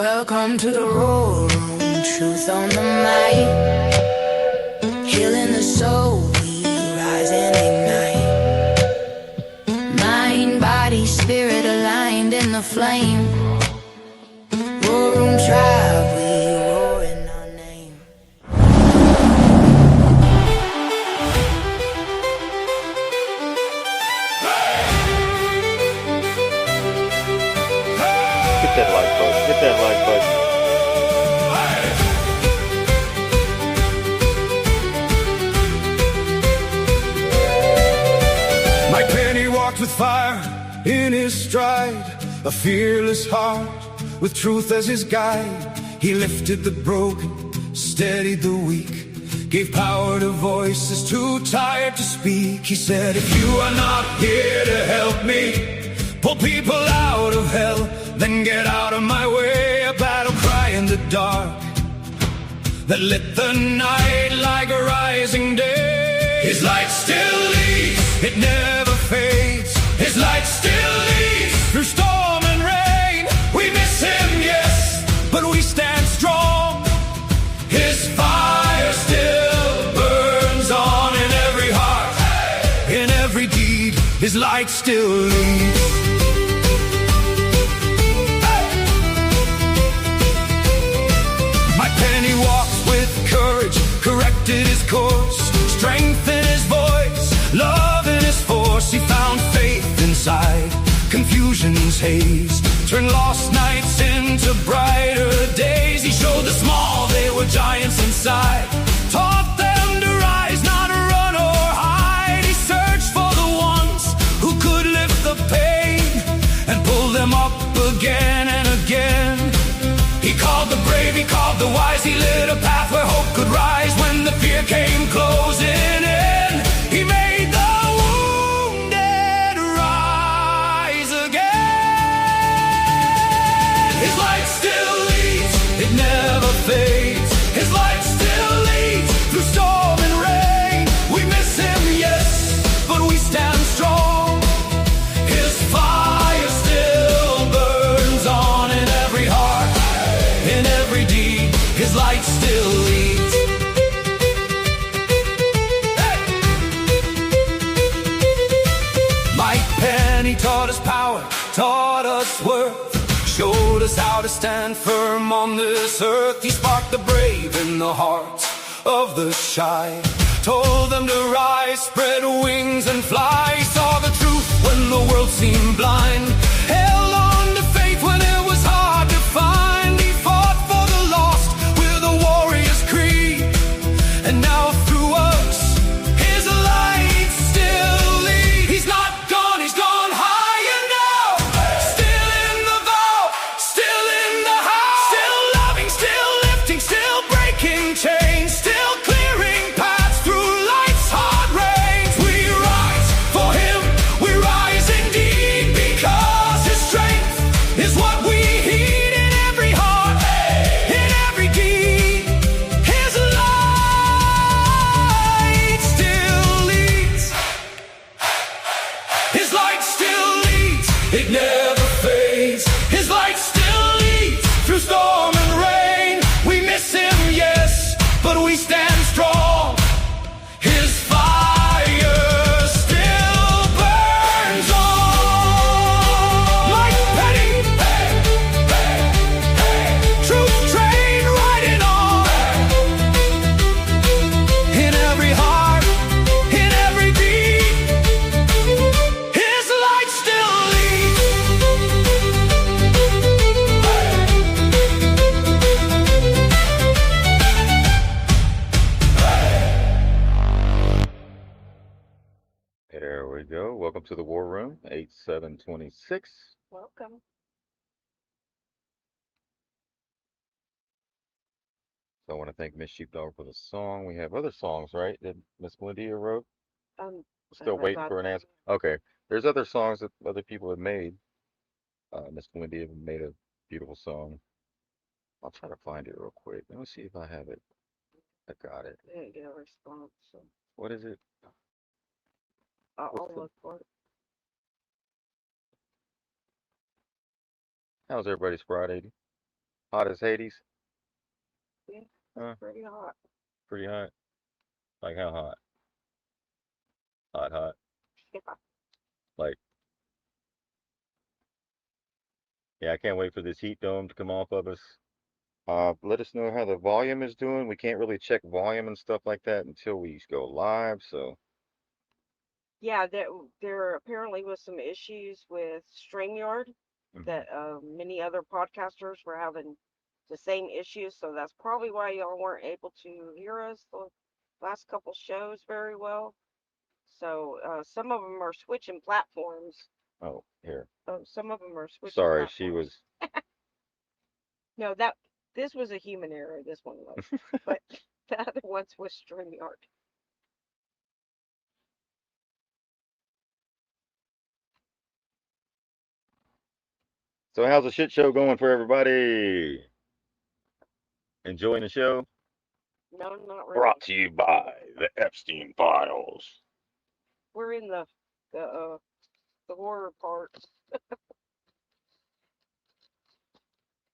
Welcome to the War Room, truth on the mic. Healing the soul, we rise and ignite. Mind, body, spirit aligned in the flame. War Room tribe, we roar in our name. Hit that like button. Hit that like button. Mike Penny walked with fire in his stride, a fearless heart with truth as his guide. He lifted the broken, steadied the weak, gave power to voices too tired to speak. He said, if you are not here to help me pull people out of hell, then get out of my way. A battle cry in the dark that lit the night like a rising day. His light still leads, it never fades. His light still leads through storm and rain. We miss him, yes, but we stand strong. His fire still burns on in every heart, in every deed. His light still leads. Penny walked with courage, corrected his course, strength in his voice, love in his force. He found faith inside confusion's haze, turned lost nights into brighter days. He showed the small they were giants inside, taught them to rise, not run or hide. He searched for the ones who could lift the pain and pull them up again and again. He called the brave, he called the wise, he lit a path where hope could rise when the fear came closing in. He made the wounded rise again. His light still leads, it never fades. His light still leads through storm and rain. We miss him, yes, but we stand strong. His fire still burns on in every heart, in every deed. His light still leads. Hey! Mike Penny taught us power, taught us worth, showed us how to stand firm on this earth. He sparked the brave in the hearts of the shy, told them to rise, spread wings and fly. He saw the truth when the world seemed blind, held on to faith when it was hard to find. He fought for the lost with a warrior's creed, and now through us his light still leads. He's not gone, he's gone higher now, still in the vow, still in the house, still loving, still lifting, still breaking chains, still clearing paths through life's hard rains. We rise for him, we rise indeed, because his strength is what we heed in every heart, in every deed. His light still leads. His light still leads, it never fades. His light still leads through storm and rain. We miss him, yes, but we stand strong. His fire still burns on. Like Penny, hey, hey, hey. Truth train riding on. In every heart, in every deed, his light still leads. There we go. Welcome to the War Room, 8726. Welcome. So I want to thank Miss Sheepdog for the song. We have other songs, right, that Miss Melindia wrote? Still waiting for an answer. Okay. There's other songs that other people have made. Miss Melindia made a beautiful song. I'll try to find it real quick. Let me see if I have it. I got it. Didn't get a response, so What is it? I'll What's the- look for it. How's everybody's Friday? Hot as Hades? Yeah, Huh? pretty hot. Pretty hot. Like how hot? Hot, hot. Yeah. Like, yeah, I can't wait for this heat dome to come off of us. Let us know how the volume is doing. We can't really check volume and stuff like that until we go live. So, Yeah, there apparently was some issues with StreamYard mhm. that many other podcasters were having the same issues, so that's probably why y'all weren't able to hear us the last couple shows very well. So some of them are switching platforms. Oh, here. Some of them are switching Sorry, she platforms. was. No, this was a human error. This one was, but the other ones was StreamYard. So, how's the shit show going for everybody? Enjoying the show? No, not Brought really. to you by the Epstein Files. We're in the uh the horror part.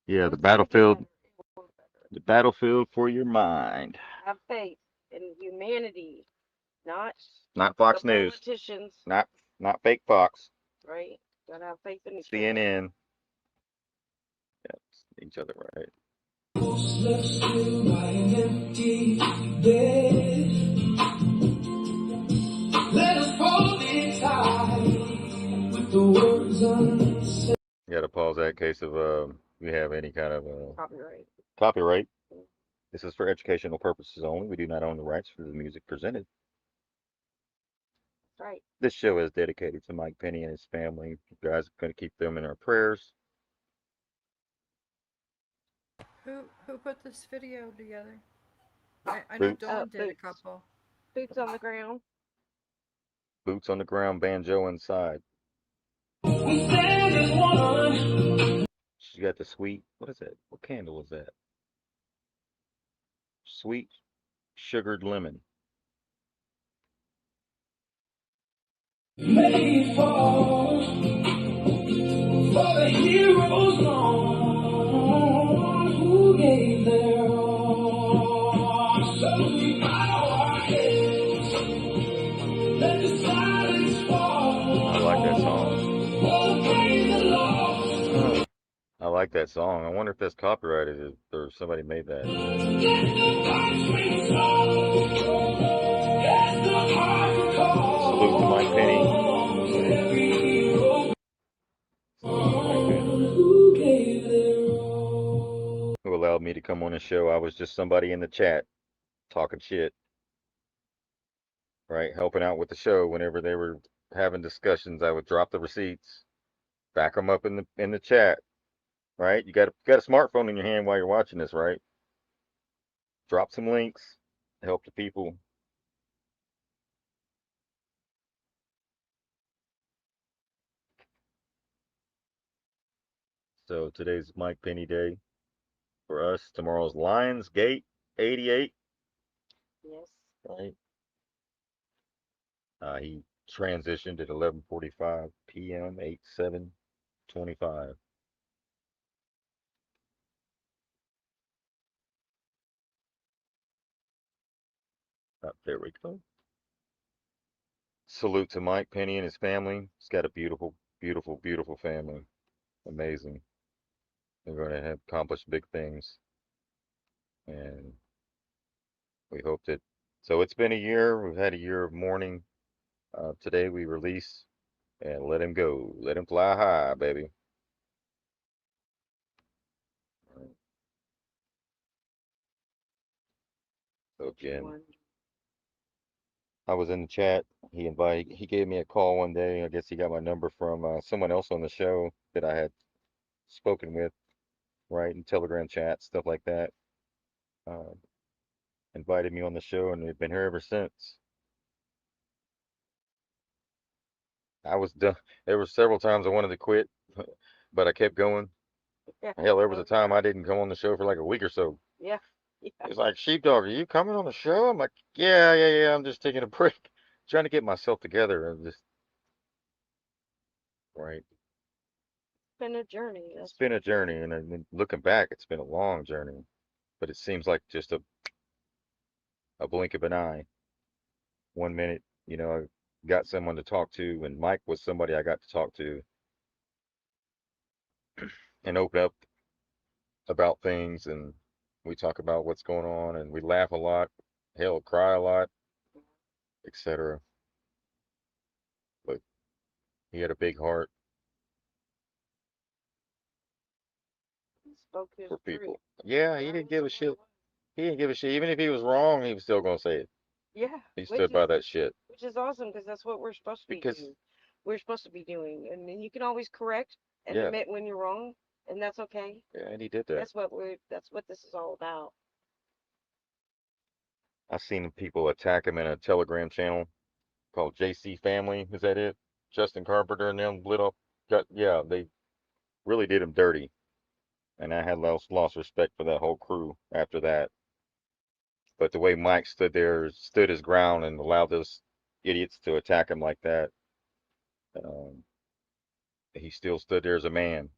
Yeah, But it's gonna get better. It will get better. the battlefield for your mind. Have faith in humanity, not Not the Fox News. politicians, Not fake Fox. right? Gotta have faith in each other. CNN. Yeah, each other, right? Let us hold it tight with the words unsaid. You got to pause that in case of we have any kind of Copyright. copyright. This is for educational purposes only. We do not own the rights for the music presented. Right. This show is dedicated to Mike Penny and his family. You guys are going to keep them in our prayers. Who put this video together? I know Boots, Dawn did a Boots. couple. Boots on the ground. boots on the ground, banjo inside. We stand as one. She got the sweet. What is that? What candle is that? Sweet sugared lemon. May fall for the heroes gone who gave their all. So we bow our heads, let the silence fall. I like that song. Oh, praise the Lord. I like that song. I wonder if that's copyrighted or somebody made that. Let the country flow. Let the heart call. Salute to Mike Penny. Every hero Salute to Mike Penny, who gave their all. who allowed me to come on the show. I was just somebody in the chat talking shit, right? Helping out with the show whenever they were having discussions. I would drop the receipts, back them up in the chat, right? You got a smartphone in your hand while you're watching this, right? Drop some links, help the people. So today's Mike Penny Day for us. Tomorrow's Lionsgate 88, Yes. right? He transitioned at 11:45 p.m. 8/7/25. There we go. Salute to Mike Penny and his family. He's got a beautiful, beautiful, beautiful family. Amazing. They're going to have accomplished big things, and we hope that. So it's been a year. We've had a year of mourning. Today we release and let him go. Let him fly high, baby. So again, I was in the chat. He gave me a call one day. I guess he got my number from someone else on the show that I had spoken with, right, in Telegram chat, stuff like that. Uh, Invited me on the show, and we've been here ever since. I was done. There were several times I wanted to quit, but I kept going. Yeah. Hell, there was a time I didn't come on the show for like a week or so. Yeah. Yeah. It's like, Sheepdog, are you coming on the show? I'm like, yeah. I'm just taking a break, trying to get myself together, and just right. been a journey. It's been a journey, and then looking back, it's been a long journey. But it seems like just a blink of an eye. 1 minute, I got someone to talk to, and Mike was somebody I got to talk to and open up about things, and we talk about what's going on, and we laugh a lot, hell, cry a lot, etc. But he had a big heart He spoke his for truth. people. Yeah, he didn't give a shit. He didn't give a shit. Even if he was wrong, he was still gonna say it. Yeah, He which stood by that shit. is awesome because that's what we're supposed to be Because doing. We're supposed to be doing, and then you can always correct and yeah, admit when you're wrong, and that's okay. yeah, and he did that. That's what this is all about. I seen people attack him in a Telegram channel called JC Family. Is that it? Justin Carpenter and them lit up. Yeah, they really did him dirty, and I had lost respect for that whole crew after that. But the way Mike stood his ground, and allowed those idiots to attack him like that, um, he still stood there as a man,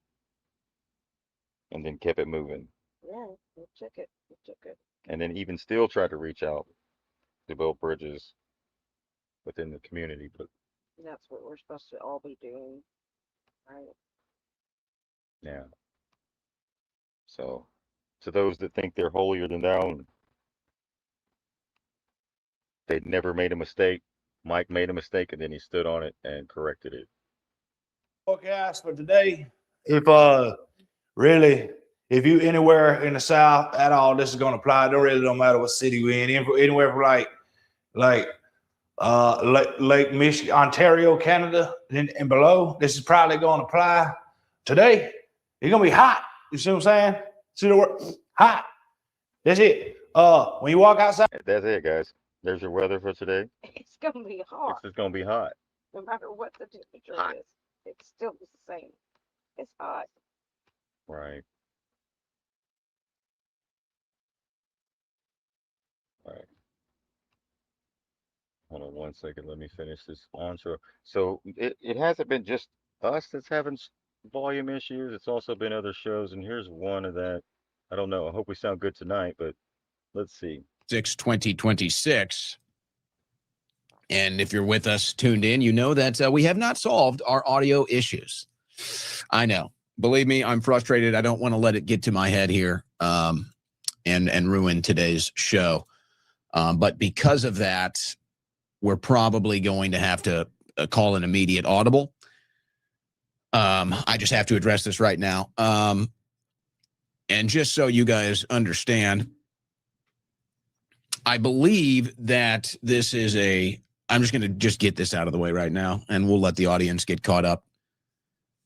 and then kept it moving, Yeah, we took it. We took it. and then even still tried to reach out to build bridges within the community. But And that's what we're supposed to all be doing, right? yeah, so to those that think they're holier than thou and they'd never made a mistake, Mike made a mistake, and then he stood on it and corrected it. Forecast for today. If really, if you anywhere in the South at all, this is gonna apply. Don't matter what city we're in. Anywhere from like Lake Michigan, Ontario, Canada, and below. This is probably gonna apply today. It's gonna be hot. You see what I'm saying? See the word hot. That's it. When you walk outside. That's it, guys. There's your weather for today. It's gonna be hot, It's just gonna be hot. no matter what the temperature Hot. is. It's still the same. It's hot. Right. Right. Hold on 1 second. Let me finish this onshore. So it hasn't been just us that's having volume issues. It's also been other shows, and here's one of that. I don't know. I hope we sound good tonight, but let's see. 2026. And if you're with us tuned in, you know that we have not solved our audio issues. I know. Believe me, I'm frustrated. I don't want to let it get to my head here and ruin today's show. But because of that, we're probably going to have to call an immediate audible. I just have to address this right now. And just so you guys understand, I believe that this is I'm just going to just get this out of the way right now, and we'll let the audience get caught up.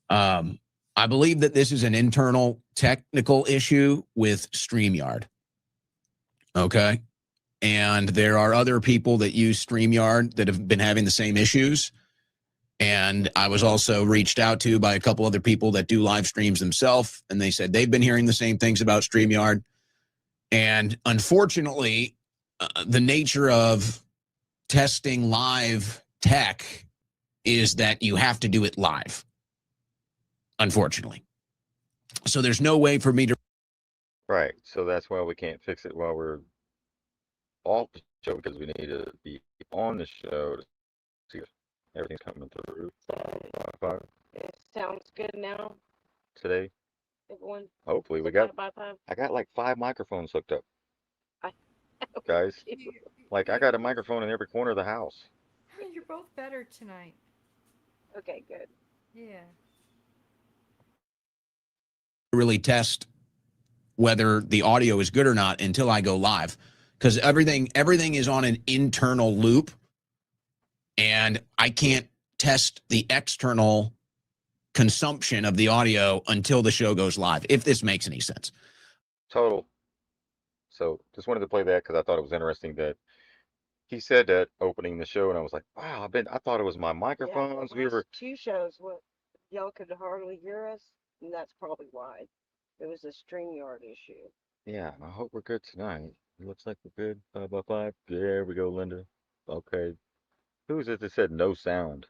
I believe that this is an internal technical issue with StreamYard. Okay. And there are other people that use StreamYard that have been having the same issues. And I was also reached out to by a couple other people that do live streams themselves, and they said they've been hearing the same things about StreamYard. And unfortunately, the nature of testing live tech is that you have to do it live, unfortunately. So there's no way for me to. Right. So that's why we can't fix it while we're off the show, because we need to be on the show to see if everything's coming through. Wi-Fi It sounds good now, today. everyone. Hopefully, we Bye got. bye bye. I got like 5 microphones hooked up, I- guys. You, Like I got a microphone in every corner of the house. you're both better tonight. Okay, good. Yeah. Really test whether the audio is good or not until I go live, because everything is on an internal loop, and I can't test the external consumption of the audio until the show goes live, if this makes any sense. Total. So just wanted to play that because I thought it was interesting that he said that opening the show, and I was like, wow, I thought it was my Yeah, microphones. the We were, last two shows, what y'all could hardly hear us, and that's probably why. It was a StreamYard issue. yeah, I hope we're good tonight. It looks like we're good. 5 by 5. There we go, Linda. Okay. Who's it that said no sound?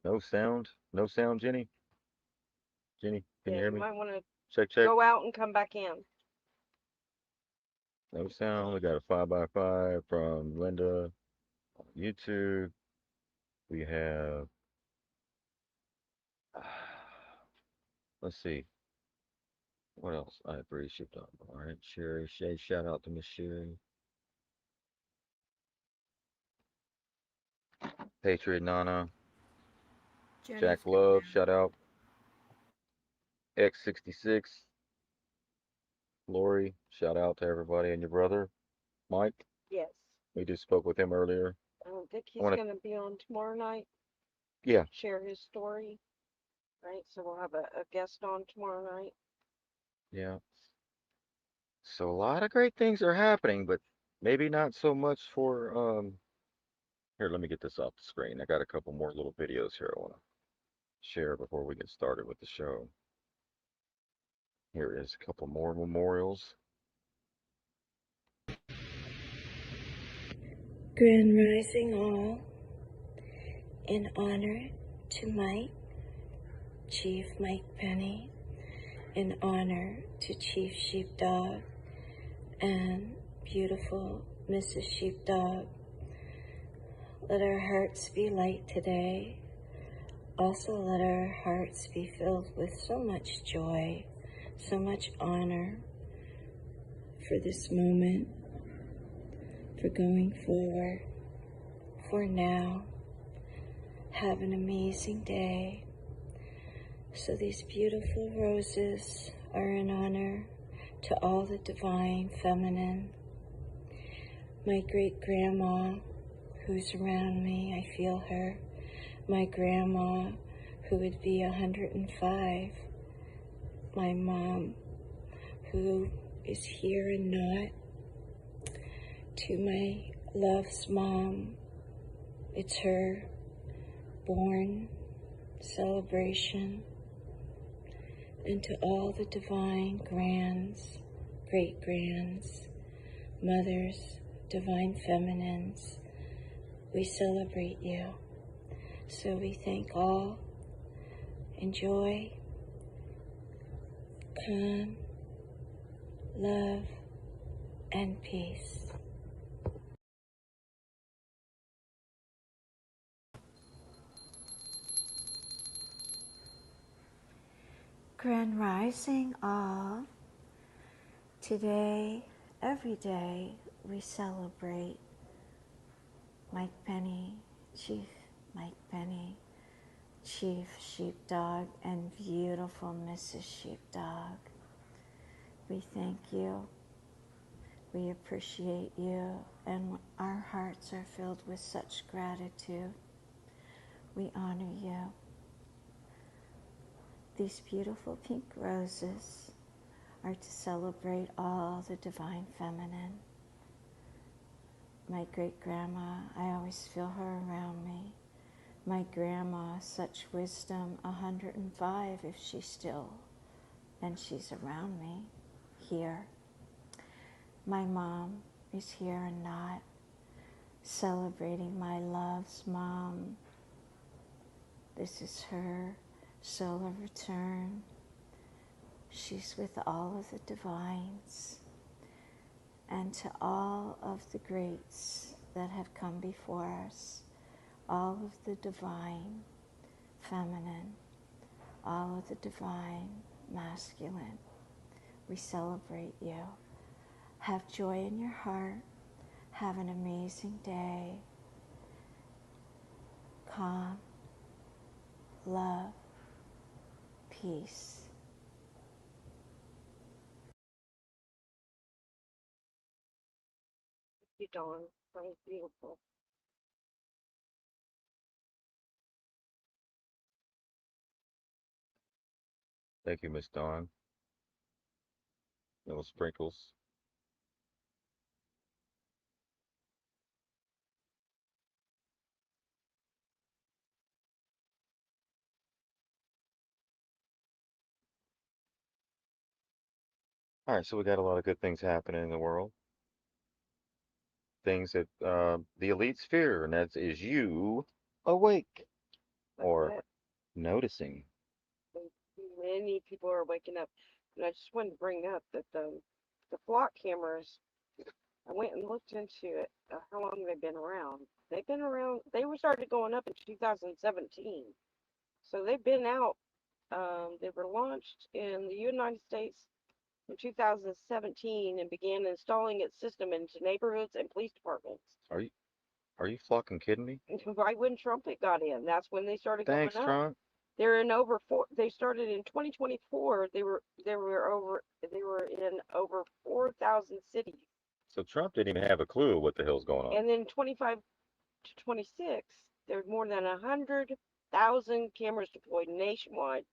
No sound? No sound, Jenny? Jenny, can Yeah, you hear you me? might want to Check, check. go out and come back in. No sound. We got a 5x5 from Linda on YouTube. We have, let's see, what else? I have already shipped up. All right, Sherry, Shay, shout out to Miss Sherry. Patriot Nana, Jack Jenny's coming Love, in. shout out. X66, Lori, shout out to everybody and your brother, Mike. Yes. We just spoke with him earlier. I don't think I he's want to, going to be on tomorrow night, yeah, share his story, right? So we'll have a guest on tomorrow night. yeah. So a lot of great things are happening, but maybe not so much for here, let me get this off the screen. I got a couple more little videos here I want to share before we get started with the show. Here is a couple more memorials. Grand Rising all, in honor to Mike, Chief Mike Penny, in honor to Chief Sheepdog and beautiful Mrs. Sheepdog. Let our hearts be light today. Also let our hearts be filled with so much joy, so much honor for this moment, for going forward, for now. Have an amazing day. So these beautiful roses are in honor to all the divine feminine. My great grandma who's around me, I feel her. My grandma who would be 105. My mom who is here and not. To my love's mom, it's her born celebration. And to all the divine grands, great grands, mothers, divine feminines, we celebrate you. So we thank all. Enjoy, calm, love, and peace. Grand Rising all. Today, every day, we celebrate Mike Penny, Chief Mike Penny, Chief Sheepdog, and beautiful Mrs. Sheepdog. We thank you. We appreciate you, and our hearts are filled with such gratitude. We honor you. These beautiful pink roses are to celebrate all the divine feminine. My great-grandma, I always feel her around me. My grandma, such wisdom, 105 if she's still, and she's around me, here. My mom is here and not, celebrating my love's mom. This is her solar return. She's with all of the divines, and to all of the greats that have come before us, all of the divine feminine, all of the divine masculine, we celebrate you. Have joy in your heart. Have an amazing day. Calm, love, peace. Thank you, Dawn. That was beautiful. Thank you, Miss Dawn. Little sprinkles. All right, so we got a lot of good things happening in the world. Things that the elites fear, and that is you awake That's or it. noticing. They many people are waking up. And I just wanted to bring up that the flock cameras, I went and looked into it, how long they've been around. They've been around, they were started going up in 2017. So they've been out. They were launched in the United States in 2017 and began installing its system into neighborhoods and police departments. Are you fucking kidding me? Right when Trump had got in, that's when they started going Thanks, up. Trump. They're in over four. They started in 2024. They were in over 4,000 cities. So Trump didn't even have a clue what the hell's going on. And then 25 to 26, there's more than 100,000 cameras deployed nationwide,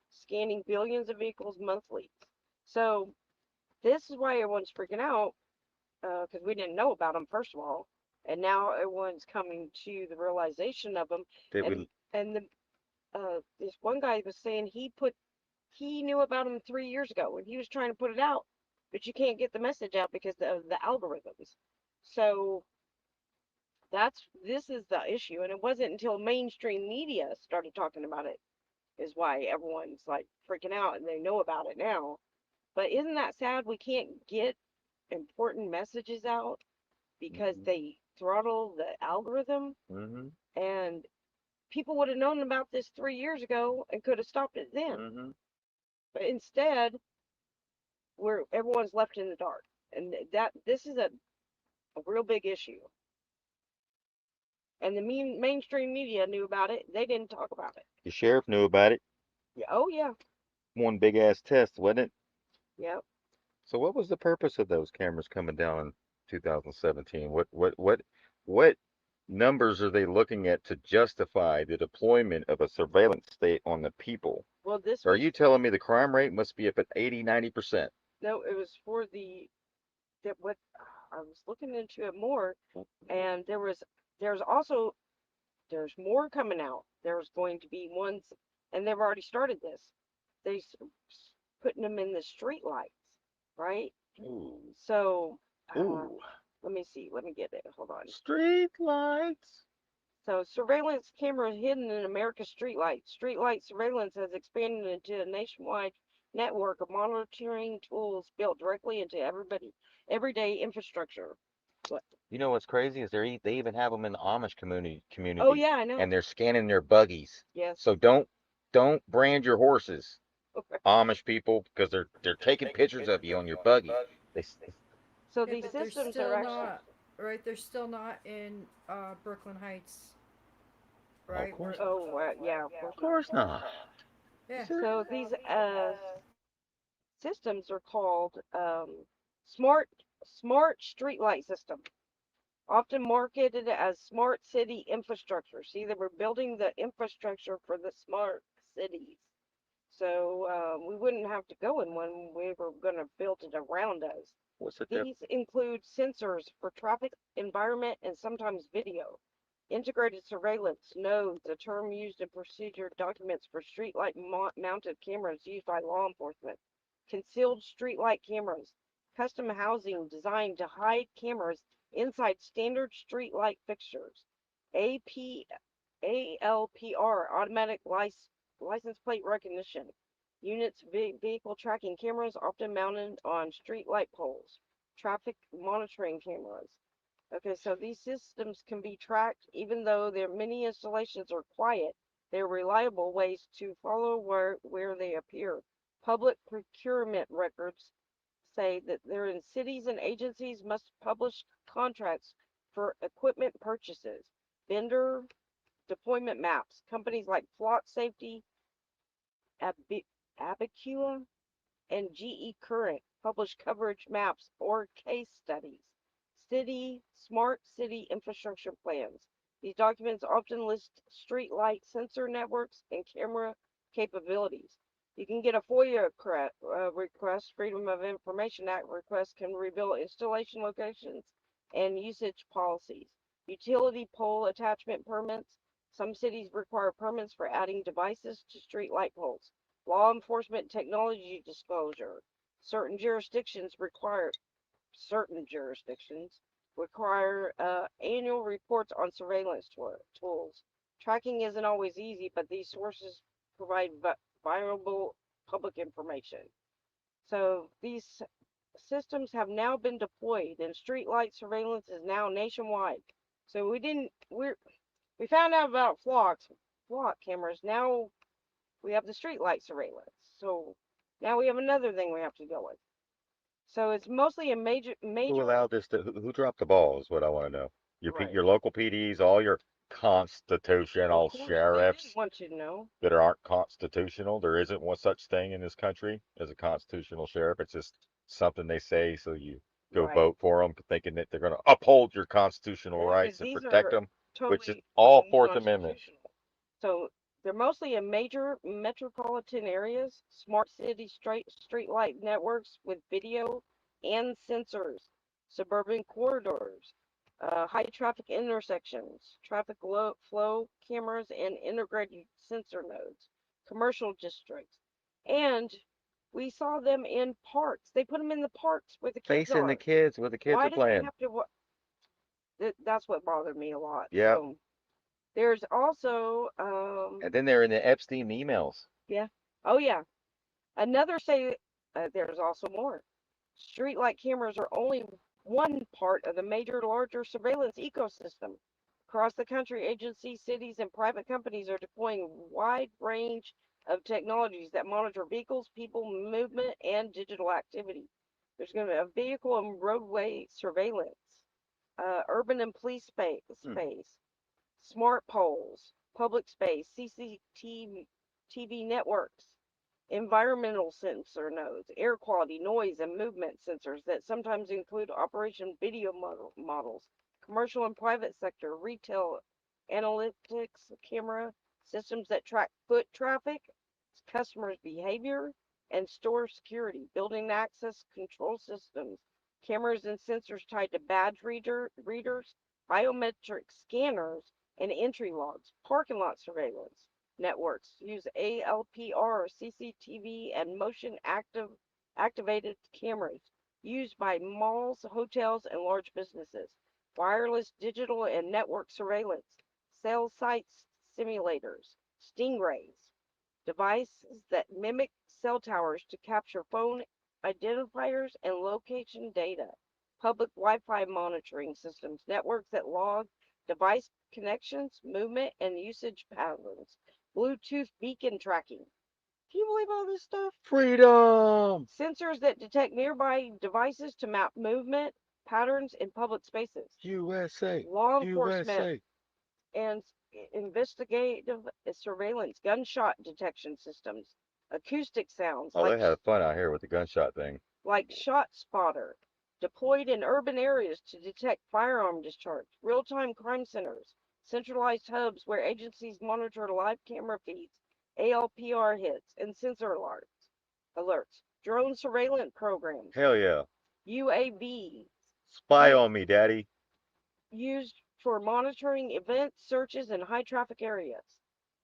scanning billions of vehicles monthly. So this is why everyone's freaking out, because we didn't know about them, first of all, and now everyone's coming to the realization of them. And this one guy was saying he knew about them 3 years ago and he was trying to put it out, but you can't get the message out because of the algorithms. So this is the issue, and it wasn't until mainstream media started talking about it is why everyone's like freaking out and they know about it now. But isn't that sad? We can't get important messages out because they throttle the algorithm, and people would have known about this 3 years ago and could have stopped it then. But instead, everyone's left in the dark, and this is a real big issue. And the mainstream media knew about it. They didn't talk about it. The sheriff knew about it. Yeah. Oh yeah. One big ass test, wasn't it? Yep. So what was the purpose of those cameras coming down in 2017? What numbers are they looking at to justify the deployment of a surveillance state on the people? Well, Are you telling me the crime rate must be up at 80-90%? No, it was for what I was looking into it more, and there's more coming out. There's going to be ones, and they've already started this. They putting them in the street lights, right? Ooh. So, Ooh. let me see. Let me get it. Hold on. Street lights. So, surveillance cameras hidden in America's streetlights. Streetlight surveillance has expanded into a nationwide network of monitoring tools built directly into everyday infrastructure. What? You know what's crazy is they even have them in the Amish community. Oh yeah, I know. And they're scanning their buggies. Yes. So don't brand your horses, Amish people, because they're taking pictures of you on your buggy. So Yeah, these but they're systems still are actually not right. They're still not in Brooklyn Heights, right? Of course. yeah, Of course not. Yeah. so these systems are called smart streetlight system, often marketed as smart city infrastructure. See, they were building the infrastructure for the smart cities. So we wouldn't have to go in one. We were going to build it around us. What's the These include sensors for traffic, environment, and sometimes video. Integrated surveillance nodes, a term used in procedure documents for streetlight mounted cameras used by law enforcement. Concealed streetlight cameras, custom housing designed to hide cameras inside standard streetlight fixtures. AP, ALPR, automatic license plate recognition. Units, vehicle tracking cameras often mounted on streetlight poles. Traffic monitoring cameras. Okay, so these systems can be tracked even though their many installations are quiet. They're reliable ways to follow where they appear. Public procurement records say that they're in cities and agencies must publish contracts for equipment purchases. Vendor deployment maps. Companies like Flock Safety, Abacua, and GE Current publish coverage maps or case studies. Smart city infrastructure plans. These documents often list street light sensor networks and camera capabilities. You can get a FOIA request, Freedom of Information Act request can reveal installation locations and usage policies. Utility pole attachment permits. Some cities require permits for adding devices to street light poles. Law enforcement technology disclosure. Certain jurisdictions require annual reports on surveillance tools. Tracking isn't always easy, but these sources provide public information. So these systems have now been deployed, and streetlight surveillance is now nationwide. So we found out about flock cameras. Now we have the streetlight surveillance. So now we have another thing we have to deal with. So it's mostly a Who major. allowed this to, who dropped the ball is what I want to know. Right. Your local PDs, all your Well, of constitutional course, they didn't sheriffs want you to know. that aren't constitutional. There isn't one such thing in this country as a constitutional sheriff. It's just something they say so you go Right. vote for them, thinking that they're going to uphold your constitutional Yeah, because rights and these protect are them, which is totally all Fourth Amendment. unconstitutional. So they're mostly in major metropolitan areas, smart city street light networks with video and sensors, suburban corridors, high traffic intersections, traffic flow cameras, and integrated sensor nodes, commercial districts. And we saw them in parks. They put them in the parks where the kids Facing the are. kids where the kids Why are do they playing. have to? That's what bothered me a lot. Yep. So there's also, And then they're in the Epstein emails. yeah. Oh, yeah. Another say there's also more. Streetlight cameras are only one part of the major larger surveillance ecosystem. Across the country, agencies, cities, and private companies are deploying a wide range of technologies that monitor vehicles, people movement, and digital activity. There's going to be a vehicle and roadway surveillance, urban and police space, smart poles, public space, CCTV networks, environmental sensor nodes, air quality, noise, and movement sensors that sometimes include operation video models, commercial and private sector, retail analytics camera systems that track foot traffic, customers' behavior, and store security, building access control systems, cameras and sensors tied to badge readers, biometric scanners, and entry logs, parking lot surveillance networks use ALPR, CCTV, and activated cameras used by malls, hotels, and large businesses. Wireless, digital, and network surveillance, cell site simulators, stingrays, devices that mimic cell towers to capture phone identifiers and location data, public Wi-Fi monitoring systems, networks that log device connections, movement, and usage patterns, Bluetooth beacon tracking. Can you believe all this stuff? Freedom! Sensors that detect nearby devices to map movement patterns in public spaces. USA! Law enforcement USA! and investigative surveillance, gunshot detection systems, acoustic sounds Oh, they had fun out here with the gunshot thing. like Shot Spotter, deployed in urban areas to detect firearm discharge, real-time crime centers, centralized hubs where agencies monitor live camera feeds, ALPR hits, and sensor alerts, drone surveillance programs, Hell yeah. UAV, Spy hey, on me, daddy. used for monitoring events, searches, in high traffic areas.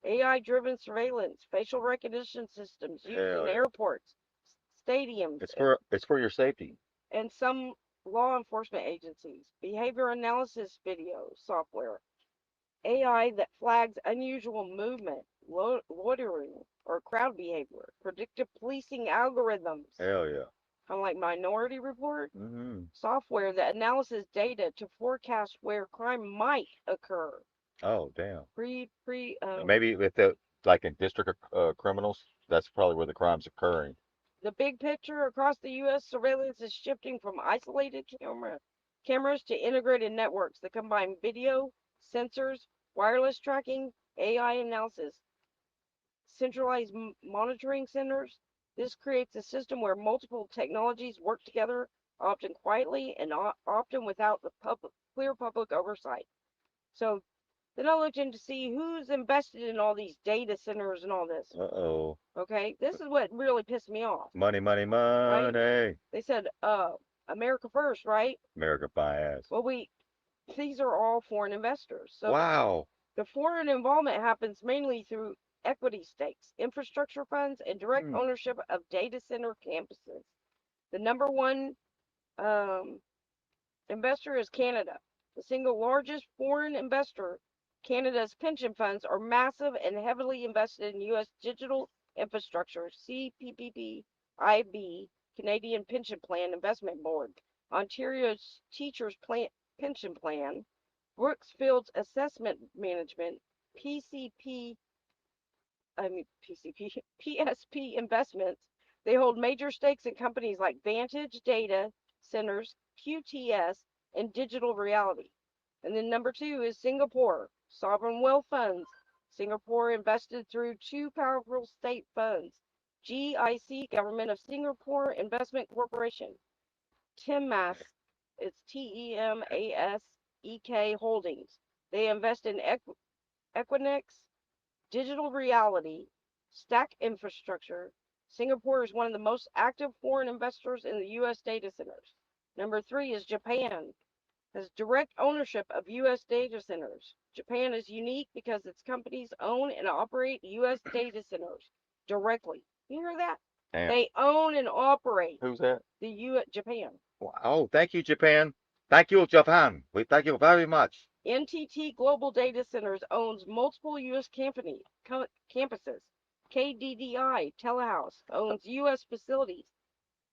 AI-driven surveillance, facial recognition systems used Hell in yeah. airports, stadiums, It's for your safety. and some law enforcement agencies. Behavior analysis video software, AI that flags unusual movement, loitering, or crowd behavior. Predictive policing algorithms, Hell yeah. kind of like Minority Report. Mm-hmm. Software that analyzes data to forecast where crime might occur. Oh, damn. Pre Maybe if the like in district criminals, that's probably where the crime's occurring. The big picture across the U.S. surveillance is shifting from isolated cameras to integrated networks that combine video, sensors, wireless tracking, AI analysis, centralized monitoring centers. This creates a system where multiple technologies work together, often quietly and often without the clear public oversight. So then I looked in to see who's invested in all these data centers and all this. Uh-oh. Okay, this is what really pissed me off. Money, money, Right? money. They said, America first, right? America by ass. Well, these are all foreign investors. So Wow. the foreign involvement happens mainly through equity stakes, infrastructure funds, and direct ownership of data center campuses. The number one investor is Canada. The single largest foreign investor, Canada's pension funds, are massive and heavily invested in U.S. digital Infrastructure, CPPIB, Canadian Pension Plan Investment Board, Ontario's Teachers Pension Plan, Brookfield's Assessment Management, PCP, I mean PCP, PSP Investments. They hold major stakes in companies like Vantage Data Centers, QTS, and Digital Reality. And then number 2 is Singapore, Sovereign Wealth Funds. Singapore invested through 2 powerful state funds, GIC, Government of Singapore Investment Corporation, TIMAS, it's TEMASEK Holdings. They invest in Equinix, Digital Reality, Stack Infrastructure. Singapore is one of the most active foreign investors in the U.S. data centers. Number 3 is Japan, has direct ownership of U.S. data centers. Japan is unique because its companies own and operate U.S. data centers directly. You hear that? Damn. They own and operate. Who's that? The U.S. Japan. Wow. Oh, thank you, Japan. Thank you, Japan. We thank you very much. NTT Global Data Centers owns multiple U.S. campuses. KDDI Telehouse owns U.S. facilities.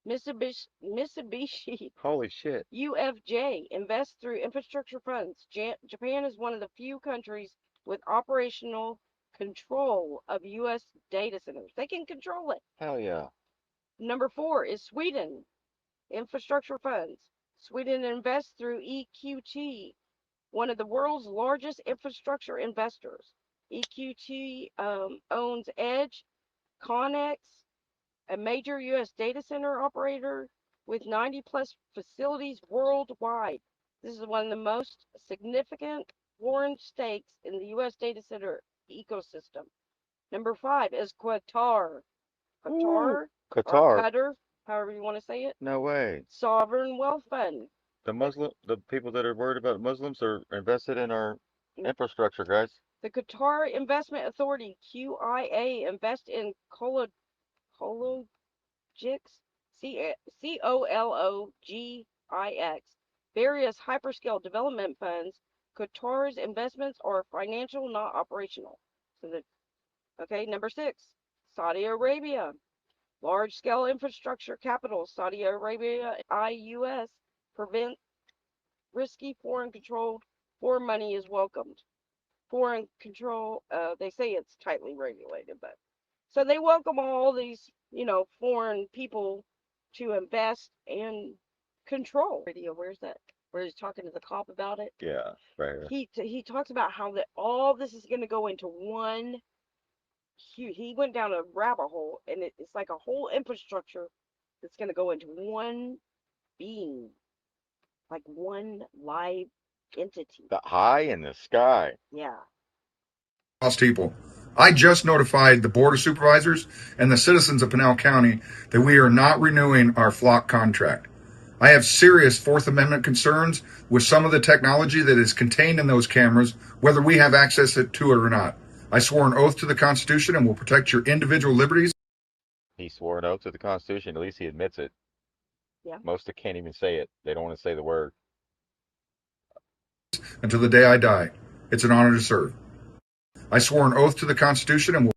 Mitsubishi Holy shit. UFJ invests through infrastructure funds. Japan is one of the few countries with operational control of U.S. data centers. They can control it. Hell yeah. Number 4 is Sweden, infrastructure funds. Sweden invests through EQT, one of the world's largest infrastructure investors. EQT owns Edge, Connex, a major U.S. data center operator with 90 plus facilities worldwide. This is one of the most significant foreign stakes in the U.S. data center ecosystem. Number 5 is Qatar. Qatar, or Qatar, however you want to say it. No way. Sovereign Wealth Fund. The people that are worried about Muslims are invested in our infrastructure, guys. The Qatar Investment Authority, QIA, invest in Cologix, COLOGIX, various hyperscale development funds. Qatar's investments are financial, not operational. Okay, number 6, Saudi Arabia. Large-scale infrastructure capital, Saudi Arabia, IUS, prevent risky foreign money is welcomed. Foreign control, they say it's tightly regulated, but so they welcome all these, foreign people to invest and control. Video, where's that? Where he's talking to the cop about it? Yeah, right here. He talks about how that all this is going to go into one. He went down a rabbit hole, and it's like a whole infrastructure that's going to go into one being, like one live entity. The high in the sky. Yeah. People. I just notified the Board of Supervisors and the citizens of Pinal County that we are not renewing our flock contract. I have serious Fourth Amendment concerns with some of the technology that is contained in those cameras, whether we have access to it or not. I swore an oath to the Constitution and will protect your individual liberties. He swore an oath to the Constitution. At least he admits it. Yeah. Most can't even say it. They don't want to say the word. Until the day I die. It's an honor to serve. I swore an oath to the Constitution and will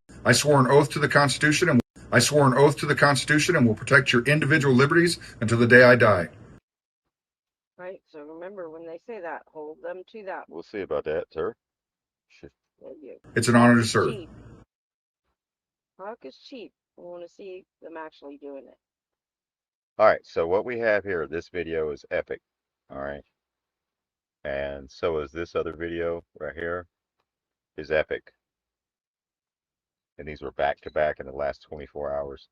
protect your individual liberties until the day I die. Right. So remember, when they say that, hold them to that. We'll see about that, sir. It's an honor to serve. Talk is cheap. We want to see them actually doing it. All right. So what we have here, this video is epic. All right. And so is this other video right here is epic. And these were back to back in the last 24 hours.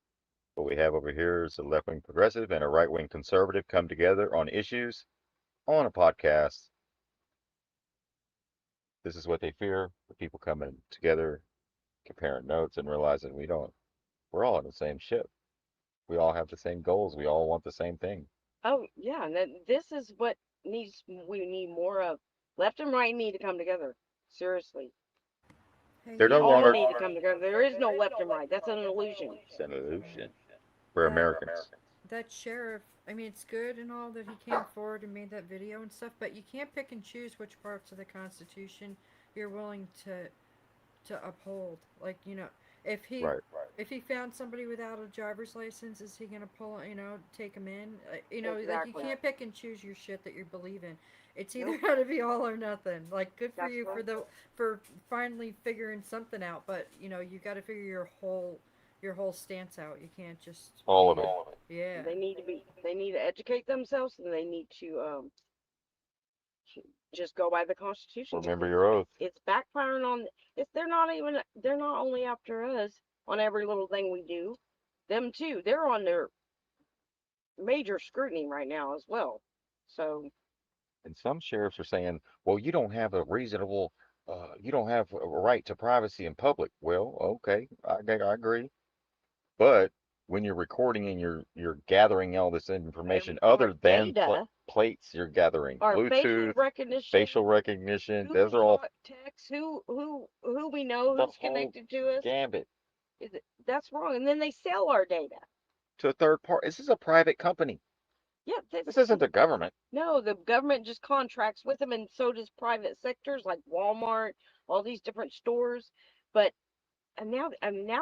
What we have over here is a left-wing progressive and a right-wing conservative come together on issues on a podcast. This is what they fear, the people coming together, comparing notes and realizing we're all on the same ship. We all have the same goals. We all want the same thing. Oh, yeah. And this is what we need more of. Left and right need to come together. Seriously. They're no all longer need to come together. There is no left and right. That's an illusion. It's an illusion. We're Americans. That sheriff, I mean, it's good and all that he came forward and made that video and stuff, but you can't pick and choose which parts of the Constitution you're willing to uphold. Like, if he Right. If he found somebody without a driver's license, is he gonna pull? Take him in? Like you Exactly. can't pick and choose your shit that you believe in. It's either Nope. gotta be all or nothing. Like, good for That's you right. for finally figuring something out. But you got to figure your whole stance out. You can't just All be of it. yeah. They need to educate themselves, and they need to just go by the Constitution, Remember because your oath. it's backfiring on. It's they're not only after us on every little thing we do, them too. They're on their major scrutiny right now as well. So And some sheriffs are saying, well, you don't have a right to privacy in public. Well, okay, I agree. But when you're recording and you're gathering all this information our other than data, plates, you're gathering our Bluetooth, facial recognition. who Those we are all text, who we know, the who's whole connected to us. gambit That's wrong, and then they sell our data. to a third party. This is a private company. Yeah, This isn't the government. no, the government just contracts with them, and so does private sectors like Walmart, all these different stores. But and now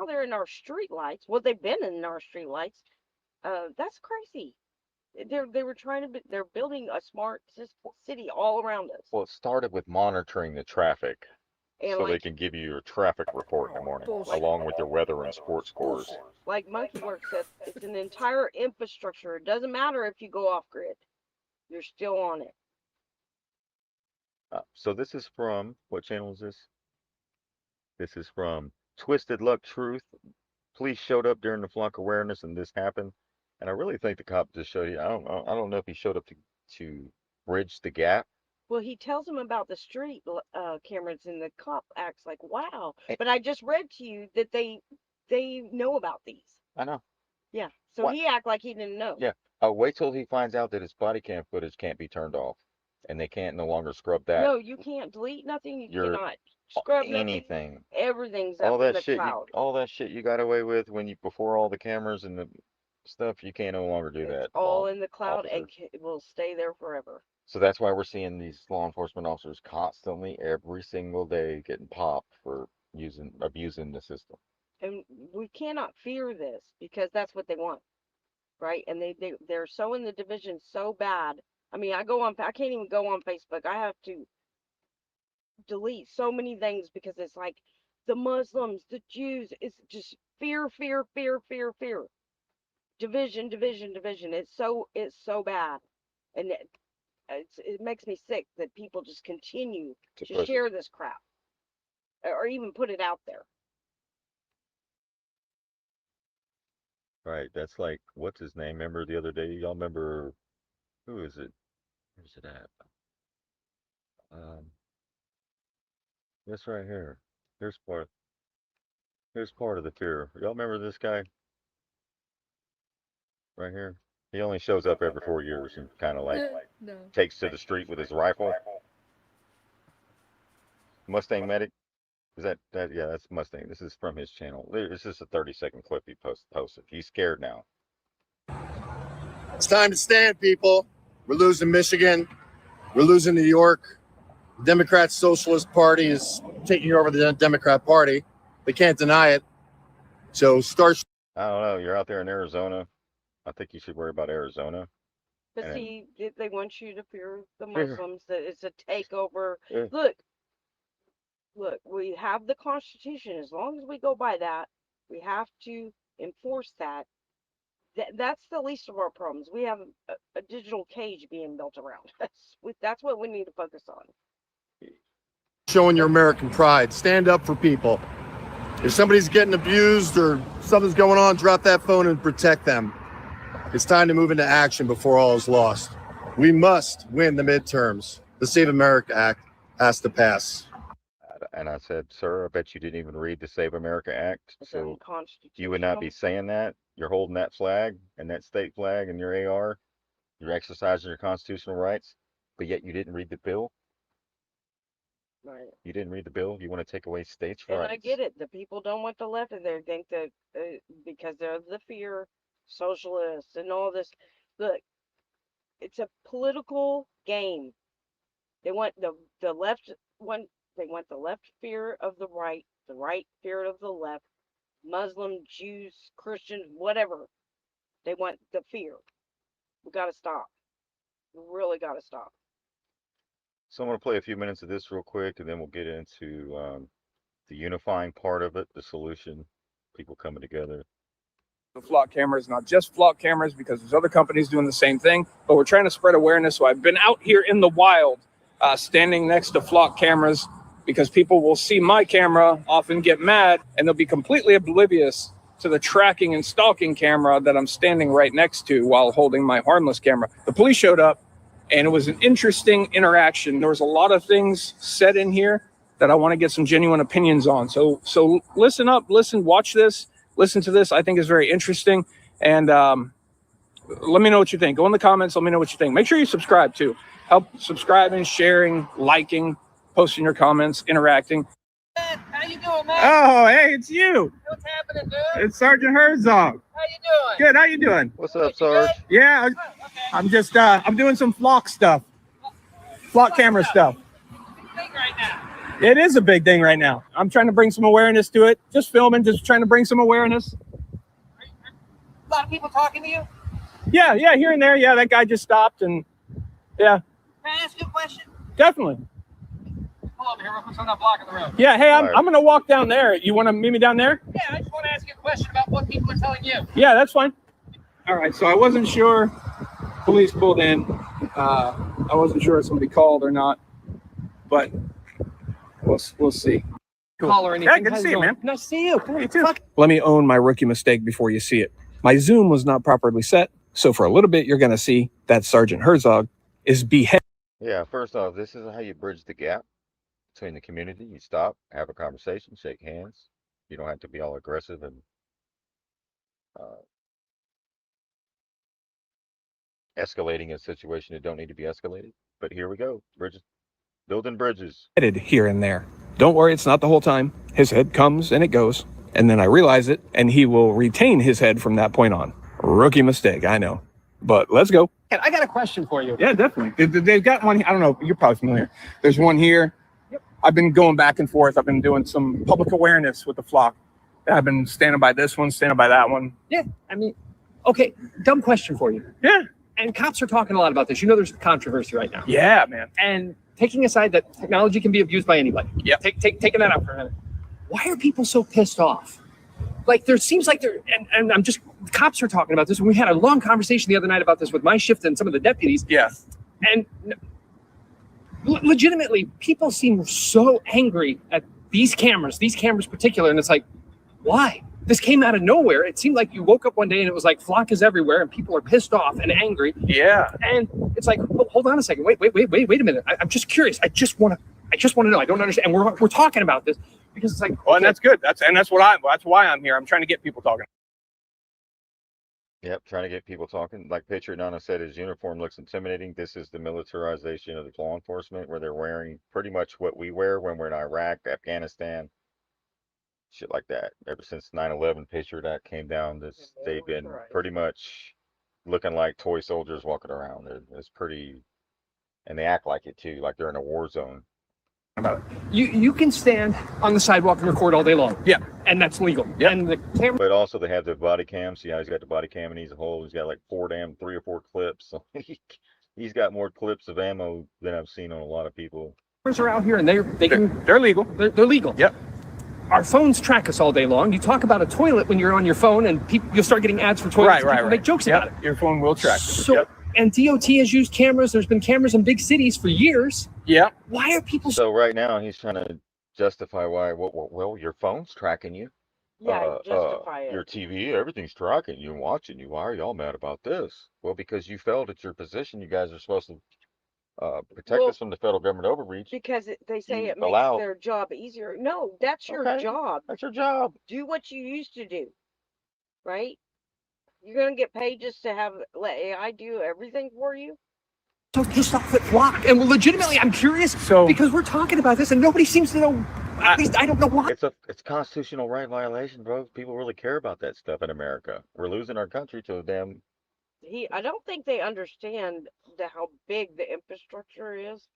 they're in our street lights. Well, they've been in our street lights. That's crazy. They were trying to. They're building a smart city all around us. Well, it started with monitoring the traffic And so they can give you your traffic report in the morning, along with your weather and sports scores. like Monkey Work said, it's an entire infrastructure. It doesn't matter if you go off grid, you're still on it. So this is from, what channel is this? This is from Twisted Luck Truth. Police showed up during the flunk awareness and this happened. And I really think the cop just showed you. I don't know if he showed up to bridge the gap. Well, he tells them about the street cameras, and the cop acts like, "Wow!" Eh, But I just read to you that they know about these. I know. Yeah, so What? he act like he didn't know. Yeah. Wait till he finds out that his body cam footage can't be turned off, and they can't no longer scrub that. No, you can't delete nothing. You Your cannot scrub nothing. anything. Everything's All up in that the shit. cloud. All that shit you got away with when you before all the cameras and the stuff. You can't no longer do It's that. all in the cloud, Officer. and it will stay there forever. So that's why we're seeing these law enforcement officers constantly, every single day, getting popped for abusing the system. And we cannot fear this, because that's what they want, right? And they're so in the division so bad. I mean, I can't even go on Facebook. I have to delete so many things because it's like the Muslims, the Jews. It's just fear, fear, fear, fear, fear. Division, division, division. It's so bad, and it makes me sick that people just continue to share this crap, or even put it out there. Right. That's like, what's his name? Remember the other day? Y'all remember, who is it? Where's it at? Um, this right here. Here's part. Here's part of the fear. Y'all remember this guy right here? He only shows up every 4 years and kind of like No. takes to the street with his rifle. Mustang Medic. Is that? Yeah, that's Mustang. This is from his channel. This is a 30-second clip he posted. He's scared now. It's time to stand, people. We're losing Michigan. We're losing New York. The Democrat Socialist Party is taking over the Democrat Party. They can't deny it. So start. I don't know. You're out there in Arizona. I think you should worry about Arizona. But And see, they want you to fear the Fear. Muslims, that it's a takeover. Yeah. Look, we have the Constitution. As long as we go by that, we have to enforce that. That's the least of our problems. We have a digital cage being built around us. That's what we need to focus on. Showing your American pride. Stand up for people. If somebody's getting abused or something's going on, drop that phone and protect them. It's time to move into action before all is lost. We must win the midterms. The Save America Act has to pass. And I said, sir, I bet you didn't even read the Save America Act. It's So unconstitutional. you would not be saying that. You're holding that flag and that state flag and your AR. You're exercising your constitutional rights, but yet you didn't read the bill. Right. You didn't read the bill. You want to take away states' And rights. I get it. The people don't want the left, and they think that because of the fear, socialists and all this. Look, it's a political game. They want the left one. They want the left fear of the right fear of the left, Muslim, Jews, Christians, whatever. They want the fear. We got to stop. We really got to stop. So I'm going to play a few minutes of this real quick, and then we'll get into the unifying part of it, the solution, people coming together. The flock cameras, not just flock cameras, because there's other companies doing the same thing, but we're trying to spread awareness. So I've been out here in the wild, standing next to flock cameras, because people will see my camera, often get mad, and they'll be completely oblivious to the tracking and stalking camera that I'm standing right next to while holding my harmless camera. The police showed up, and it was an interesting interaction. There was a lot of things said in here that I want to get some genuine opinions on. So listen up, watch this. Listen to this. I think is very interesting. And let me know what you think. Go in the comments. Let me know what you think. Make sure you subscribe too. Help subscribing, sharing, liking, posting your comments, interacting. How you doing, man? Oh, hey, it's you. What's happening, dude? It's Sergeant Herzog. How you doing? Good. How you doing? What's up, Sarge? Yeah, Oh, okay. I'm just I'm doing some flock stuff. Flock camera stuff. Big right now. It is a big thing right now. I'm trying to bring some awareness to it. Just filming, just trying to bring some awareness. A lot of people talking to you. Yeah, here and there. Yeah, that guy just stopped, and yeah. Can I ask you a question? Definitely. Pull over here real quick so I'm not blocking the road. Yeah, hey, I'm going to walk down there. You want to meet me down there? Yeah, I just want to ask you a question about what people are telling you. Yeah, that's fine. All right, so I wasn't sure. Police pulled in. I wasn't sure if somebody called or not, but we'll see. Cool. Call or anything. Yeah, good to see you, man. Nice to see you. You too. Let me own my rookie mistake before you see it. My zoom was not properly set, so for a little bit, you're going to see that Sergeant Herzog is beheaded. Yeah, first off, this is how you bridge the gap between the community. You stop, have a conversation, shake hands. You don't have to be all aggressive and escalating a situation that don't need to be escalated. But here we go, bridges, building bridges. Here and there. Don't worry, it's not the whole time. His head comes and it goes, and then I realize it, and he will retain his head from that point on. Rookie mistake, I know. But let's go. I got a question for you. Yeah, definitely. They've got one. I don't know. You're probably familiar. There's one here. Yep. I've been going back and forth. I've been doing some public awareness with the flock. I've been standing by this one, standing by that one. Yeah, I mean, okay, dumb question for you. Yeah. And cops are talking a lot about this. You know there's controversy right now. Yeah, man. And taking aside that technology can be abused by anybody. Yeah. Taking that out for a minute. Why are people so pissed off? Like, there seems like and I'm just, cops are talking about this. And we had a long conversation the other night about this with my shift and some of the deputies. Yeah. And legitimately, people seem so angry at these cameras particular. And it's like, why? This came out of nowhere. It seemed like you woke up one day and it was like flock is everywhere and people are pissed off and angry. Yeah. And it's like, hold on a second. Wait a minute. I'm just curious. I just want to know. I don't understand. And we're talking about this because it's like, well, and that's good. That's why I'm here. I'm trying to get people talking. Yep, trying to get people talking. Like Patriot Nana said, his uniform looks intimidating. This is the militarization of the law enforcement, where they're wearing pretty much what we wear when we're in Iraq, Afghanistan, shit like that. Ever since 9/11, Patriot Act came down, they've been pretty much looking like toy soldiers walking around. It's pretty, and they act like it too, like they're in a war zone. About it. You can stand on the sidewalk and record all day long. Yeah. And that's legal. Yeah. And the camera. But also they have the body cam. See how he's got the body cam and he's a whole. He's got like 3 or 4 clips. So he's got more clips of ammo than I've seen on a lot of people. Cameras are out here and they're legal. They're legal. Yep. Our phones track us all day long. You talk about a toilet when you're on your phone, and you'll start getting ads for toilets. Right. Make jokes about it. Your phone will track. So, and DOT has used cameras. There's been cameras in big cities for years. Yeah. Why are people so right now he's trying to justify why? Well, your phone's tracking you. Yeah, justify it. Your TV, everything's tracking you and watching you. Why are y'all mad about this? Well, because you failed at your position. You guys are supposed to protect us from the federal government overreach. Because they say it makes their job easier. No, that's your job. That's your job. Do what you used to do, right? You're gonna get paid just to let AI do everything for you. So pissed off at flock, and legitimately, I'm curious. Because we're talking about this, and nobody seems to know. At least I don't know why. It's constitutional right violation, bro. People really care about that stuff in America. We're losing our country to a damn. I don't think they understand how big the infrastructure is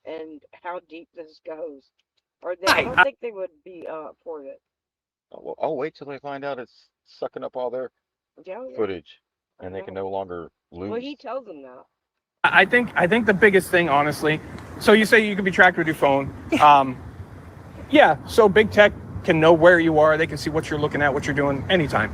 and how deep this goes. Or I don't think they would be for it. Oh, wait till they find out it's sucking up all their Yeah. footage, I and they can know. no longer Well, lose. he tells them that. I think the biggest thing, honestly. So you say you can be tracked with your phone. Yeah. So big tech can know where you are. They can see what you're looking at, what you're doing anytime.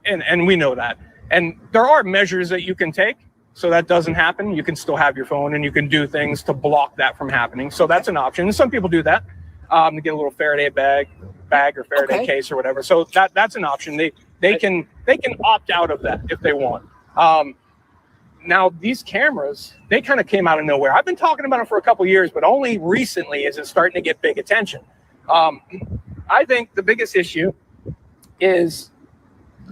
And we know that. And there are measures that you can take so that doesn't happen. You can still have your phone, and you can do things to block that from happening. So that's an option. Some people do that. To get a little Faraday bag or Faraday case or whatever. So that's an option. They can opt out of that if they want. Now, these cameras, they kind of came out of nowhere. I've been talking about it for a couple of years, but only recently is it starting to get big attention. I think the biggest issue is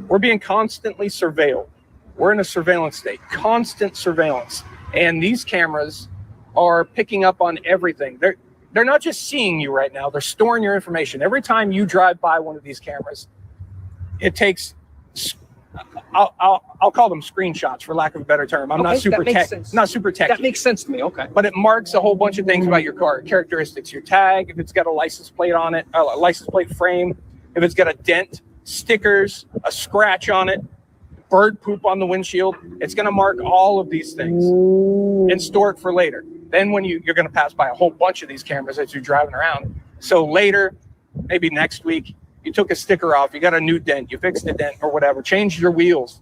we're being constantly surveilled. We're in a surveillance state, constant surveillance. And these cameras are picking up on everything. They're not just seeing you right now, they're storing your information. Every time you drive by one of these cameras, it takes, I'll call them screenshots for lack of a better term. I'm not super techy. That makes sense to me. Okay. But it marks a whole bunch of things about your car, characteristics, your tag, if it's got a license plate on it, a license plate frame, if it's got a dent, stickers, a scratch on it, bird poop on the windshield. It's going to mark all of these things and store it for later. Then when you're going to pass by a whole bunch of these cameras as you're driving around. So later, maybe next week, you took a sticker off, you got a new dent, you fixed the dent or whatever, changed your wheels.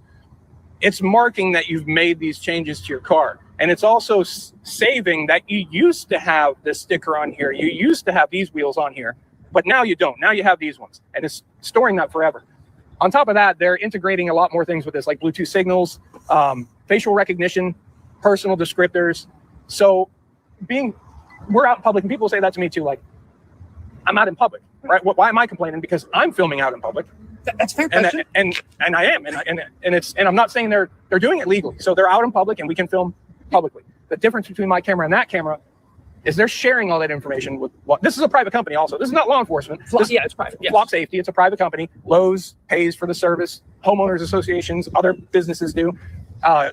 It's marking that you've made these changes to your car. And it's also saving that you used to have this sticker on here. You used to have these wheels on here, but now you don't. Now you have these ones, and it's storing that forever. On top of that, they're integrating a lot more things with this, like Bluetooth signals, facial recognition, personal descriptors. So we're out in public, and people say that to me too, like, I'm out in public, right? Why am I complaining? Because I'm filming out in public. That's fair question. And I am, and I'm not saying they're doing it legally. So they're out in public, and we can film publicly. The difference between my camera and that camera is they're sharing all that information with this is a private company also. This is not law enforcement. It's private. Yes. Flock Safety, it's a private company. Lowe's pays for the service. Homeowners associations, other businesses do.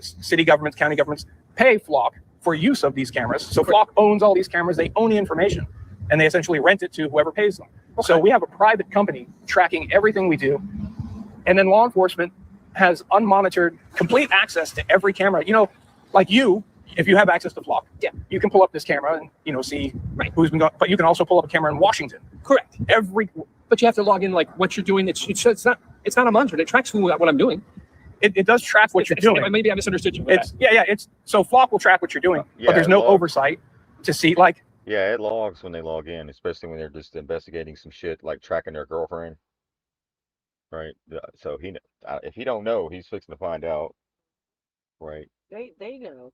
City governments, county governments pay Flock for use of these cameras. So Flock owns all these cameras. They own the information, and they essentially rent it to whoever pays them. Okay. So we have a private company tracking everything we do. And then law enforcement has unmonitored complete access to every camera. You know, like if you have access to Flock, you can pull up this camera and, see who's been going, but you can also pull up a camera in Washington. Correct. But you have to log in, like, what you're doing. It's not unmonitored. It tracks what I'm doing. It does track what you're doing. Maybe I misunderstood you. So Flock will track what you're doing, but there's no oversight to see, like. Yeah, it logs when they log in, especially when they're just investigating some shit like tracking their girlfriend. Right. So if he don't know, he's fixing to find out. Right. They know.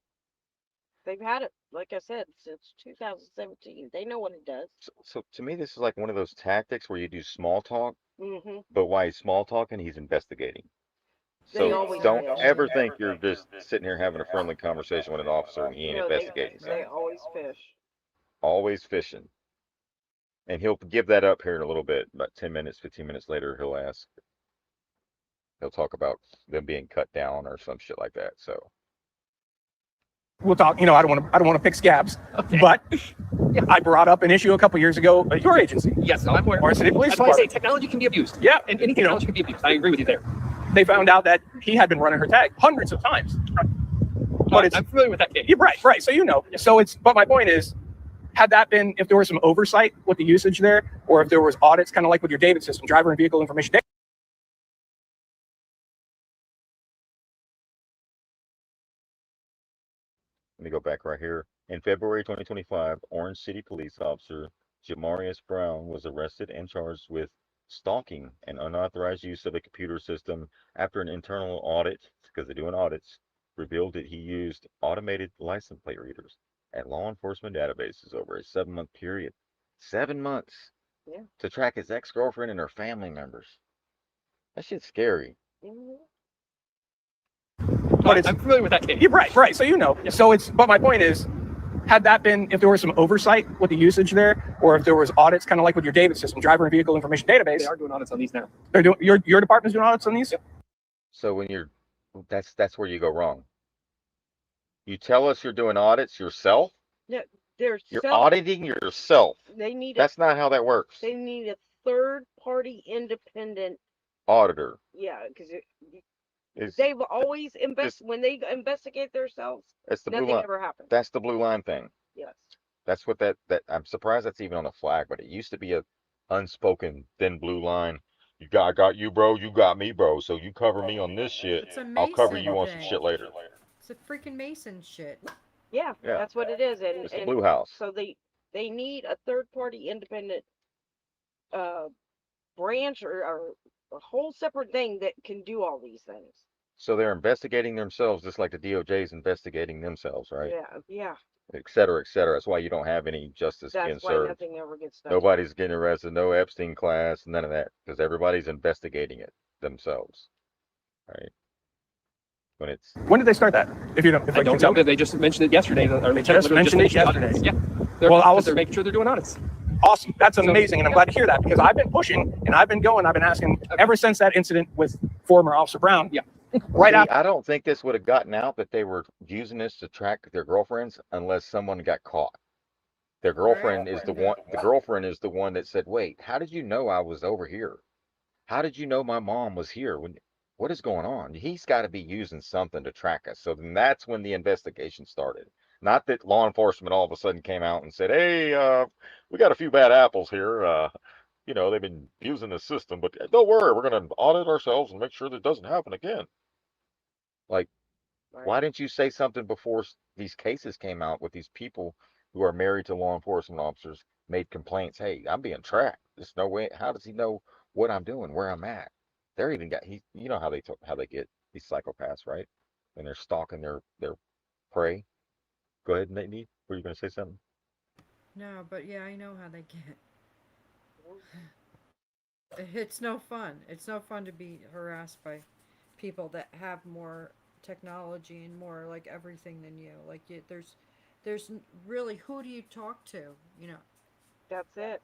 They've had it, like I said, since 2017. They know what it does. So to me, this is like one of those tactics where you do small talk, Mm-hmm. but while he's small talking, he's investigating. They So always don't fish. ever think you're just sitting here having a friendly conversation with an officer and he ain't No, investigating. they always fish. Always fishing. And he'll give that up here in a little bit. About 10 minutes, 15 minutes later, he'll talk about them being cut down or some shit like that. So we'll talk. I don't want to pick scabs, but I brought up an issue a couple years ago. Your agency, yes, no, I'm aware. Or city police That's why I say department. technology can be abused. Yeah, and any technology can be abused. I agree with you there. They found out that he had been running her tag hundreds of times. But I'm familiar with that case. Yeah, right. So So but my point is, had that been, if there was some oversight with the usage there, or if there was audits, kind of like with your David system, driver and vehicle information. let me go back right here. In February 2025, Orange City police officer Jamarius Brown was arrested and charged with stalking and unauthorized use of a computer system after an internal audit, because they're doing audits, revealed that he used automated license plate readers and law enforcement databases over a 7-month period. 7 months to track his ex-girlfriend and her family members. That shit's scary. But I'm familiar with that case. Yeah, right. So So but my point is, had that been, if there was some oversight with the usage there, or if there was audits, kind of like with your David system, driver and vehicle information database. They are doing audits on these now. They're doing your department's doing audits on these. Yep. So when that's where you go wrong. You tell us you're doing audits yourself. Yeah, You're auditing yourself. They need. That's not how that works. They need third-party independent auditor. Yeah, because It's they've always when they investigate themselves, it's the blue nothing line. ever happens. That's the blue line thing. Yes. That's what that I'm surprised that's even on a flag, but it used to be a unspoken thin blue line. I got you, bro. You got me, bro. So you cover me on this shit. It's a I'll cover Mason you on some thing. shit later. It's a freaking Mason shit. Yeah, Yeah. that's what it is, It's the Blue House. So they need a third-party independent branch or a whole separate thing that can do all these things. So they're investigating themselves just like the DOJ is investigating themselves, right? Yeah, yeah. Et cetera, et cetera. That's why you don't have any justice being That's why served. nothing ever gets done. Nobody's getting arrested, no Epstein class, none of that, because everybody's investigating it themselves, right? When did they start that? If you don't, if I don't know. They just mentioned it yesterday, or they just mentioned it yesterday. Yeah. They're making sure they're doing audits. Awesome. That's amazing. And I'm glad to hear that, because I've been pushing and I've been asking ever since that incident with former Officer Brown. Yeah. I don't think this would have gotten out that they were using this to track their girlfriends unless someone got caught. Their girlfriend is the one. The girlfriend is the one that said, "Wait, how did you know I was over here? How did you know my mom was here? What is going on?" He's got to be using something to track us. So then that's when the investigation started. Not that law enforcement all of a sudden came out and said, "Hey, we got a few bad apples here. They've been using the system, but don't worry, we're going to audit ourselves and make sure that doesn't happen again." Like, why didn't you say something before these cases came out with these people who are married to law enforcement officers made complaints? Hey, I'm being tracked. There's no way. How does he know what I'm doing, where I'm at? They're even you know how they get these psychopaths, right? And they're stalking their prey. Go ahead, Nate. Were you going to say something? No, but yeah, I know how they get. It's no fun. It's no fun to be harassed by people that have more technology and more like everything than you. Like there's really, who do you talk to? You know. That's it.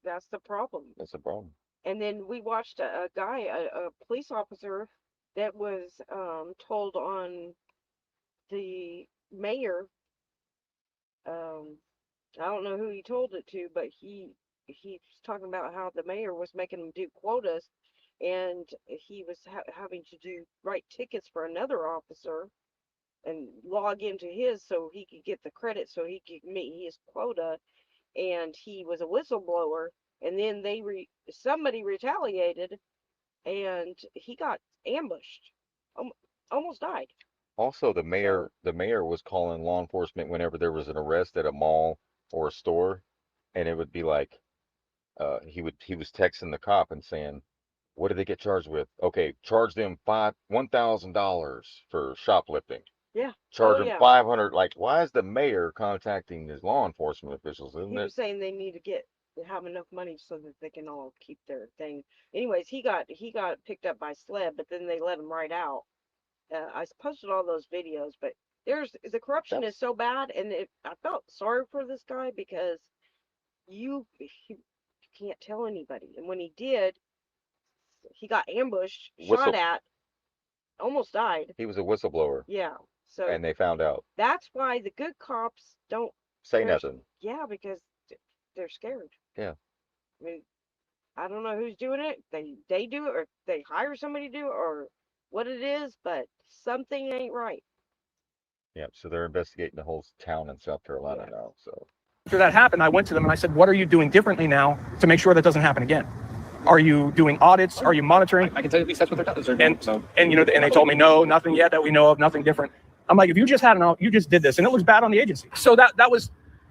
That's the problem. That's a problem. And then we watched a guy, a police officer, that was told on the mayor. I don't know who he told it to, but he's talking about how the mayor was making him do quotas, and he was having to write tickets for another officer and log into his so he could get the credit so he could meet his quota, and he was a whistleblower, and then somebody retaliated and he got ambushed, almost died. Also, the mayor was calling law enforcement whenever there was an arrest at a mall or a store, and it would be like, he was texting the cop and saying, "What did they get charged with? Okay, charge them $1,000 for shoplifting. Yeah. Charge them 500. Like, why is the mayor contacting his law enforcement officials? He was saying they need to have enough money so that they can all keep their thing. Anyways, he got picked up by SLED, but then they let him right out. I posted all those videos, but the corruption is so bad, and I felt sorry for this guy because he can't tell anybody, and when he did, he got ambushed, shot at, almost died. He was a whistleblower. Yeah. So and they found out. That's why the good cops don't say nothing. Yeah, because they're scared. Yeah. I mean, I don't know who's doing it. They do it, or they hire somebody to do it, or what it is, but something ain't right. Yeah, so they're investigating the whole town in South Carolina now. So after that happened, I went to them and I said, "What are you doing differently now to make sure that doesn't happen again? Are you doing audits? Are you monitoring?" I can tell you at least that's what they're doing. And they told me, "No, nothing yet that we know of, nothing different." I'm like, if you just did this, and it looks bad on the agency. So that was,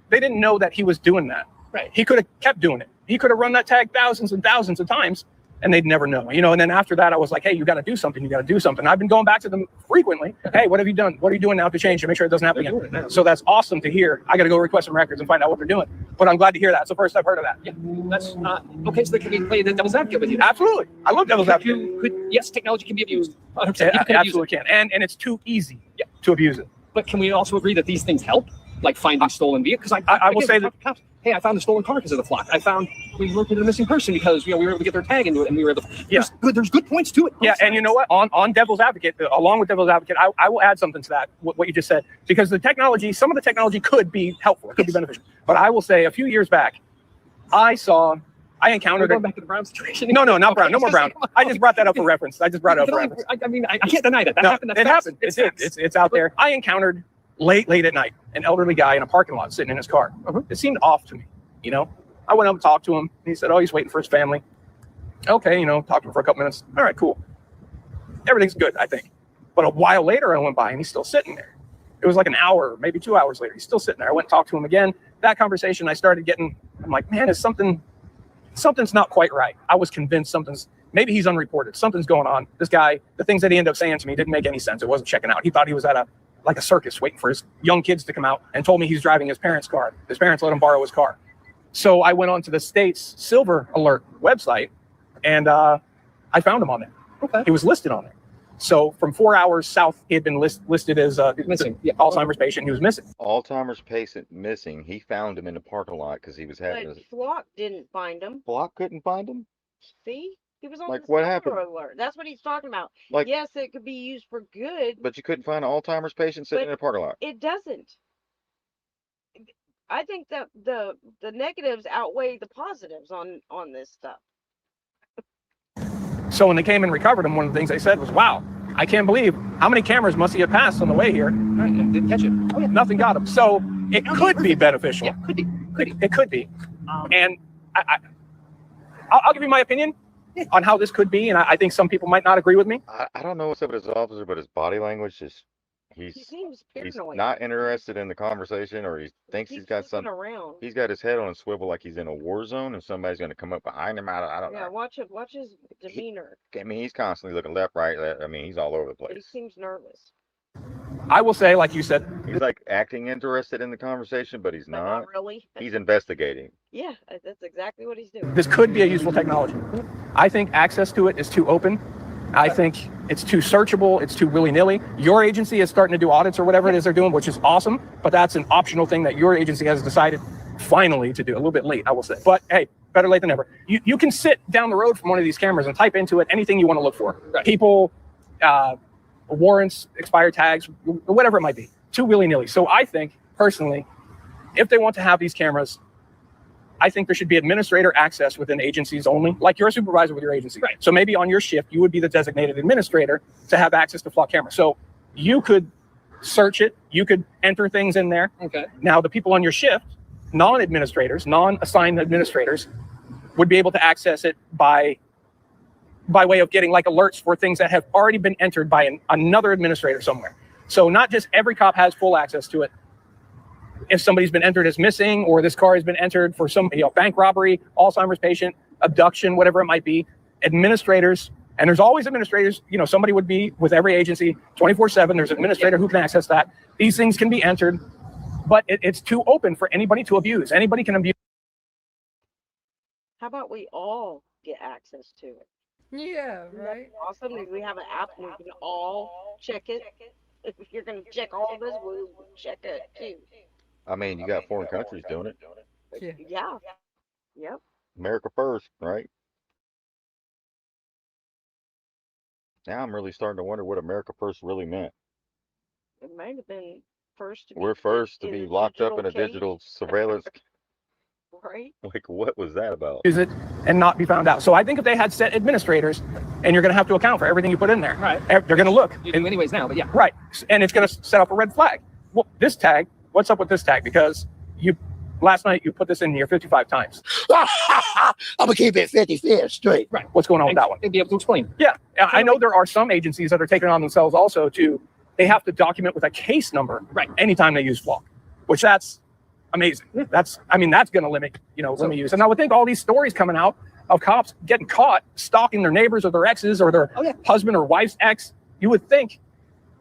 they didn't know that he was doing that. Right. He could have kept doing it. He could have run that tag thousands and thousands of times, and they'd never know. And then after that, I was like, "Hey, you got to do something. You got to do something." I've been going back to them frequently. "Hey, what have you done? What are you doing now to change to make sure it doesn't happen again?" So that's awesome to hear. I got to go request some records and find out what they're doing. But I'm glad to hear that. It's the first I've heard of that. Yeah, that's okay. So they can play the devil's advocate with you. Absolutely, I love devil's advocate. Yes, technology can be abused. 100%. It absolutely can, and it's too easy to abuse it. But can we also agree that these things help, like finding stolen vehicles? Because I will say that, hey, I found a stolen car because of the flock. We looked at a missing person because we were able to get their tag into it, and we were able to. There's good points to it. Yeah, and you know what? On devil's advocate, along with devil's advocate, I will add something to that, what you just said, because some of the technology could be helpful, it could be beneficial. But I will say, a few years back, I saw I encountered We're going it. back to the Brown situation. No, not Brown. No more Brown. I just brought that up for reference. I just brought it up for reference. I mean, I can't deny that. That No, happened. it happened. It's out there. I encountered late at night an elderly guy in a parking lot sitting in his car. It seemed off to me. You know, I went up and talked to him. He said, "Oh, he's waiting for his family." Okay, you know, talked to him for a couple minutes. All right, cool. Everything's good, I think. But a while later, I went by and he's still sitting there. It was like an hour, maybe 2 hours later. He's still sitting there. I went and talked to him again. That conversation, I started getting. I'm like, man, something's not quite right. I was convinced maybe he's unreported. Something's going on. This guy, the things that he ended up saying to me didn't make any sense. It wasn't checking out. He thought he was at a circus waiting for his young kids to come out, and told me he's driving his parents' car. His parents let him borrow his car. So I went on to the state's Silver Alert website, and I found him on there. Okay. He was listed on there. So from 4 hours south, he had been listed as missing. Yeah, Alzheimer's patient. He was missing. Alzheimer's patient missing. He found him in the parking lot because he was having But Flock didn't find him. Flock couldn't find him. See? He was on Like, the what Silver happened? Alert. That's what he's talking about. Like, yes, it could be used for good. but you couldn't find an Alzheimer's patient sitting But in a parking lot. It doesn't. I think that the negatives outweigh the positives on this stuff. So when they came and recovered him, one of the things they said was, "Wow, I can't believe how many cameras must he have passed on the way here." Didn't catch it. Oh, yeah. Nothing got him. So it could be beneficial. Yeah, could be. It could be. And I'll give you my opinion on how this could be, and I think some people might not agree with me. I don't know what's up with his officer, but his body language is He seems he's paranoid. not interested in the conversation, or he thinks he's got looking some. around. He's got his head on a swivel like he's in a war zone, and somebody's going to come up behind him. I don't Yeah, know. watch his demeanor. I mean, he's constantly looking left, right. I mean, he's all over the But he place. seems nervous. I will say, like you said, He's like acting interested in the conversation, but he's But not. not really. He's investigating. Yeah, that's exactly what he's doing. this could be a useful technology. I think access to it is too open. I think it's too searchable. It's too willy-nilly. Your agency is starting to do audits or whatever it is they're doing, which is awesome. But that's an optional thing that your agency has decided finally to do. A little bit late, I will say. But hey, better late than never. You can sit down the road from one of these cameras and type into it anything you want to look for. Right. People, warrants, expired tags, whatever it might be. Too willy-nilly. So I think, personally, if they want to have these cameras, I think there should be administrator access within agencies only, like you're a supervisor with your agency. Right. So maybe on your shift, you would be the designated administrator to have access to flock camera. So you could search it, you could enter things in there. Okay. Now, the people on your shift, non-administrators, non-assigned administrators, would be able to access it by way of getting like alerts for things that have already been entered by another administrator somewhere. So not just every cop has full access to it. If somebody's been entered as missing, or this car has been entered for some bank robbery, Alzheimer's patient, abduction, whatever it might be, administrators, and there's always administrators, somebody would be with every agency 24/7. There's an administrator who can access that. These things can be entered, but it's too open for anybody to abuse. Anybody can abuse. How about we all get access to it? Yeah, right. Awesome. If we have an app, we can all check it. If you're going to check all this, we'll check it too. I mean, you got foreign countries doing it. Yeah. Yeah. Yep. America first, right? Now I'm really starting to wonder what America first really meant. It might have been first to be We're first to in be a locked up in a cage. digital surveillance. Right. Like, what was that about? Use it and not be found out. So I think if they had set administrators, and you're going to have to account for everything you put in there, Right. they're going to look. You do anyways now, but yeah. Right. And it's going to set up a red flag. Well, this tag, what's up with this tag? Because last night you put this in here 55 times. I'm gonna keep it 55 straight. Right. What's going on with that one? They'd be able to explain. Yeah. I know there are some agencies that are taking it on themselves also they have to document with a case number anytime they use flock, which that's amazing. That's going to limit use. And I would think all these stories coming out of cops getting caught stalking their neighbors or their exes or their husband or wife's ex, you would think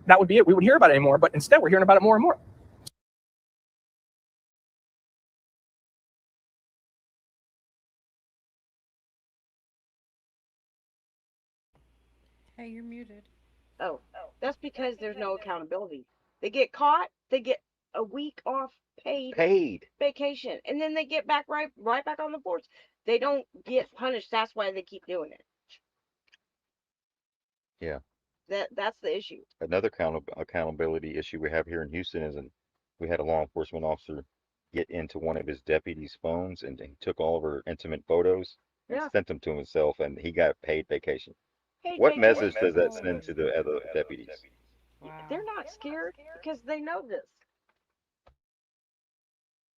that would be it. We wouldn't hear about it anymore, but instead we're hearing about it more and more. Hey, you're muted. Oh, that's because there's no accountability. They get caught, they get a week off paid vacation, and then they get back right back on the force. They don't get punished. That's why they keep doing it. Yeah. That's the issue. Another accountability issue we have here in Houston is we had a law enforcement officer get into one of his deputies' phones, and he took all of her intimate photos Yeah. sent them to himself, and he got paid vacation. Paid What vacation. message does that send to the other deputies? Wow. They're not scared because they know this.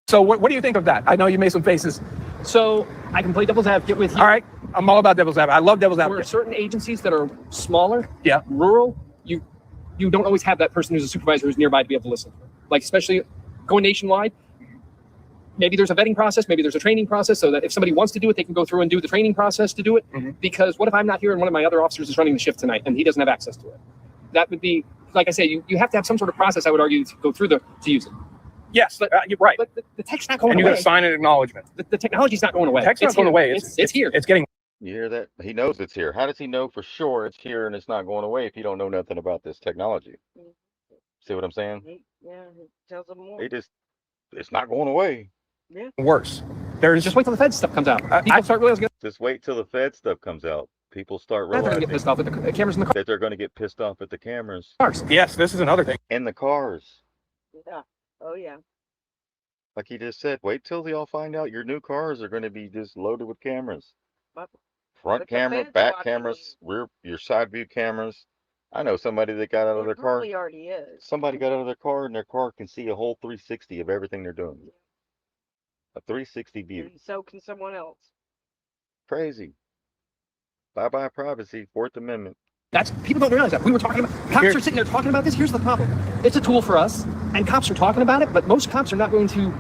So what do you think of that? I know you made some faces. So I can play devil's advocate with you. All right, I'm all about devil's advocate. I love devil's There are advocate. certain agencies that are smaller, Yeah. rural. You don't always have that person who's a supervisor who's nearby to be able to listen. Like especially going nationwide, maybe there's a vetting process, maybe there's a training process, so that if somebody wants to do it, they can go through and do the training process to do it. Mm-hmm. Because what if I'm not here and one of my other officers is running the shift tonight and he doesn't have access to it? That would be, like I say, you have to have some sort of process, I would argue, to go through to use it. Yes, you're right. But the tech's not going And you away. got to sign an acknowledgement. The technology's not going away. The tech's not going here. away. It's here. It's getting. You hear that? He knows it's here. How does he know for sure it's here and it's not going away if he don't know nothing about this technology? See what I'm saying? He tells them more. It's not going away. Yeah. Worse. There's Just wait till the Fed stuff comes out. People start realizing Just wait till the Fed stuff comes out. People start they're going to realizing get pissed off at the cameras in the that they're going to get pissed off at the cameras cars. Yes, this is another thing. in the cars. Yeah. Oh yeah. Like he just said, wait till they all find out your new cars are going to be just loaded with cameras. But Front But the camera, Fed's back watching cameras, your side view cameras. I know somebody that got out of it their car. probably already is. Somebody got out of their car and their car can see a whole 360 of everything they're doing. A 360 view. And so can someone else. Crazy. Bye-bye privacy, Fourth Amendment. That's people don't realize that. We were talking about cops are sitting there talking about this. Here's the problem. It's a tool for us, and cops are talking about it, but most cops are not going to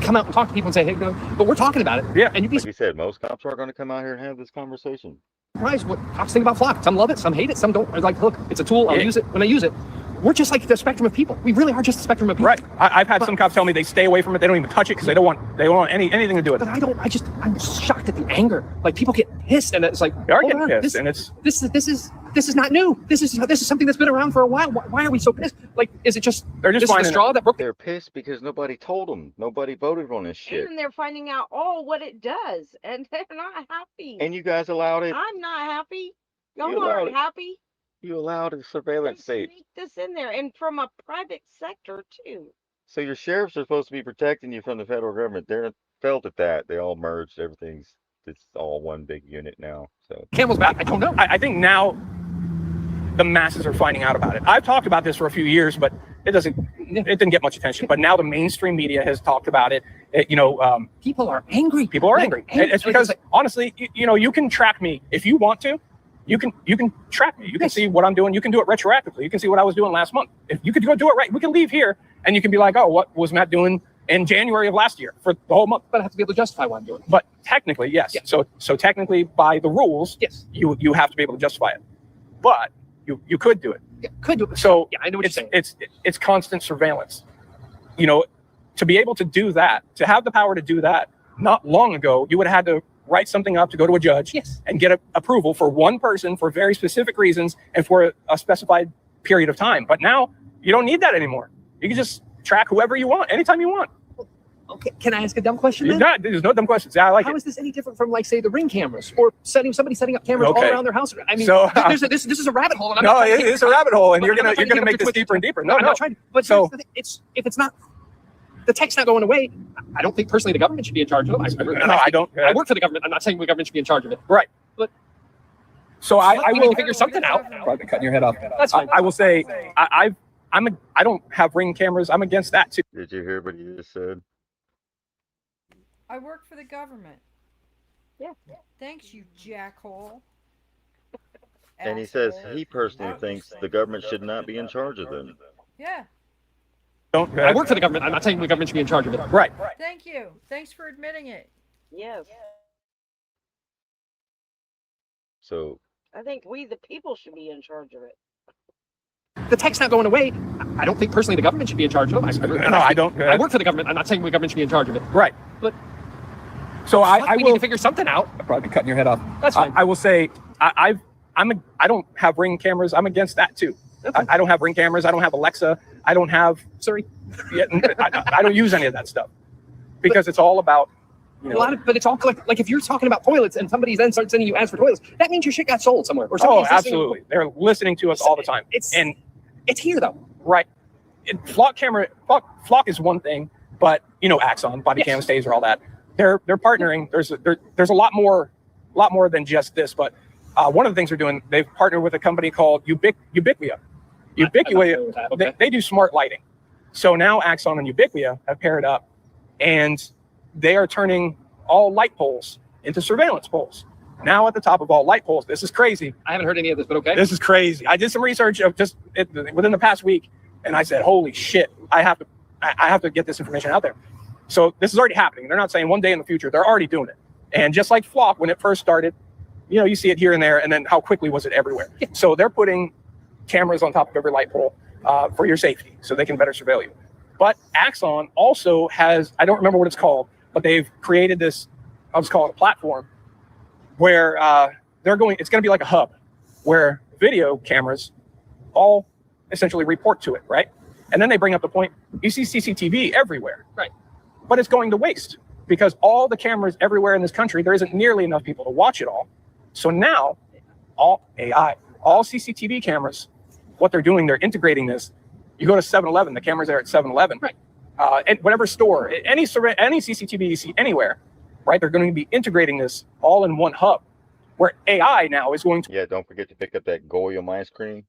come out and talk to people and say, hey, no, but we're talking about it. Yeah. And you'd be Like you said, most cops aren't going to come out here and have this conversation. surprised what cops think about flock. Some love it, some hate it, some don't. They're like, look, it's a tool. I'll use it when I use it. We're just like the spectrum of people. We really are just the spectrum of people. Right. I've had some cops tell me they stay away from it. They don't even touch it because they don't want anything to do with it. But I'm shocked at the anger. Like people get pissed, and it's like, They are hold getting on, pissed, and it's this is not new. This is something that's been around for a while. Why are we so pissed? Like, is it just they're just this is the finding straw that broke the They're pissed because nobody told them. Nobody voted on this shit. And they're finding out all what it does, and they're not happy. And you guys allowed it. I'm not happy. You Y'all allowed aren't it. happy. You allowed a They surveillance state. sneak this in there, and from a private sector too. So your sheriffs are supposed to be protecting you from the federal government. They're failed at that. They all merged. It's all one big unit now. So camel's back. I don't know. I think now the masses are finding out about it. I've talked about this for a few years, but it didn't get much attention. But now the mainstream media has talked about it. People are angry. People are angry. It's because honestly, you can track me if you want to. You can track me. You can see what I'm doing. You can do it retroactively. You can see what I was doing last month. If you could go do it right, we can leave here and you can be like, oh, what was Matt doing in January of last year for the whole month? But I have to be able to justify what I'm doing. But technically, yes. Yeah. So technically, by the rules, Yes. you have to be able to justify it. But you could do it. Yeah, could do it. So Yeah, I know what you're saying. it's constant surveillance. To be able to do that, to have the power to do that, not long ago, you would have had to write something up to go to a judge Yes. and get approval for one person for very specific reasons and for a specified period of time. But now you don't need that anymore. You can just track whoever you want anytime you want. Okay, can I ask a dumb question then? There's no dumb questions. Yeah, I like How it. is this any different from, like, say, the Ring cameras or somebody setting up cameras all Okay. around their house? I mean, So, this is a rabbit hole. And I'm No, not trying to it's a rabbit hole, and but you're I'm not gonna trying to make get this up to deeper and deeper. No, I'm no. not trying. But So- here's the thing, if it's not, the tech's not going away. I don't think personally the government should be in charge of it. I don't. I work for the government. I'm not saying the government should be in charge of it. Right. But So I we need will to figure something out. Probably cutting your head off. That's fine. I will say I don't have Ring cameras. I'm against that too. did you hear what he just said? I work for the government. Yeah. Thanks, you jackhole. And he says Asshole. he personally thinks the government should not be in charge of them. Yeah. Don't. I work for the government. I'm not saying the government should be in charge of it. Right. Thank you. Thanks for admitting it. Yes. So I think we, the people, should be in charge of it. The tech's not going away. I don't think personally the government should be in charge of it. No, I don't. I work for the government. I'm not saying the government should be in charge of it. Right. But So I we will need to figure something out. I'll probably be cutting your head off. That's fine. I will say I don't have Ring cameras. I'm against that too. I don't have Ring cameras. I don't have Alexa. I don't have Siri. Yeah, I don't use any of that stuff because it's all about. But it's all like if you're talking about toilets and somebody then starts sending you ads for toilets, that means your shit got sold somewhere. Or Oh, somebody's listening. absolutely. They're listening to us all the time. It's here though. Right. Flock is one thing, but Axon, body cam, taser, all that. They're partnering. There's a lot more lot more than just this. But one of the things they're doing, they've partnered with a company called Ubiquia. Ubiquia, Okay. they do smart lighting. So now Axon and Ubiquia have paired up, and they are turning all light poles into surveillance poles. Now at the top of all light poles, this is crazy. I haven't heard any of this, but okay. This is crazy. I did some research of just within the past week, and I said, "Holy shit! I have to get this information out there." So this is already happening. They're not saying one day in the future. They're already doing it. And just like Flock, when it first started, you see it here and there, and then how quickly was it everywhere? So they're putting cameras on top of every light pole for your safety, so they can better surveil you. But Axon also has, I don't remember what it's called, but they've created this, I'll just call it a platform, where it's going to be like a hub where video cameras all essentially report to it, right? And then they bring up the point, you see CCTV everywhere. Right. But it's going to waste because all the cameras everywhere in this country, there isn't nearly enough people to watch it all. So now, all AI, all CCTV cameras, what they're doing, they're integrating this. You go to 7-Eleven, the cameras are at 7-Eleven. Right. And whatever store, any CCTV you see anywhere, right? They're going to be integrating this all in one hub, where AI now is going to. Yeah, don't forget to pick up that Goyam ice cream.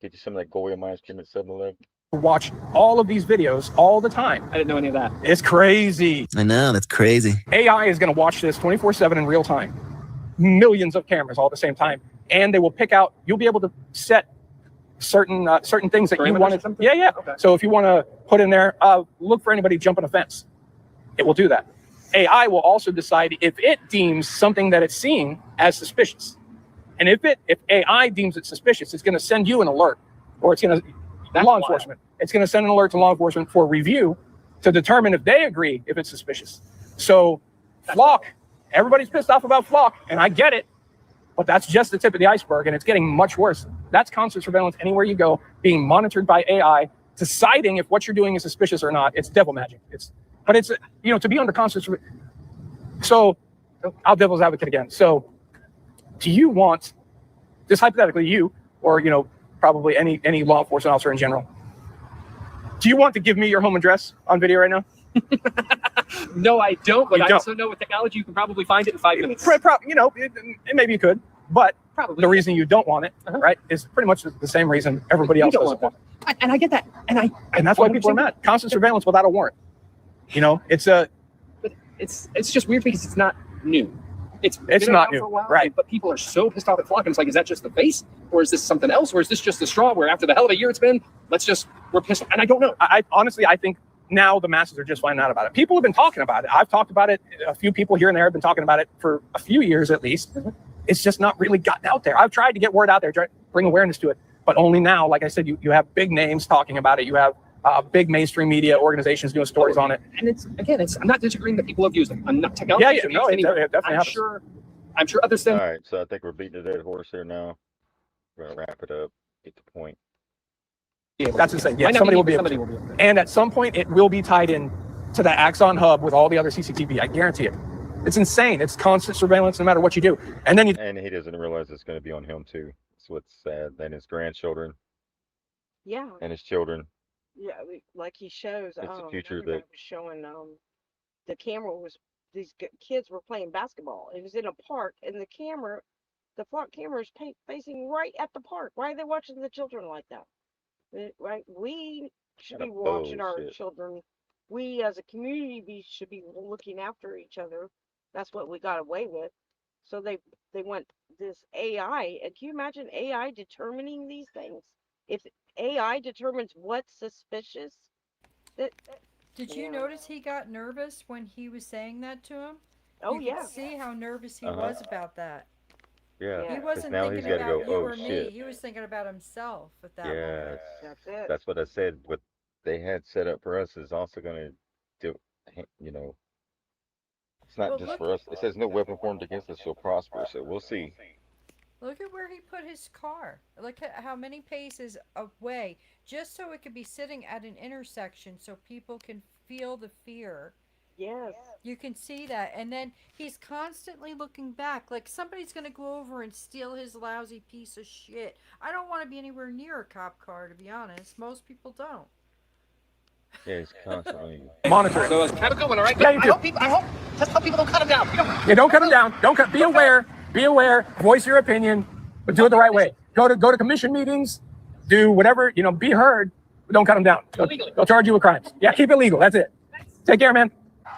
Get you some of that Goyam ice cream at 7-Eleven. Watch all of these videos all the time. I didn't know any of that. It's crazy. I know, that's crazy. AI is going to watch this 24/7 in real time. Millions of cameras all at the same time. And they will pick out, you'll be able to set certain things that you want to. Yeah. Okay. So if you want to put in there, look for anybody jumping a fence. It will do that. AI will also decide if it deems something that it's seeing as suspicious. And if AI deems it suspicious, it's going to send you an alert, or it's going to law enforcement. It's going to send an alert to law enforcement for review to determine if they agree if it's suspicious. So Flock, everybody's pissed off about Flock, and I get it, but that's just the tip of the iceberg, and it's getting much worse. That's constant surveillance anywhere you go, being monitored by AI, deciding if what you're doing is suspicious or not. It's devil magic. But it's to be under constant surveillance. So I'll devil's advocate again. So do you want, just hypothetically, you or probably any law enforcement officer in general, do you want to give me your home address on video right now? No, I don't. But You I don't. also know with technology, you can probably find it in 5 minutes. Maybe you could, but Probably. the reason you don't want it, right, is pretty much the same reason everybody else don't doesn't want want it. And I get that. And that's why people are mad. Constant surveillance without a warrant. It's But it's just weird because it's not new. It's been not around new, for a while, right. But people are so pissed off at Flock, and it's like, is that just the face, or is this something else, or is this just the straw? Where after the hell of a year it's been, we're pissed. And I don't know. I honestly, I think now the masses are just finding out about it. People have been talking about it. I've talked about it. A few people here and there have been talking about it for a few years at least. It's just not really gotten out there. I've tried to get word out there, try to bring awareness to it, but only now. Like I said, you have big names talking about it. You have big mainstream media organizations doing stories on it. And I'm not disagreeing that people have used them. I'm not technology. No, it definitely happens. I'm sure others than. All right, so I think we're beating a dead horse here now. We're gonna wrap it up. Get the point. Yeah, that's insane. Yeah, somebody will be able to. And at some point, it will be tied in to the Axon hub with all the other CCTV. I guarantee it. It's insane. It's constant surveillance no matter what you do. And then And he doesn't realize it's going to be on him too. That's what's sad. Then his grandchildren Yeah. and his children. Yeah, like he shows. It's the future everybody that. was showing. The camera was these kids were playing basketball. It was in a park, and the front camera is facing right at the park. Why are they watching the children like that? Right? We should be watching our bullshit. children. We as a community should be looking after each other. That's what we got away with. So they went this AI. And can you imagine AI determining these things? If AI determines what's suspicious, Did you notice he got nervous when he was saying that to him? Oh, you yeah. could see how nervous he Uh-huh. was about that. Yeah. He 'cause wasn't now thinking he's got to about go. you Oh or me. shit. He was thinking about himself at that Yeah. moment. That's it. That's what I said. What they had set up for us is also going to do. It's not Well, just look- for us. It says no weapon formed against us shall prosper. So we'll see. Look at where he put his car. Look at how many paces away, just so it could be sitting at an intersection so people can feel the fear. Yes. You can see that. And then he's constantly looking back like somebody's going to go over and steal his lousy piece of shit. I don't want to be anywhere near a cop car, to be honest. Most people don't. Yeah, he's constantly. Monitor it. Have a good one, all right? Yeah, you too. I hope just tell people don't cut them down. Yeah, don't cut them down. Don't cut. Be aware. Be aware. Voice your opinion, but do it the right way. Go to commission meetings. Do whatever, be heard, but don't cut them down. They'll charge you with crimes. Yeah, keep it legal. That's it. Take care, man.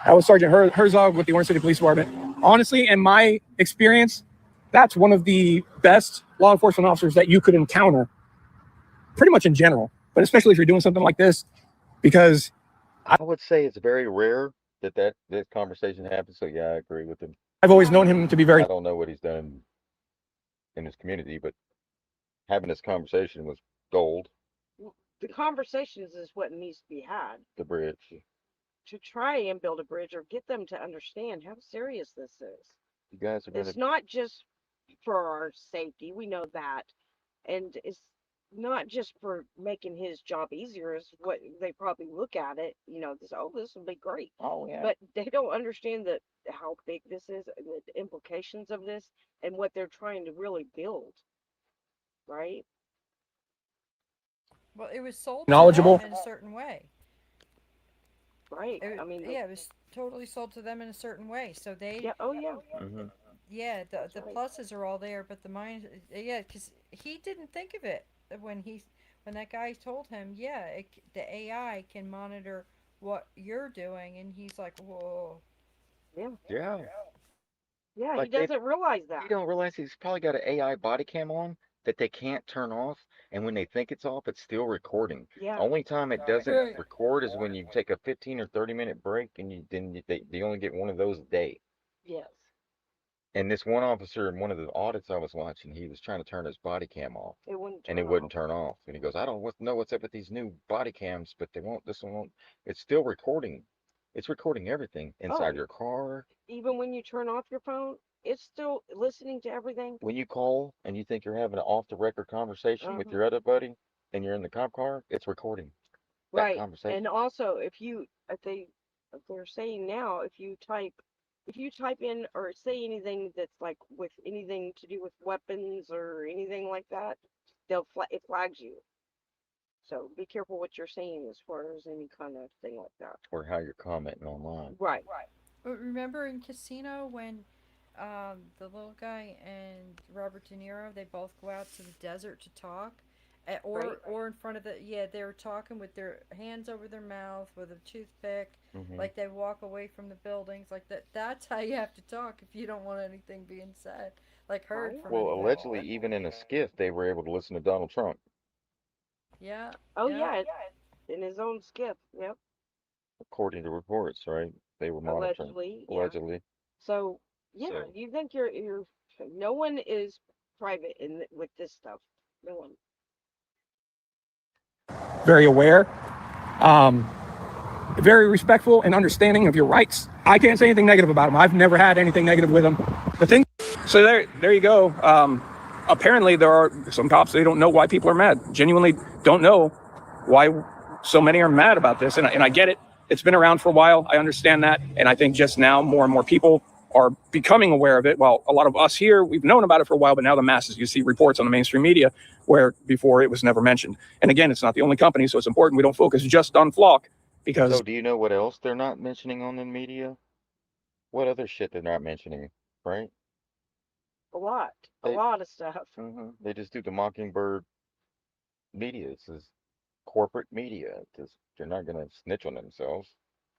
That was Sergeant Herzog with the Orange City Police Department. Honestly, in my experience, that's one of the best law enforcement officers that you could encounter, pretty much in general, but especially if you're doing something like this, because I would say it's very rare that this conversation happens. So yeah, I agree with him. I've always known him to be very. I don't know what he's done in his community, but having this conversation was gold. The conversations is what needs to be had The bridge. to try and build a bridge or get them to understand how serious this is. You guys are gonna. It's not just for our safety, we know that, and it's not just for making his job easier. Is what they probably look at it, this will be great. Oh yeah. But they don't understand that how big this is, the implications of this, and what they're trying to really build, right? Well, it was sold Knowledgeable. to them in a certain way. Right. It, I mean, yeah, it was totally sold to them in a certain way. So they, yeah. Oh yeah. Mm-hmm. yeah, the pluses are all there, but the minus, yeah, because he didn't think of it when that guy told him, yeah, the AI can monitor what you're doing, and he's like, whoa. Yeah. Yeah. Yeah. Like He doesn't realize that. he don't realize he's probably got an AI body cam on that they can't turn off, and when they think it's off, it's still recording. Yeah. Only time it doesn't record is when you take a 15 or 30-minute break, and they only get one of those a day. Yes. And this one officer in one of the audits I was watching, he was trying to turn his body cam off, It wouldn't and turn it wouldn't off. turn off. And he goes, I don't know what's up with these new body cams, but they won't. This one won't. It's still recording. It's recording everything inside Oh, your car. even when you turn off your phone, it's still listening to everything. When you call and you think you're having an off-the-record conversation with Uh-huh. your other buddy, and you're in the cop car, it's recording that Right. conversation. And also, if they're saying now, if you type in or say anything that's like with anything to do with weapons or anything like that, it flags you. So be careful what you're saying as far as any kind of thing like that. Or how you're commenting online. Right. But remember in Casino when the little guy and Robert De Niro, they both go out to the desert to talk, or in front of they were talking with their hands over their mouth with a toothpick, Mm-hmm. like they walk away from the buildings, like that. That's how you have to talk if you don't want anything being said, like heard from Well, anyone. allegedly, even in a skiff, they were able to listen to Donald Trump, Yeah. Oh Yeah. yeah, in his own skiff. Yep. according to reports, right? They were monitoring. Allegedly. Yeah. Allegedly. So yeah, So, you think you're no one is private with this stuff. No one. Very aware, very respectful and understanding of your rights. I can't say anything negative about him. I've never had anything negative with him. The thing. So there you go. Apparently there are some cops, they don't know why people are mad. Genuinely don't know why so many are mad about this. And I get it. It's been around for a while. I understand that. And I think just now more and more people are becoming aware of it. Well, a lot of us here, we've known about it for a while, but now the masses, you see reports on the mainstream media where before it was never mentioned. And again, it's not the only company, so it's important we don't focus just on Flock because. so do you know what else they're not mentioning on the media? What other shit they're not mentioning, right? A lot They, of stuff. they just do the Mockingbird media. It's this corporate media. They're not going to snitch on themselves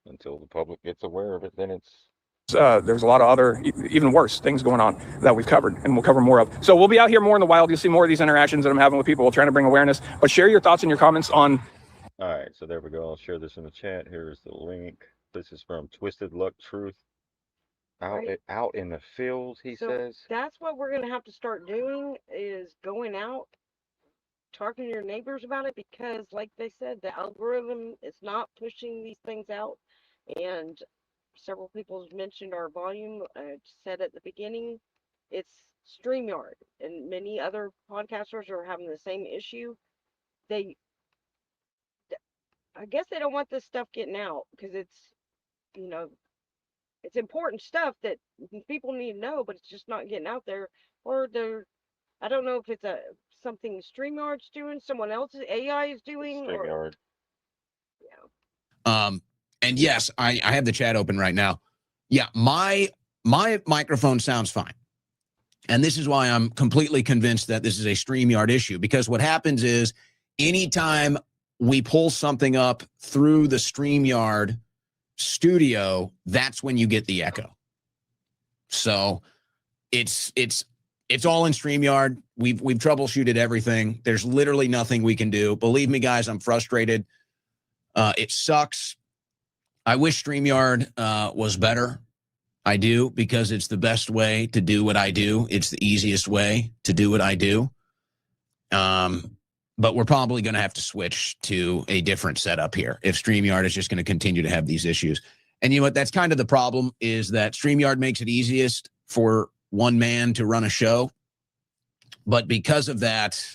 until the public gets aware of it. Then it's There's a lot of other even worse things going on that we've covered and we'll cover more of. So we'll be out here more in the wild. You'll see more of these interactions that I'm having with people trying to bring awareness. But share your thoughts and your comments on. all right. So there we go. I'll share this in the chat. Here's the link. This is from Twisted Luck Truth. Out in the field, he says. That's what we're gonna have to start doing is going out, talking to your neighbors about it because, like they said, the algorithm is not pushing these things out, and several people mentioned our volume. I said at the beginning, it's StreamYard, and many other podcasters are having the same issue. They, I guess, they don't want this stuff getting out because you know, it's important stuff that people need to know, but it's just not getting out there. Or I don't know if it's something StreamYard's doing, someone else's AI is doing, or StreamYard. yeah. And yes, I have the chat open right now. Yeah, my microphone sounds fine. And this is why I'm completely convinced that this is a StreamYard issue, because what happens is anytime we pull something up through the StreamYard studio, that's when you get the echo. So it's all in StreamYard. We've troubleshooted everything. There's literally nothing we can do. Believe me, guys, I'm frustrated. It sucks. I wish StreamYard was better. I do, because it's the best way to do what I do. It's the easiest way to do what I do. But we're probably going to have to switch to a different setup here if StreamYard is just going to continue to have these issues. And you know what? That's kind of the problem, is that StreamYard makes it easiest for one man to run a show. But because of that,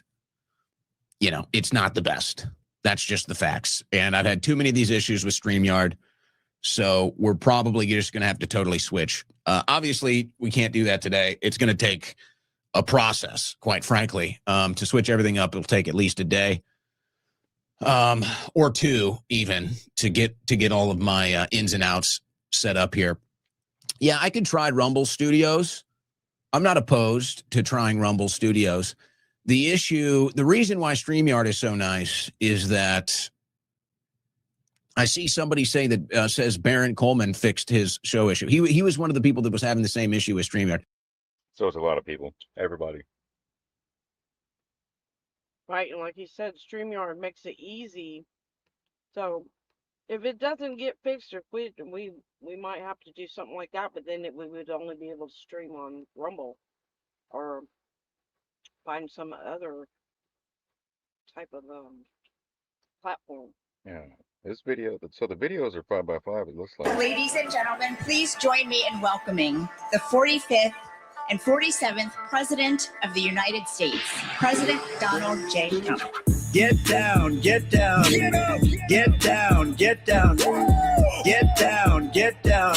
you know, it's not the best. That's just the facts. And I've had too many of these issues with StreamYard. So we're probably just going to have to totally switch. Obviously, we can't do that today. It's going to take a process, quite frankly. To switch everything up, it'll take at least a day or two even to get all of my ins and outs set up here. Yeah, I could try Rumble Studios. I'm not opposed to trying Rumble Studios. The reason why StreamYard is so nice is that I see somebody say that says Baron Coleman fixed his show issue. He was one of the people that was having the same issue with StreamYard. So it's a lot of people, everybody. Right, and like you said, StreamYard makes it easy. So if it doesn't get fixed, or we might have to do something like that, but then we would only be able to stream on Rumble or find some other type of platform. Yeah. This video, so the videos are 5x5, it looks like. Ladies and gentlemen, please join me in welcoming the 45th and 47th President of the United States, President Donald J. Trump. Get down, get down, get up, get down, get down, get down, get down.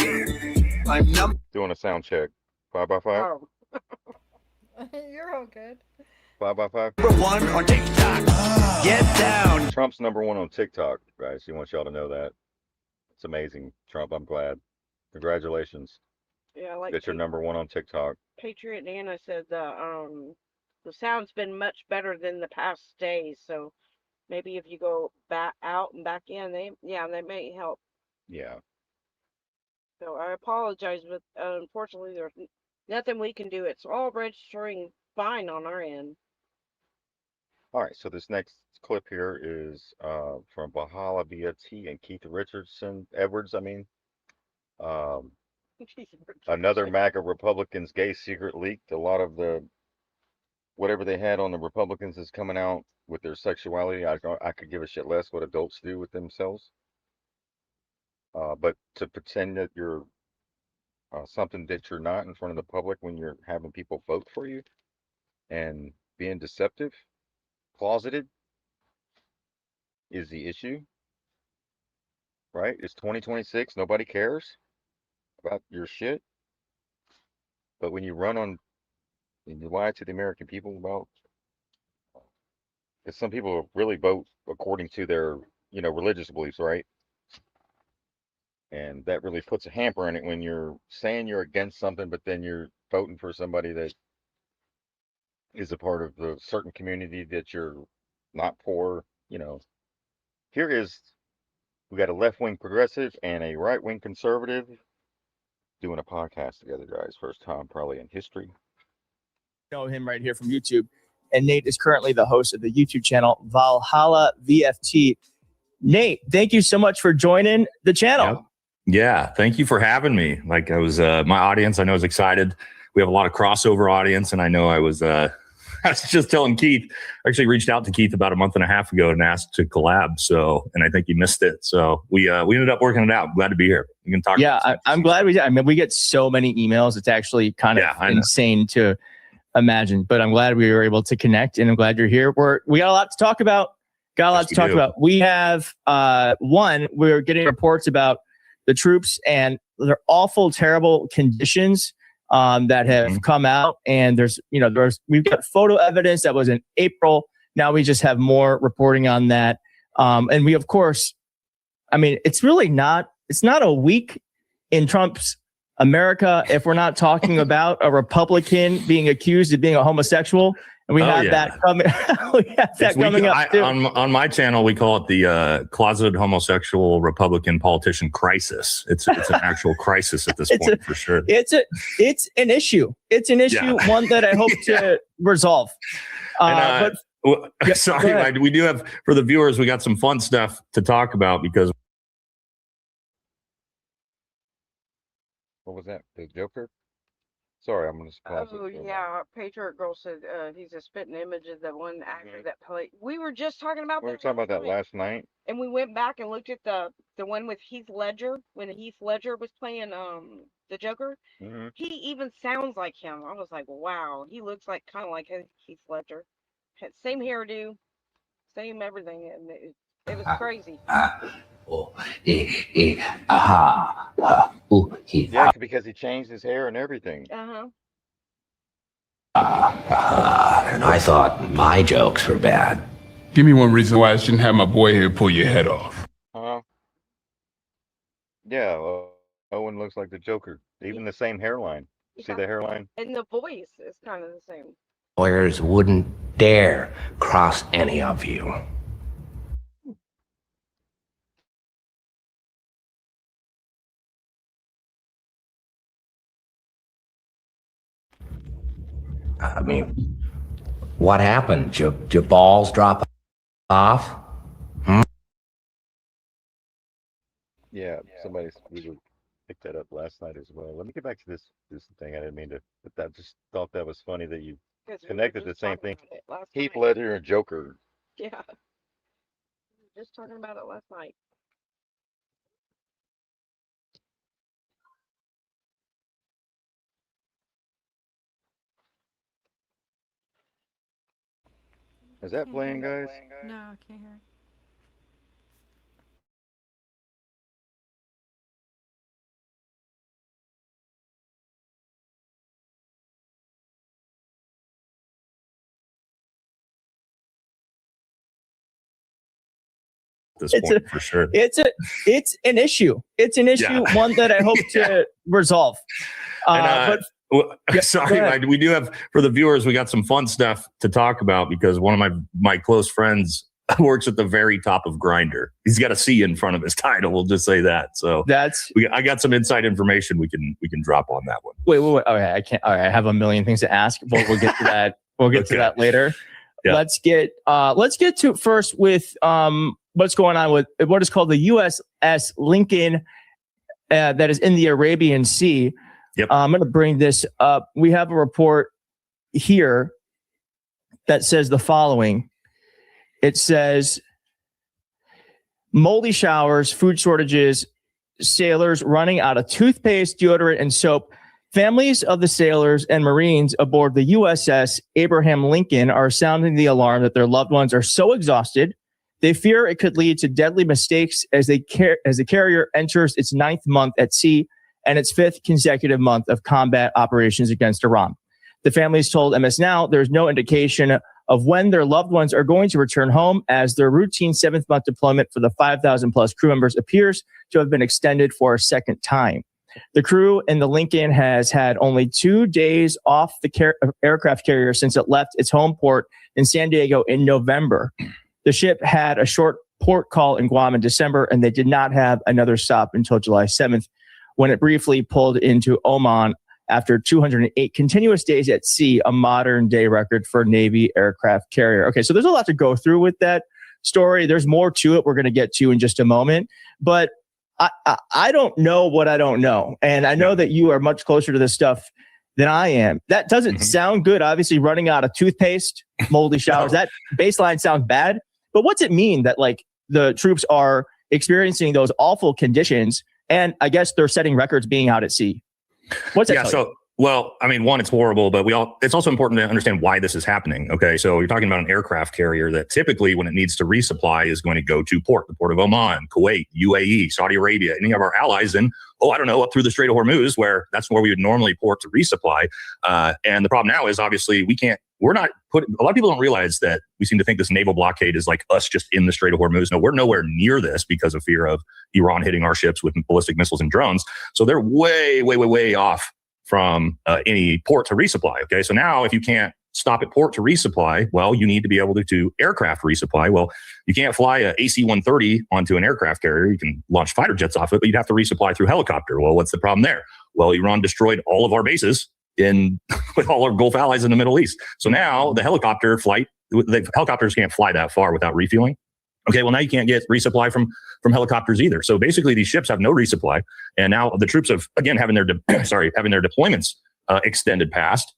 I'm doing a sound check. 5x5? Oh. You're all good. 5x5? Number one on TikTok. Get down. Trump's number one on TikTok, guys. He wants y'all to know that. It's amazing, Trump. I'm glad. Congratulations. Yeah, like that you're number one on TikTok. Patriot Nana said the sound's been much better than the past days. So maybe if you go back out and back in, they may help. Yeah. So I apologize, but unfortunately there's nothing we can do. It's all registering fine on our end. All right, so this next clip here is from Bahala BFT and Keith Edwards. Another MAGA Republicans gay secret leaked. A lot of the whatever they had on the Republicans is coming out with their sexuality. I could give a shit less what adults do with themselves. But to pretend that you're something that you're not in front of the public when you're having people vote for you and being deceptive, closeted, is the issue, right? It's 2026. Nobody cares about your shit. But when you run on and you lie to the American people about, because some people really vote according to their, religious beliefs, right? And that really puts a hamper in it when you're saying you're against something, but then you're voting for somebody that is a part of the certain community that you're not for, Here is, we got a left-wing progressive and a right-wing conservative doing a podcast together, guys. First time probably in history. Know him right here from YouTube. And Nate is currently the host of the YouTube channel Valhalla VFT. Nate, thank you so much for joining the channel. Yep. Yeah, thank you for having me. Like I was, my audience, I know is excited. We have a lot of crossover audience, and I know I was just telling Keith. I actually reached out to Keith about a month and a half ago and asked to collab. So, and I think he missed it. So we ended up working it out. Glad to be here. We can talk. Yeah, I'm glad we did. I mean, we get so many emails. It's actually kind of insane to imagine. But I'm glad we were able to connect, and I'm glad you're here. We got a lot to talk about. We have we're getting reports about the troops and their awful, terrible conditions that have come out. And we've got photo evidence that was in April. Now we just have more reporting on that. And we, of course, I mean, it's not a week in Trump's America if we're not talking about a Republican being accused of being a homosexual. And we have that coming. We have that coming up too. On my channel, we call it the closeted homosexual Republican politician crisis. It's an actual crisis at this point for sure. It's an issue. It's an issue, one that I hope to resolve. Sorry, we do have, for the viewers, we got some fun stuff to talk about because. What was that? The Joker? Sorry, I'm just. Oh yeah, Patriot Girl said he's a spitting image of the one actor that played. We were just talking about. We were talking about that last night. And we went back and looked at the one with Heath Ledger when Heath Ledger was playing the Joker. Mm-hmm. He even sounds like him. I was like, wow, he looks like kind of like Heath Ledger. Same hairdo, same everything, and it was crazy. Yeah, because he changed his hair and everything. And I thought my jokes were bad. Give me one reason why I shouldn't have my boy here pull your head off. Yeah, Owen looks like the Joker. Even the same hairline. See the hairline? And the voice is kind of the same. Lawyers wouldn't dare cross any of you. I mean, what happened? Your balls drop off? Yeah, we picked that up last night as well. Let me get back to this thing. I didn't mean to, but I just thought that was funny that you connected the same thing. Heath Ledger and Joker. Yeah. We were just talking about it last night. Is that playing, guys? No, I can't hear it. For sure. It's an issue. It's an issue, one that I hope to resolve. Sorry, we do have, for the viewers, we got some fun stuff to talk about because one of my close friends works at the very top of Grindr. He's got a C in front of his title. We'll just say that. So I got some inside information we can drop on that one. Wait. Okay, I can't. All right, I have a million things to ask, but we'll get to that. We'll get to that later. Yeah. Let's get to first with what's going on with what is called the USS Lincoln that is in the Arabian Sea. Yep. I'm going to bring this up. We have a report here that says the following. It says moldy showers, food shortages, sailors running out of toothpaste, deodorant, and soap. Families of the sailors and Marines aboard the USS Abraham Lincoln are sounding the alarm that their loved ones are so exhausted, they fear it could lead to deadly mistakes as the carrier enters its 9th month at sea and its 5th consecutive month of combat operations against Iran. The families told MS Now there's no indication of when their loved ones are going to return home, as their routine 7th month deployment for the 5,000 plus crew members appears to have been extended for a second time. The crew in the Lincoln has had only 2 days off the aircraft carrier since it left its home port in San Diego in November. The ship had a short port call in Guam in December, and they did not have another stop until July 7th, when it briefly pulled into Oman after 208 continuous days at sea, a modern-day record for Navy aircraft carrier. Okay, so there's a lot to go through with that story. There's more to it we're going to get to in just a moment. But I don't know what I don't know. And I know that you are much closer to this stuff than I am. That doesn't sound good. Obviously, running out of toothpaste, moldy showers, that baseline sounds bad. But what's it mean that like the troops are experiencing those awful conditions? And I guess they're setting records being out at sea. What's that? So, well, I mean, one, it's horrible, but it's also important to understand why this is happening. Okay. So you're talking about an aircraft carrier that typically when it needs to resupply is going to go to the port of Oman, Kuwait, UAE, Saudi Arabia, any of our allies in, up through the Strait of Hormuz, where that's where we would normally port to resupply. And the problem now is obviously we we're not a lot of people don't realize that we seem to think this naval blockade is like us just in the Strait of Hormuz. No, we're nowhere near this because of fear of Iran hitting our ships with ballistic missiles and drones. So they're way, way, way, way off from any port to resupply. Okay. So now if you can't stop at port to resupply, well, you need to be able to do aircraft resupply. Well, you can't fly a AC-130 onto an aircraft carrier. You can launch fighter jets off it, but you'd have to resupply through helicopter. Well, what's the problem there? Well, Iran destroyed all of our bases with all our Gulf allies in the Middle East. So now the helicopters can't fly that far without refueling. Okay, well, now you can't get resupply from helicopters either. So basically, these ships have no resupply, and now the troops have again having their deployments extended past.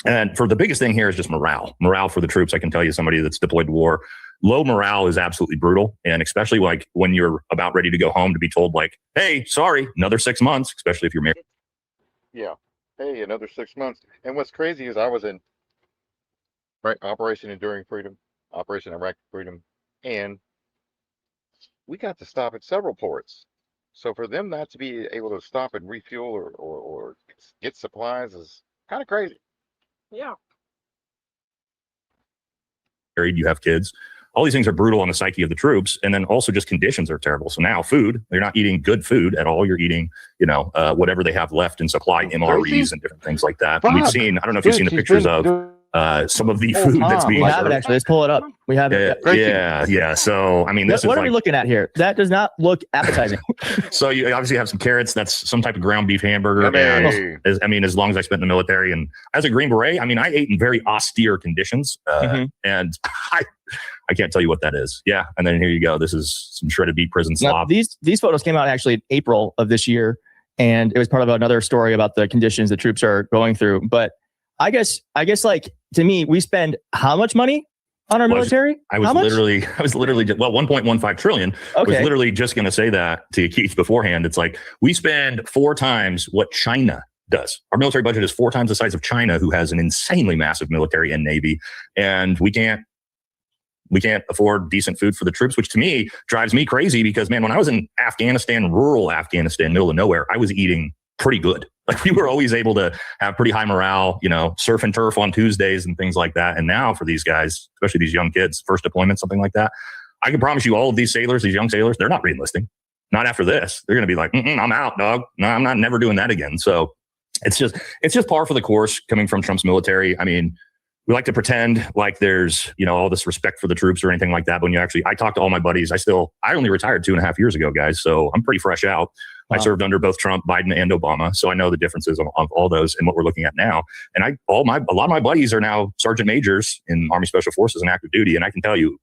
And for the biggest thing here is just morale for the troops. I can tell you, somebody that's deployed to war, low morale is absolutely brutal, and especially like when you're about ready to go home to be told like, "Hey, sorry, another 6 months," especially if you're married. Yeah. Hey, another 6 months. And what's crazy is I was in Operation Enduring Freedom, Operation Iraqi Freedom, and we got to stop at several ports. So for them not to be able to stop and refuel or get supplies is kind of crazy. Yeah. Married, you have kids. All these things are brutal on the psyche of the troops. And then also just conditions are terrible. So now food, you're not eating good food at all. You're eating, whatever they have left in supply, MREs and different things like that. And we've seen, I don't know if you've seen the pictures of some of the food that's being we have it actually. Let's pull it up. We have it. Yeah. So, I mean, what are we looking at here? That does not look appetizing. So you obviously have some carrots. That's some type of ground beef hamburger. And as long as I spent in the military and as a Green Beret, I mean, I ate in very austere conditions. And I can't tell you what that is. Yeah. And then here you go. This is some shredded beef prison slop. Now, these photos came out actually in April of this year. And it was part of another story about the conditions the troops are going through. But I guess like, to me, we spend how much money on our military? I was literally, 1.15 trillion. I was literally just going to say that to Keith beforehand. It's like, we spend 4 times what China does. Our military budget is 4 times the size of China, who has an insanely massive military and navy. And we can't afford decent food for the troops, which to me drives me crazy because, man, when I was in Afghanistan, rural Afghanistan, middle of nowhere, I was eating pretty good. Like we were always able to have pretty high morale, surf and turf on Tuesdays and things like that. And now for these guys, especially these young kids, first deployment, something like that, I can promise you all of these sailors, these young sailors, they're not re-enlisting. Not after this. They're going to be like, I'm out, dog. No, I'm not never doing that again. So it's just par for the course coming from Trump's military. I mean, we like to pretend like there's, all this respect for the troops or anything like that. But when I talk to all my buddies, I only retired 2.5 years ago, guys. So I'm pretty fresh out. Wow. I served under both Trump, Biden, and Obama. So I know the differences of all those and what we're looking at now. And a lot of my buddies are now sergeant majors in Army Special Forces and active duty. And I can tell you,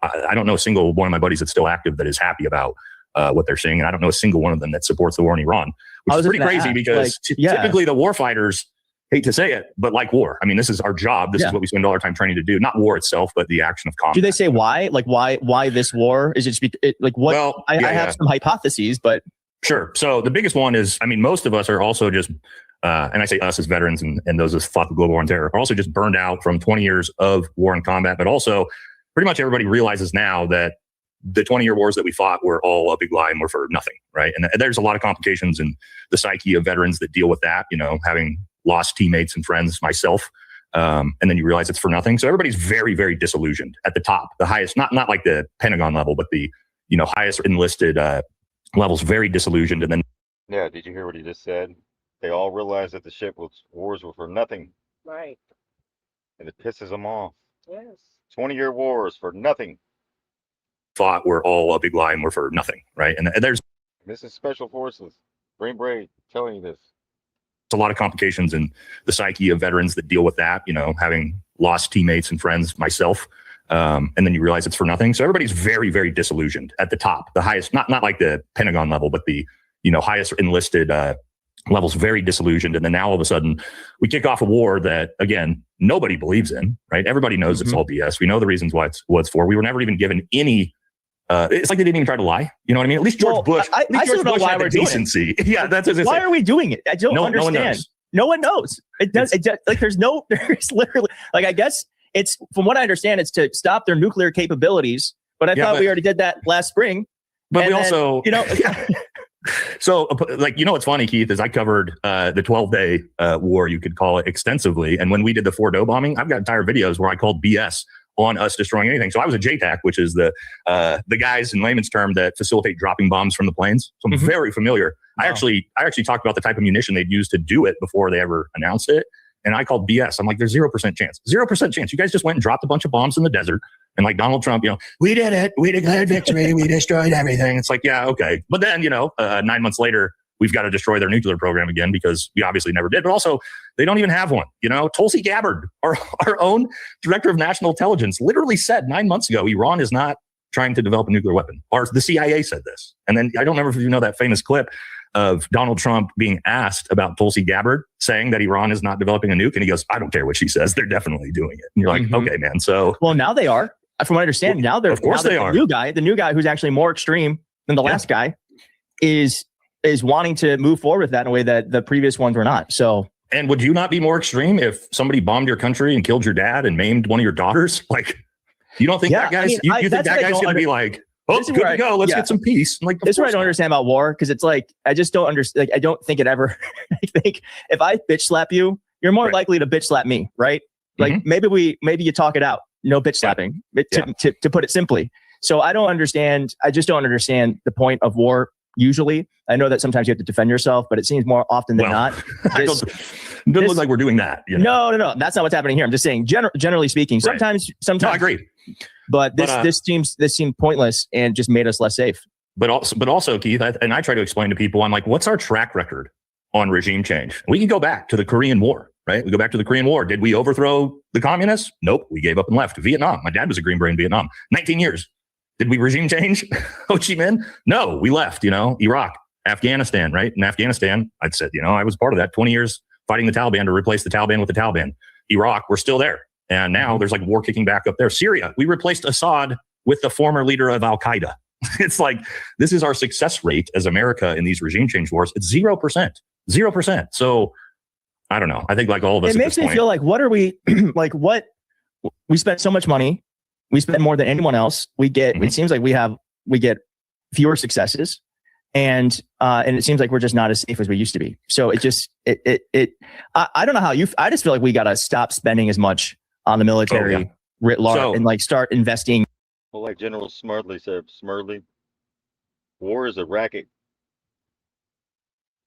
I don't know a single one of my buddies that's still active that is happy about what they're seeing. And I don't know a single one of them that supports the war in Iran, which is pretty crazy because typically the war fighters, hate to say it, but like war. I mean, this is our job. This is what we spend all our time training to do. Not war itself, but the action of combat. Do they say why? Like why this war? Is it like what? Well, I have some hypotheses, but sure. So the biggest one is, I mean, most of us are also just, and I say us as veterans and those that fought the global war on terror, are also just burned out from 20 years of war and combat. But also, pretty much everybody realizes now that the 20-year wars that we fought were all a big lie and were for nothing, right? And there's a lot of complications in the psyche of veterans that deal with that. Having lost teammates and friends, myself, and then you realize it's for nothing. So everybody's very, very disillusioned at the top, the highest, not like the Pentagon level, but the highest enlisted levels, very disillusioned. And then did you hear what he just said? They all realized that the wars were for nothing, right? And it pisses them off. Yes, 20-year wars for nothing. Thought were all a big lie and were for nothing, right? And this is Special Forces, Green Beret telling you this. A lot of complications in the psyche of veterans that deal with that, having lost teammates and friends, myself, and then you realize it's for nothing. So everybody's very, very disillusioned at the top, the highest, not like the Pentagon level, but the highest enlisted levels, very disillusioned. And then now all of a sudden we kick off a war that, again, nobody believes in, right? Everybody knows it's all BS. We know the reasons why it's for. We were never even given any. It's like they didn't even try to lie. You know what I mean? At least George Bush. I still don't know why we're decency. Doing it. Yeah, that's what why are we doing it? I don't understand. No one knows. It does. Like there's literally like I guess it's from what I understand, it's to stop their nuclear capabilities. But I thought we already did that last spring. But we also, So, like, you know what's funny, Keith, is I covered the 12-day war, you could call it, extensively. And when we did the Fordo bombing, I've got entire videos where I called BS on us destroying anything. So I was a JTAC, which is the guys in layman's term that facilitate dropping bombs from the planes. So I'm very familiar. Wow. I actually talked about the type of munition they'd use to do it before they ever announced it. And I called BS. I'm like, there's 0% chance. 0% chance. You guys just went and dropped a bunch of bombs in the desert. And like Donald Trump, we did it. We declared victory. We destroyed everything. It's like, yeah, okay. But then, 9 months later, we've got to destroy their nuclear program again because we obviously never did. But also, they don't even have one. Tulsi Gabbard, our own director of national intelligence, literally said 9 months ago, Iran is not trying to develop a nuclear weapon. Or the CIA said this. And then I don't remember if you know that famous clip of Donald Trump being asked about Tulsi Gabbard saying that Iran is not developing a nuke. And he goes, I don't care what she says. They're definitely doing it. And you're like, okay, man. So, well, now they are. From what I understand, now they're, of course they are. The new guy who's actually more extreme than the last guy is wanting to move forward with that in a way that the previous ones were not. So, and would you not be more extreme if somebody bombed your country and killed your dad and maimed one of your daughters? Like, you don't think that guy's, you think that guy's going to be like, oh, good to go. Let's get some peace. Like, this is what I don't understand about war. Cause it's like, I just don't understand. Like, I don't think it ever, I think if I bitch slap you, you're more likely to bitch slap me. Right. Like maybe you talk it out. No bitch slapping, to put it simply. So I don't understand. I just don't understand the point of war. Usually, I know that sometimes you have to defend yourself, but it seems more often than not. It doesn't look like we're doing that. No. That's not what's happening here. I'm just saying, generally speaking, sometimes. No, I agree. But this seemed pointless and just made us less safe. But also, Keith, I try to explain to people, I'm like, what's our track record on regime change? We can go back to the Korean War. Right? We go back to the Korean War. Did we overthrow the communists? Nope. We gave up and left. Vietnam. My dad was a Green Beret in Vietnam. 19 years. Did we regime change? Ho Chi Minh? No, we left, Iraq, Afghanistan, right? In Afghanistan, I'd said, I was part of that 20 years fighting the Taliban to replace the Taliban with the Taliban. Iraq, we're still there. And now there's like war kicking back up there. Syria, we replaced Assad with the former leader of Al-Qaeda. It's like, this is our success rate as America in these regime change wars. It's 0%. 0%. So, I don't know. I think like all of us. It makes me feel like, what are we like? What we spent so much money, we spend more than anyone else. We get. It seems like we get fewer successes, and it seems like we're just not as safe as we used to be. So it just I don't know how you. I just feel like we got to stop spending as much on the military writ large and like start investing. Well, like General Smurley said, war is a racket.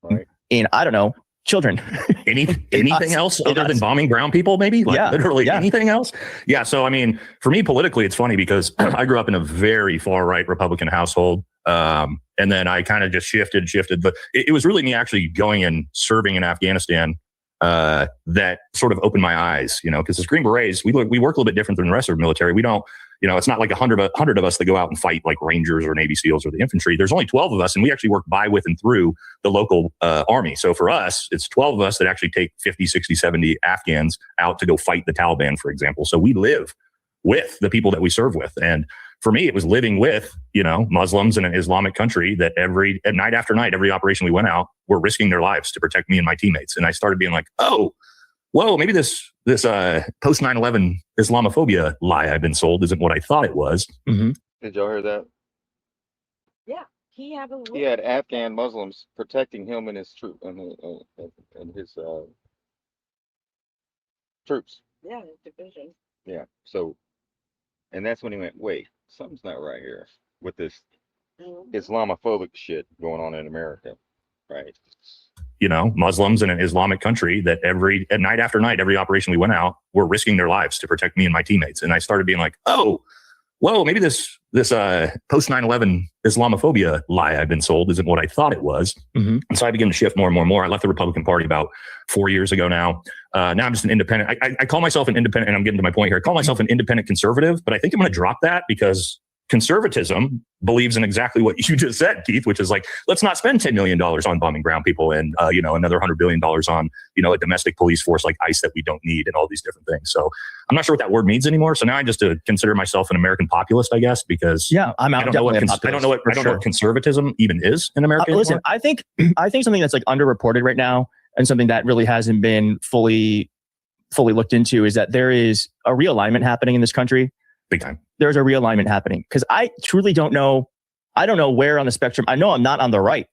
Right. And I don't know. Children. Anything else other than bombing brown people, maybe? Like literally anything else? Yeah. So, I mean, for me, politically, it's funny because I grew up in a very far right Republican household. And then I kind of just shifted. But it was really me actually going and serving in Afghanistan that sort of opened my eyes, because as Green Berets, we work a little bit different than the rest of the military. We don't, it's not like 100 of us that go out and fight like Rangers or Navy SEALs or the infantry. There's only 12 of us, and we actually work by, with, and through the local army. So for us, it's 12 of us that actually take 50, 60, 70 Afghans out to go fight the Taliban, for example. So we live with the people that we serve with. And for me, it was living with, Muslims in an Islamic country that night after night, every operation we went out, were risking their lives to protect me and my teammates. And I started being like, oh, whoa, maybe this post 9/11 Islamophobia lie I've been sold isn't what I thought it was. Did y'all hear that? Yeah, he had Afghan Muslims protecting him and his troops. Yeah, his division. Yeah. So, and that's when he went, wait, something's not right here with this Islamophobic shit going on in America, right? Muslims in an Islamic country that night after night, every operation we went out, were risking their lives to protect me and my teammates. And I started being like, oh, whoa, maybe this post 9/11 Islamophobia lie I've been sold isn't what I thought it was. And so I began to shift more and more and more. I left the Republican Party about 4 years ago now. Now I'm just an independent. I call myself an independent, and I'm getting to my point here. I call myself an independent conservative, but I think I'm going to drop that because conservatism believes in exactly what you just said, Keith, which is like, let's not spend $10 million on bombing brown people and, another $100 billion on, a domestic police force like ICE that we don't need and all these different things. So I'm not sure what that word means anymore. So now I just consider myself an American populist, I guess, because I'm out. I don't know what conservatism even is in America. Listen, I think something that's like underreported right now and something that really hasn't been fully looked into is that there is a realignment happening in this country. Big time. There's a realignment happening because I truly don't know. I don't know where on the spectrum. I know I'm not on the right.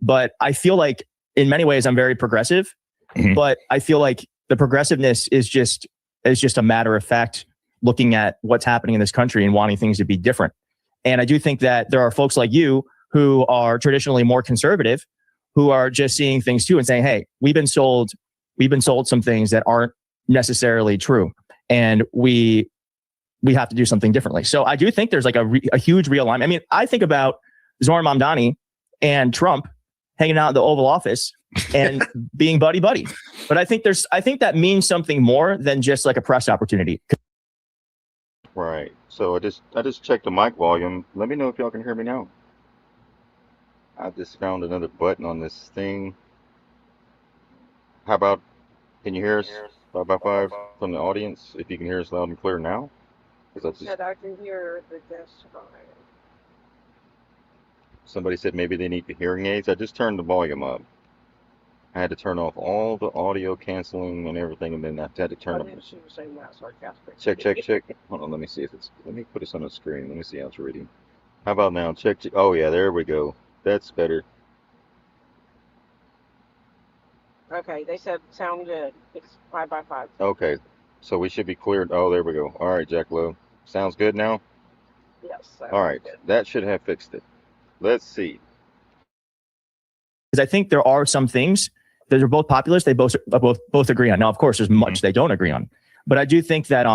but I feel like in many ways I'm very progressive, but I feel like the progressiveness is just a matter of fact, looking at what's happening in this country and wanting things to be different. And I do think that there are folks like you who are traditionally more conservative, who are just seeing things too and saying, hey, we've been sold some things that aren't necessarily true. And we have to do something differently. So I do think there's like a huge realignment. I mean, I think about Zoran Mamdani and Trump hanging out in the Oval Office and being buddy. But I think that means something more than just like a press opportunity. Right. So I just checked the mic volume. Let me know if y'all can hear me now. I just found another button on this thing. How about, can you hear us 5x5 from the audience? If you can hear us loud and clear now? Said I can hear the guest fine. Somebody said maybe they need the hearing aids. I just turned the volume up. I had to turn off all the audio canceling and everything, and then I had to turn them. She was saying that sarcastic. Check. Hold on, let me see if it's. Let me put this on the screen. Let me see how it's reading. How about now? Check. Oh yeah, there we go. That's better. Okay, they said sound good. It's 5x5. Okay, so we should be cleared. Oh, there we go. All right, Jack Lowe. Sounds good now? Yes. All right, that should have fixed it. Let's see. Because I think there are some things that are both populist, they both agree on. Now, of course, there's much they don't agree on. But I do think that,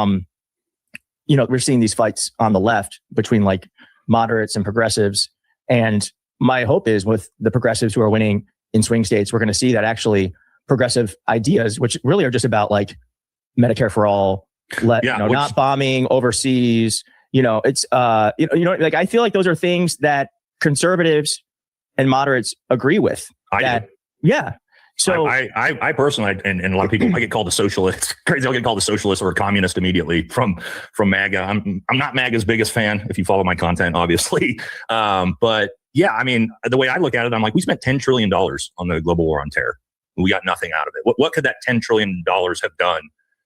we're seeing these fights on the left between like moderates and progressives. And my hope is with the progressives who are winning in swing states, we're going to see that actually progressive ideas, which really are just about like Medicare for all, not bombing overseas, it's, like I feel like those are things that conservatives and moderates agree with. Yeah. So I personally, and a lot of people, I get called a socialist. It's crazy. I'll get called a socialist or a communist immediately from MAGA. I'm not MAGA's biggest fan, if you follow my content, obviously. But yeah, I mean, the way I look at it, I'm like, we spent $10 trillion on the global war on terror. We got nothing out of it. What could that $10 trillion have done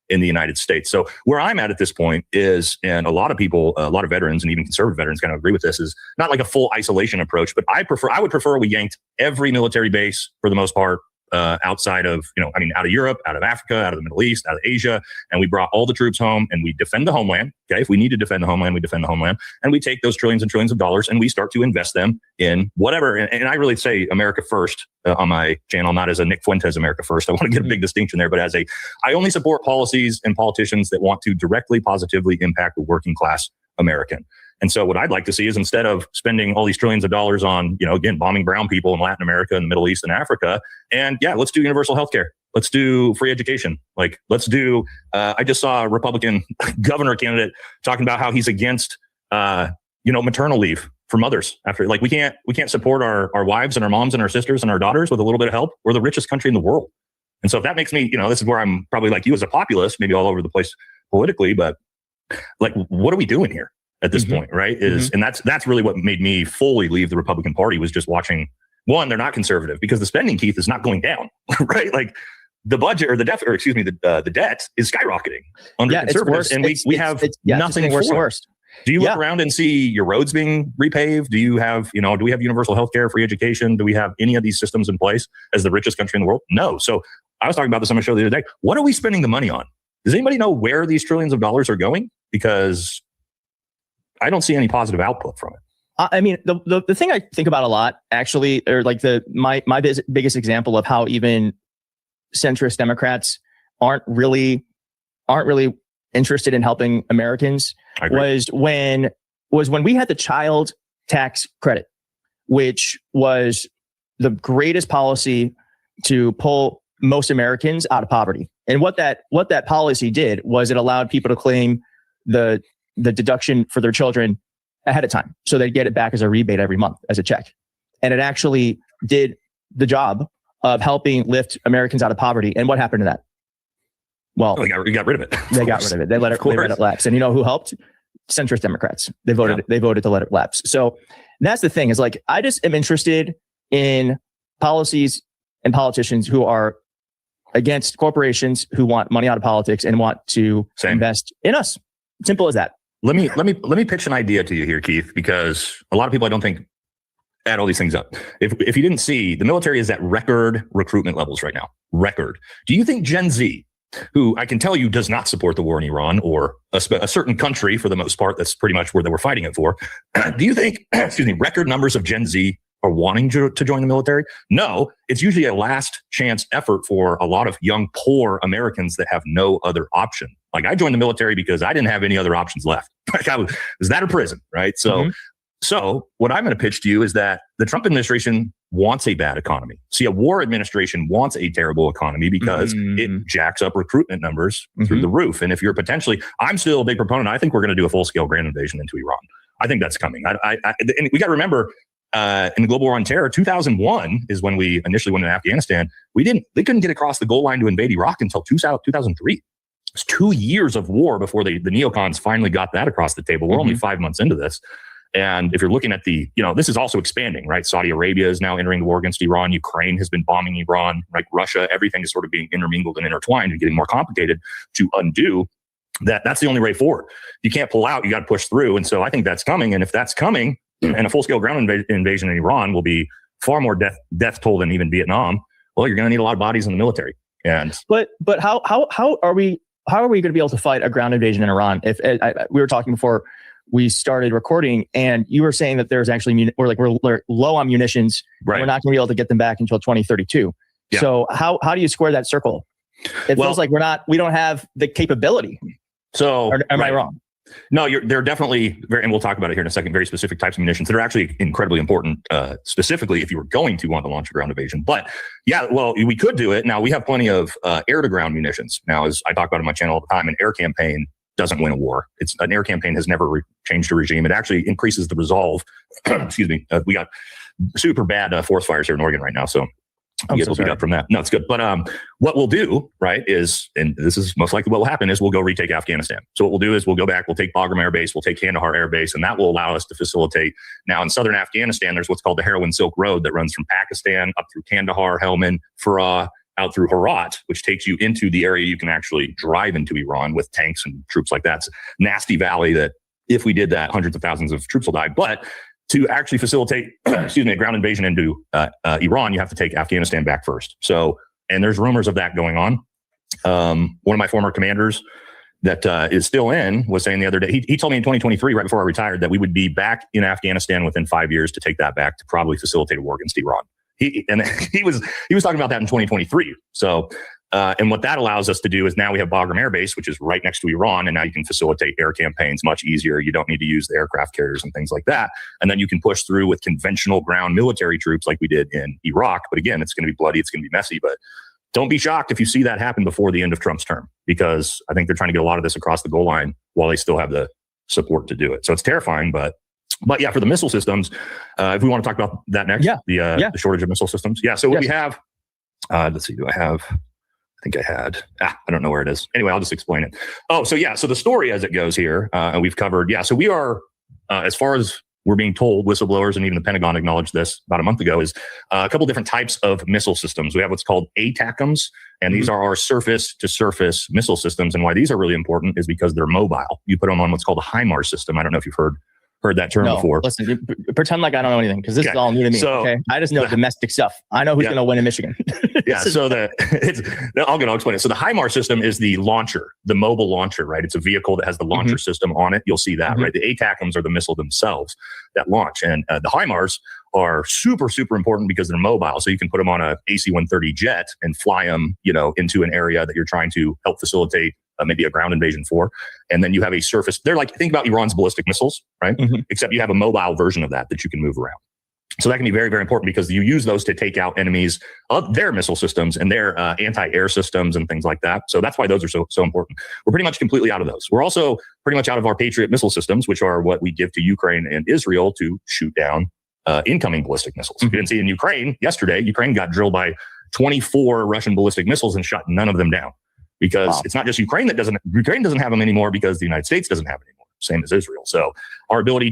in the United States? So where I'm at this point is, and a lot of people, a lot of veterans and even conservative veterans kind of agree with this, is not like a full isolation approach, but I would prefer we yanked every military base for the most part outside of, out of Europe, out of Africa, out of the Middle East, out of Asia, and we brought all the troops home and we defend the homeland. Okay. If we need to defend the homeland, we defend the homeland, and we take those trillions and trillions of dollars and we start to invest them in whatever. And I really say America first on my channel, not as a Nick Fuentes America first. I want to get a big distinction there, but I only support policies and politicians that want to directly, positively impact the working class American. And so what I'd like to see is, instead of spending all these trillions of dollars on, again, bombing brown people in Latin America and the Middle East and Africa, and let's do universal healthcare. Let's do free education. Like, let's do, I just saw a Republican governor candidate talking about how he's against, maternal leave for mothers. After, like, we can't support our wives and our moms and our sisters and our daughters with a little bit of help. We're the richest country in the world. And so if that makes me, this is where I'm probably like you as a populist, maybe all over the place politically, but like, what are we doing here at this point, right? And that's really what made me fully leave the Republican Party, was just watching, one, they're not conservative because the spending, Keith, is not going down, right? Like the budget or the debt, or excuse me, the debt is skyrocketing under conservatives, and we have nothing worse and worse. Do you look around and see your roads being repaved? Do you have, do we have universal healthcare, free education? Do we have any of these systems in place as the richest country in the world? No. So I was talking about this on my show the other day. What are we spending the money on? Does anybody know where these trillions of dollars are going? Because I don't see any positive output from it. I mean, the thing I think about a lot, actually, or like my biggest example of how even centrist Democrats aren't really interested in helping Americans was when we had the child tax credit, which was the greatest policy to pull most Americans out of poverty. And what that policy did was it allowed people to claim the deduction for their children ahead of time, so they get it back as a rebate every month as a check. And it actually did the job of helping lift Americans out of poverty. And what happened to that? Well, we got rid of it. They got rid of it. They let it lapse. And you know who helped? Centrist Democrats. They voted to let it lapse. So that's the thing, is like, I just am interested in policies and politicians who are against corporations who want money out of politics and want to invest in us. Simple as that. Let me pitch an idea to you here, Keith, because a lot of people, I don't think, add all these things up. If you didn't see, the military is at record recruitment levels right now. Record. Do you think Gen Z, who I can tell you does not support the war in Iran or a certain country for the most part, that's pretty much where they were fighting it for, do you think, record numbers of Gen Z are wanting to join the military? No, it's usually a last chance effort for a lot of young, poor Americans that have no other option. Like I joined the military because I didn't have any other options left. Like I was that or prison, right? So, So what I'm going to pitch to you is that the Trump administration wants a bad economy. See, a war administration wants a terrible economy because it jacks up recruitment numbers through the roof. And if you're potentially, I'm still a big proponent. I think we're going to do a full-scale grand invasion into Iran. I think that's coming. And we got to remember, in the global war on terror, 2001 is when we initially went into Afghanistan. They couldn't get across the goal line to invade Iraq until 2003. It's 2 years of war before the neocons finally got that across the table. We're only 5 months into this. And if you're looking at this is also expanding, right? Saudi Arabia is now entering the war against Iran. Ukraine has been bombing Iran, like Russia. Everything is sort of being intermingled and intertwined and getting more complicated to undo. That's the only way forward. You can't pull out. You got to push through. And so I think that's coming. And if that's coming, and a full-scale ground invasion in Iran will be far more death toll than even Vietnam, well, you're going to need a lot of bodies in the military. And but how are we going to be able to fight a ground invasion in Iran? If we were talking before we started recording, and you were saying that there's actually we're low on munitions. Right. We're not going to be able to get them back until 2032. Yeah. So how do you square that circle? It feels like we don't have the capability. So am I wrong? No, they're definitely and we'll talk about it here in a second, very specific types of munitions that are actually incredibly important, specifically if you were going to want to launch a ground invasion. But yeah, well, we could do it. Now we have plenty of air-to-ground munitions. Now, as I talk about on my channel all the time, an air campaign doesn't win a war. An air campaign has never changed a regime. It actually increases the resolve. Excuse me. We got super bad forest fires here in Oregon right now. So I'm so beat up from that. No, it's good. But what we'll do, right, is, and this is most likely what will happen, is we'll go retake Afghanistan. So what we'll do is we'll go back, we'll take Bagram Air Base, we'll take Kandahar Air Base, and that will allow us to facilitate. Now in southern Afghanistan, there's what's called the Heroin Silk Road that runs from Pakistan up through Kandahar, Helmand, Farah, out through Herat, which takes you into the area you can actually drive into Iran with tanks and troops like that. It's a nasty valley that if we did that, hundreds of thousands of troops will die. But to actually facilitate, a ground invasion into Iran, you have to take Afghanistan back first. So, and there's rumors of that going on. One of my former commanders that is still in was saying the other day, he told me in 2023, right before I retired, that we would be back in Afghanistan within 5 years to take that back to probably facilitate a war against Iran. He was talking about that in 2023. So, and what that allows us to do is now we have Bagram Air Base, which is right next to Iran, and now you can facilitate air campaigns much easier. You don't need to use the aircraft carriers and things like that. And then you can push through with conventional ground military troops like we did in Iraq. But again, it's going to be bloody, it's going to be messy. But don't be shocked if you see that happen before the end of Trump's term, because I think they're trying to get a lot of this across the goal line while they still have the support to do it. So it's terrifying, but yeah, for the missile systems, if we want to talk about that next, the shortage of missile systems. Yeah. So what we have, let's see, I think I had, I don't know where it is. Anyway, I'll just explain it. Oh, so yeah. So the story as it goes here, and we've covered, so we are, as far as we're being told, whistleblowers and even the Pentagon acknowledged this about a month ago, is a couple different types of missile systems. We have what's called ATACMS, and these are our surface-to-surface missile systems. And why these are really important is because they're mobile. You put them on what's called a HIMARS system. I don't know if you've heard that term before. Listen, pretend like I don't know anything, because this is all new to me. So, okay, I just know domestic stuff. I know who's going to win in Michigan. So I'll explain it. So the HIMARS system is the launcher, the mobile launcher, right? It's a vehicle that has the launcher system on it. You'll see that, right? The ATACMS are the missile themselves that launch, and the HIMARS are super, super important because they're mobile. So you can put them on a AC-130 jet and fly them, into an area that you're trying to help facilitate maybe a ground invasion for. And then you have a surface. They're like, think about Iran's ballistic missiles, right? Except you have a mobile version of that you can move around. So that can be very, very important because you use those to take out enemies of their missile systems and their anti-air systems and things like that. So that's why those are so important. We're pretty much completely out of those. We're also pretty much out of our Patriot missile systems, which are what we give to Ukraine and Israel to shoot down incoming ballistic missiles. You didn't see in Ukraine yesterday, Ukraine got drilled by 24 Russian ballistic missiles and shot none of them down. Because it's not just Ukraine doesn't have them anymore, because the United States doesn't have it anymore, same as Israel. So our ability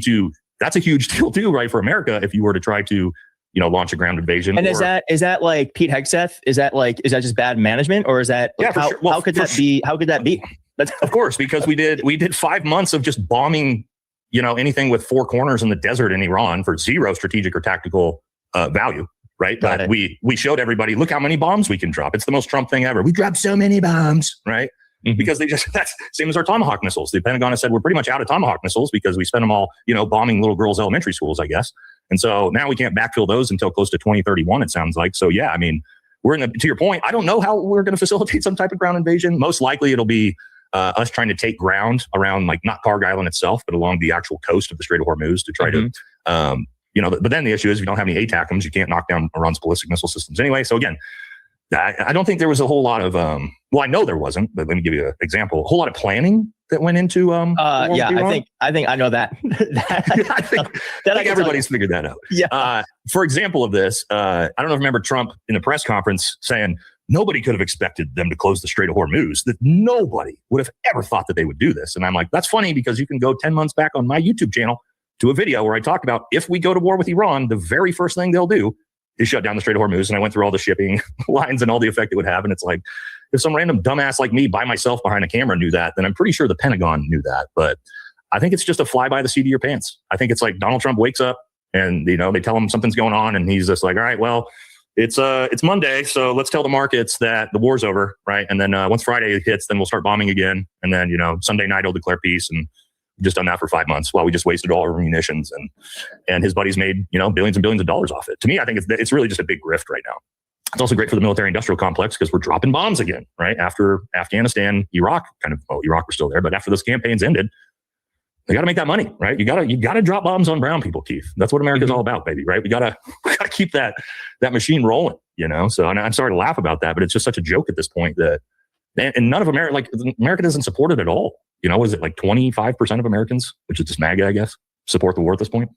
that's a huge deal too, right, for America, if you were to try to, launch a ground invasion. And is that like Pete Hegseth? Is that just bad management, or is that how could that be? How could that be? Of course, because we did 5 months of just bombing, you know, anything with four corners in the desert in Iran for zero strategic or tactical value, right? But we showed everybody, look how many bombs we can drop. It's the most Trump thing ever. We dropped so many bombs, right? Because that's same as our Tomahawk missiles. The Pentagon has said we're pretty much out of Tomahawk missiles because we spent them all, you know, bombing little girls' elementary schools, I guess. And so now we can't backfill those until close to 2031, it sounds like. So yeah, I mean, to your point, I don't know how we're going to facilitate some type of ground invasion. Most likely it'll be us trying to take ground around, like, not Karg Island itself, but along the actual coast of the Strait of Hormuz to try to, you know, but then the issue is if you don't have any ATACMs, you can't knock down Iran's ballistic missile systems anyway. So again, I don't think there was a whole lot of, well, I know there wasn't, but let me give you an example. A whole lot of planning that went into, I think I know that. I think everybody's figured that out. Yeah. For example of this, I don't know if you remember Trump in the press conference saying nobody could have expected them to close the Strait of Hormuz, that nobody would have ever thought that they would do this. And I'm like, that's funny because you can go 10 months back on my YouTube channel to a video where I talk about if we go to war with Iran, the very first thing they'll do is shut down the Strait of Hormuz. And I went through all the shipping lines and all the effect it would have. And it's like, if some random dumbass like me by myself behind a camera knew that, then I'm pretty sure the Pentagon knew that. But I think it's just a fly by the seat of your pants. I think it's like Donald Trump wakes up and, you know, they tell him something's going on and he's just like, all right, well, it's Monday, so let's tell the markets that the war's over, right? And then once Friday hits, then we'll start bombing again. And then, you know, Sunday night he'll declare peace, and we've just done that for 5 months while we just wasted all our munitions. And his buddies made, you know, billions and billions of dollars off it. To me, I think it's really just a big grift right now. It's also great for the military industrial complex because we're dropping bombs again, right? After Afghanistan, Iraq Iraq was still there, but after those campaigns ended, they got to make that money, right? You got to drop bombs on brown people, Keith. That's what America's all about, baby, right? We got to keep that machine rolling, you know? So I'm sorry to laugh about that, but it's just such a joke at this point that, and none of America, like, America doesn't support it at all. You know, is it like 25% of Americans, which is just MAGA, I guess, support the war at this point?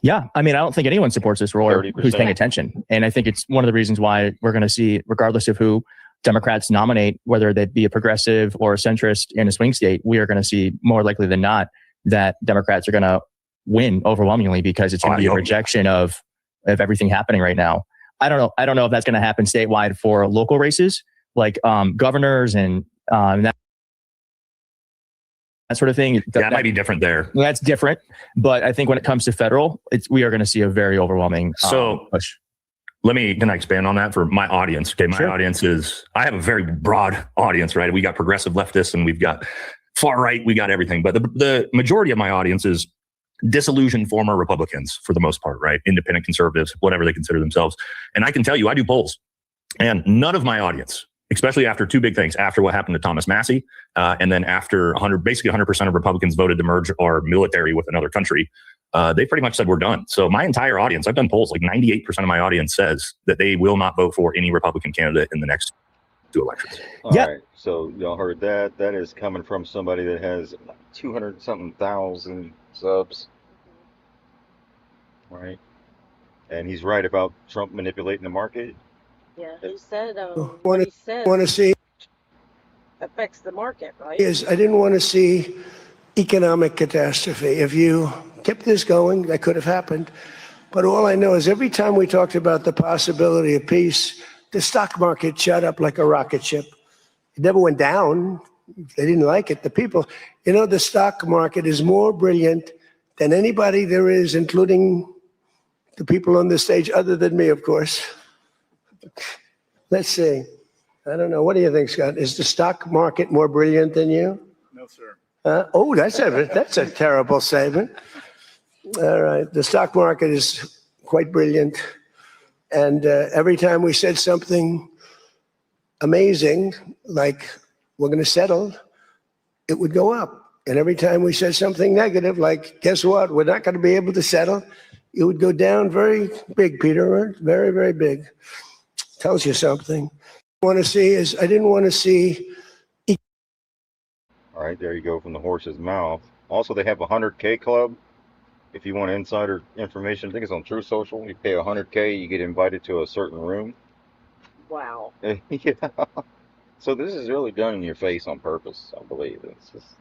Yeah. I mean, I don't think anyone supports this war 30%. who's paying attention. And I think it's one of the reasons why we're going to see, regardless of who Democrats nominate, whether they be a progressive or a centrist in a swing state, we are going to see more likely than not that Democrats are going to win overwhelmingly because it's going to be a rejection of everything happening right now. I don't know if that's going to happen statewide for local races, like governors and that sort of thing. That might be different there. That's different. But I think when it comes to federal, we are going to see a very overwhelming push. Can I expand on that for my audience? Okay, my audience is, I have a very broad audience, right? We got progressive leftists and we've got far right, we got everything. But the majority of my audience is disillusioned former Republicans for the most part, right? Independent conservatives, whatever they consider themselves. And I can tell you, I do polls, and none of my audience, especially after two big things, after what happened to Thomas Massey, and then after basically 100% of Republicans voted to merge our military with another country, they pretty much said we're done. So my entire audience, I've done polls, like 98% of my audience says that they will not vote for any Republican candidate in the next two elections. All right. So y'all heard that. That is coming from somebody that has 200-something thousand subs. Right. And he's right about Trump manipulating the market. Yeah, he said What he said want to see affects the market, right? is I didn't want to see economic catastrophe. If you kept this going, that could have happened. But all I know is every time we talked about the possibility of peace, the stock market shot up like a rocket ship. It never went down. They didn't like it. The people, the stock market is more brilliant than anybody there is, including the people on the stage, other than me, of course. Let's see. I don't know. What do you think, Scott? Is the stock market more brilliant than you? No, sir. That's a terrible statement. All right. The stock market is quite brilliant. And every time we said something amazing, like we're going to settle, it would go up. And every time we said something negative, like, guess what? We're not going to be able to settle, it would go down very big, Peter. Very, very big. Tells you something. I didn't want to see. All right, there you go, from the horse's mouth. Also, they have a 100K club. If you want insider information, I think it's on True Social. You pay 100K, you get invited to a certain room. Wow. Yeah. So this is really done in your face on purpose, I believe.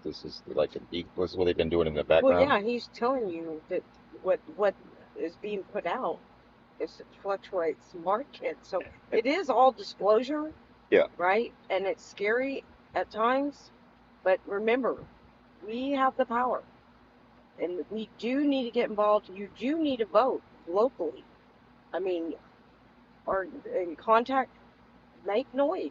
This is like this is what they've been doing in the background. Well, yeah, he's telling you that what is being put out it fluctuates market. So it is all disclosure. Yeah. Right? And it's scary at times. But remember, we have the power. And we do need to get involved. You do need to vote locally. I mean, or in contact, make noise.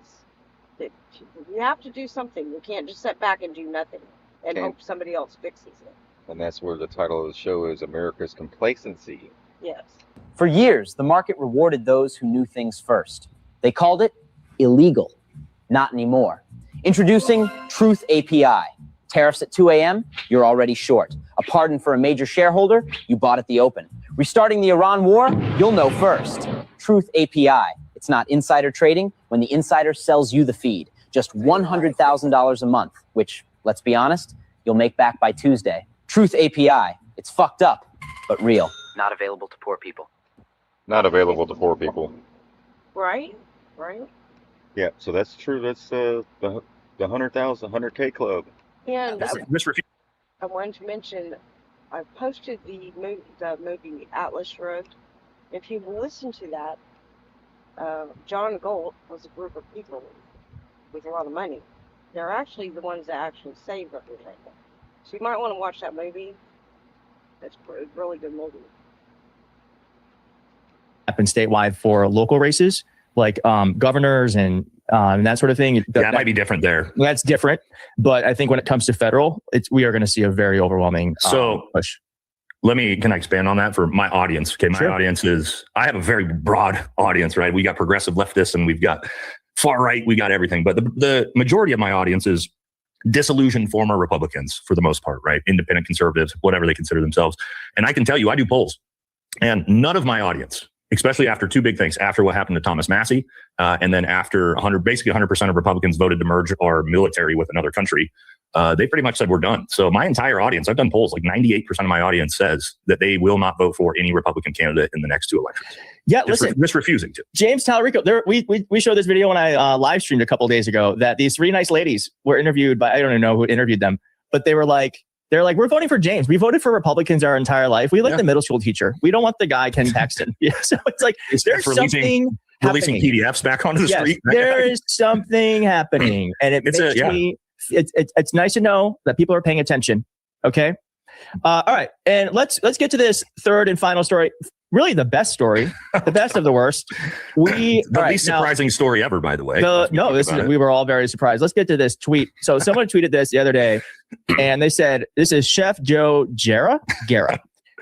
You have to do something. You can't just sit back and do nothing and hope somebody else fixes it. And that's where the title of the show is America's Complacency. Yes. For years, the market rewarded those who knew things first. They called it illegal. Not anymore. Introducing Truth API. Tariffs at 2 a.m., you're already short. A pardon for a major shareholder, you bought at the open. Restarting the Iran war, you'll know first. Truth API. It's not insider trading when the insider sells you the feed. Just $100,000 a month, which, let's be honest, you'll make back by Tuesday. Truth API. It's fucked up, but real. Not available to poor people. Not available to poor people. Right? Right? Yeah, so that's true. That's the 100,000, 100K club. And I wanted to mention, I posted the movie Atlas Shrugged. If you listen to that, John Galt was a group of people with a lot of money. They're actually the ones that actually saved everything. So you might want to watch that movie. It's a really good movie. Happen statewide for local races, like governors and that sort of thing. That might be different there. That's different, but I think when it comes to federal, we are going to see a very overwhelming push. Can I expand on that for my audience? Okay, my audience is, I have a very broad audience, right? We got progressive leftists and we've got far right, we got everything. But the majority of my audience is disillusioned former Republicans for the most part, right? Independent conservatives, whatever they consider themselves. And I can tell you, I do polls, and none of my audience, especially after two big things, after what happened to Thomas Massey, and then after basically 100% of Republicans voted to merge our military with another country, they pretty much said we're done. So my entire audience, I've done polls, like 98% of my audience says that they will not vote for any Republican candidate in the next two elections. Yeah, listen, just refusing to. James Talarico, we showed this video when I live streamed a couple days ago that these three nice ladies were interviewed by, I don't even know who interviewed them, but they're like, we're voting for James. We voted for Republicans our entire life. We like the middle school teacher. We don't want the guy Ken Paxton. Yeah, so it's like there's something releasing PDFs back onto the street. There is something happening, and it makes me. It's nice to know that people are paying attention. Okay, all right, and let's get to this third and final story. Really, the best story, the best of the worst. The least surprising story ever, by the way. We were all very surprised. Let's get to this tweet. So someone tweeted this the other day, and they said, this is Chef Joe Guerra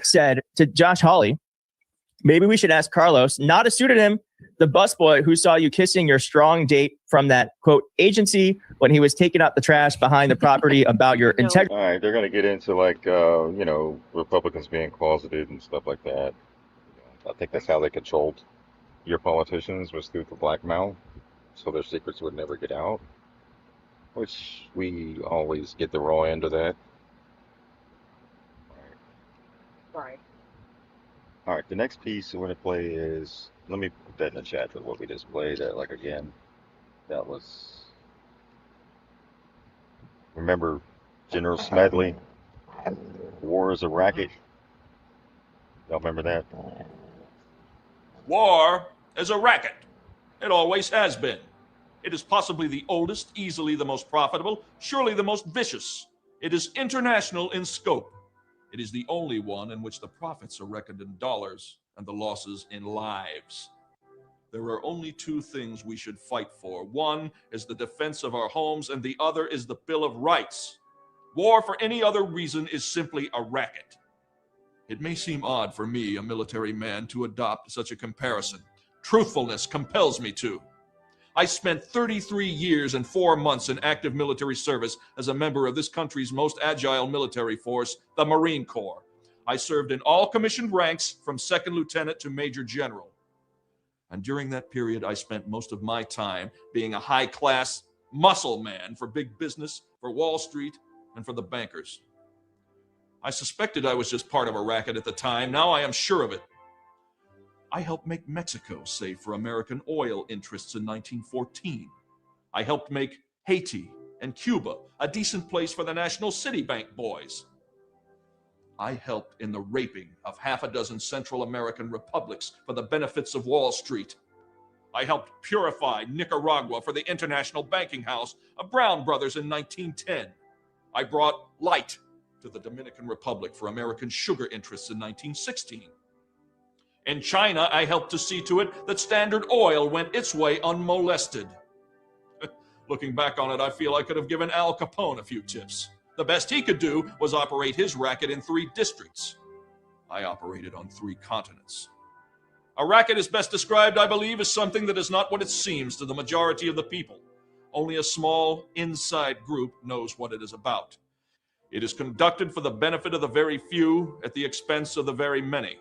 said to Josh Hawley, maybe we should ask Carlos, not a pseudonym, the busboy who saw you kissing your strong date from that, quote, agency when he was taking out the trash behind the property about your integrity. All right, they're going to get into Republicans being closeted and stuff like that. I think that's how they controlled your politicians, was through the blackmail, so their secrets would never get out, which we always get the raw end of that. Right. All right, the next piece we're going to play is, let me put that in the chat for what we just played. Again, that was, remember General Smedley, war is a racket. Y'all remember that? War is a racket. It always has been. It is possibly the oldest, easily the most profitable, surely the most vicious. It is international in scope. It is the only one in which the profits are reckoned in dollars and the losses in lives. There are only two things we should fight for. One is the defense of our homes, and the other is the Bill of Rights. War for any other reason is simply a racket. It may seem odd for me, a military man, to adopt such a comparison. Truthfulness compels me to. I spent 33 years and 4 months in active military service as a member of this country's most agile military force, the Marine Corps. I served in all commissioned ranks from second lieutenant to major general. And during that period, I spent most of my time being a high-class muscle man for big business, for Wall Street, and for the bankers. I suspected I was just part of a racket at the time. Now I am sure of it. I helped make Mexico safe for American oil interests in 1914. I helped make Haiti and Cuba a decent place for the National City Bank boys. I helped in the raping of half a dozen Central American republics for the benefits of Wall Street. I helped purify Nicaragua for the International Banking House of Brown Brothers in 1910. I brought light to the Dominican Republic for American sugar interests in 1916. In China, I helped to see to it that Standard Oil went its way unmolested. Looking back on it, I feel I could have given Al Capone a few tips. The best he could do was operate his racket in 3 districts. I operated on 3 continents. A racket is best described, I believe, as something that is not what it seems to the majority of the people. Only a small inside group knows what it is about. It is conducted for the benefit of the very few at the expense of the very many.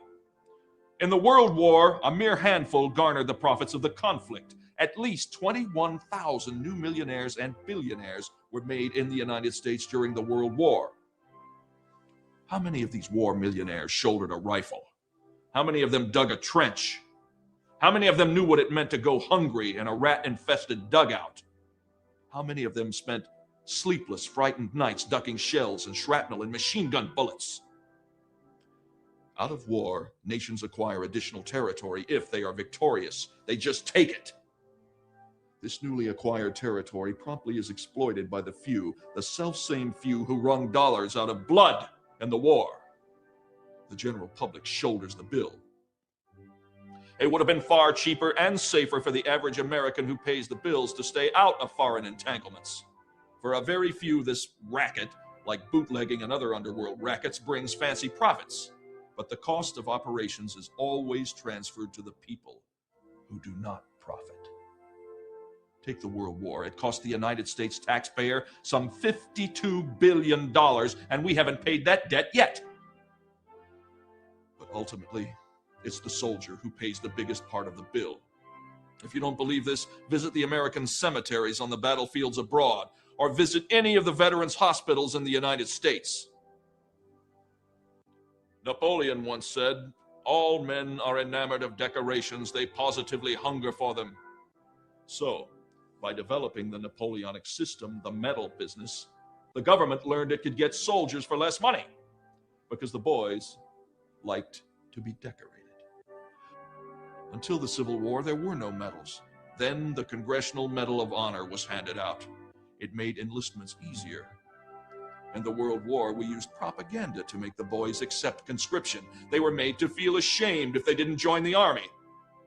In the World War, a mere handful garnered the profits of the conflict. At least 21,000 new millionaires and billionaires were made in the United States during the World War. How many of these war millionaires shouldered a rifle? How many of them dug a trench? How many of them knew what it meant to go hungry in a rat-infested dugout? How many of them spent sleepless, frightened nights ducking shells and shrapnel and machine gun bullets? Out of war, nations acquire additional territory if they are victorious. They just take it. This newly acquired territory promptly is exploited by the few, the selfsame few who wrung dollars out of blood in the war. The general public shoulders the bill. It would have been far cheaper and safer for the average American who pays the bills to stay out of foreign entanglements. For a very few, this racket, like bootlegging and other underworld rackets, brings fancy profits. But the cost of operations is always transferred to the people who do not profit. Take the World War. It cost the United States taxpayer some $52 billion, and we haven't paid that debt yet. But ultimately, it's the soldier who pays the biggest part of the bill. If you don't believe this, visit the American cemeteries on the battlefields abroad, or visit any of the veterans' hospitals in the United States. Napoleon once said, "All men are enamored of decorations, they positively hunger for them." So, by developing the Napoleonic system, the medal business, the government learned it could get soldiers for less money, because the boys liked to be decorated. Until the Civil War, there were no medals. Then the Congressional Medal of Honor was handed out. It made enlistments easier. In the World War, we used propaganda to make the boys accept conscription. They were made to feel ashamed if they didn't join the army.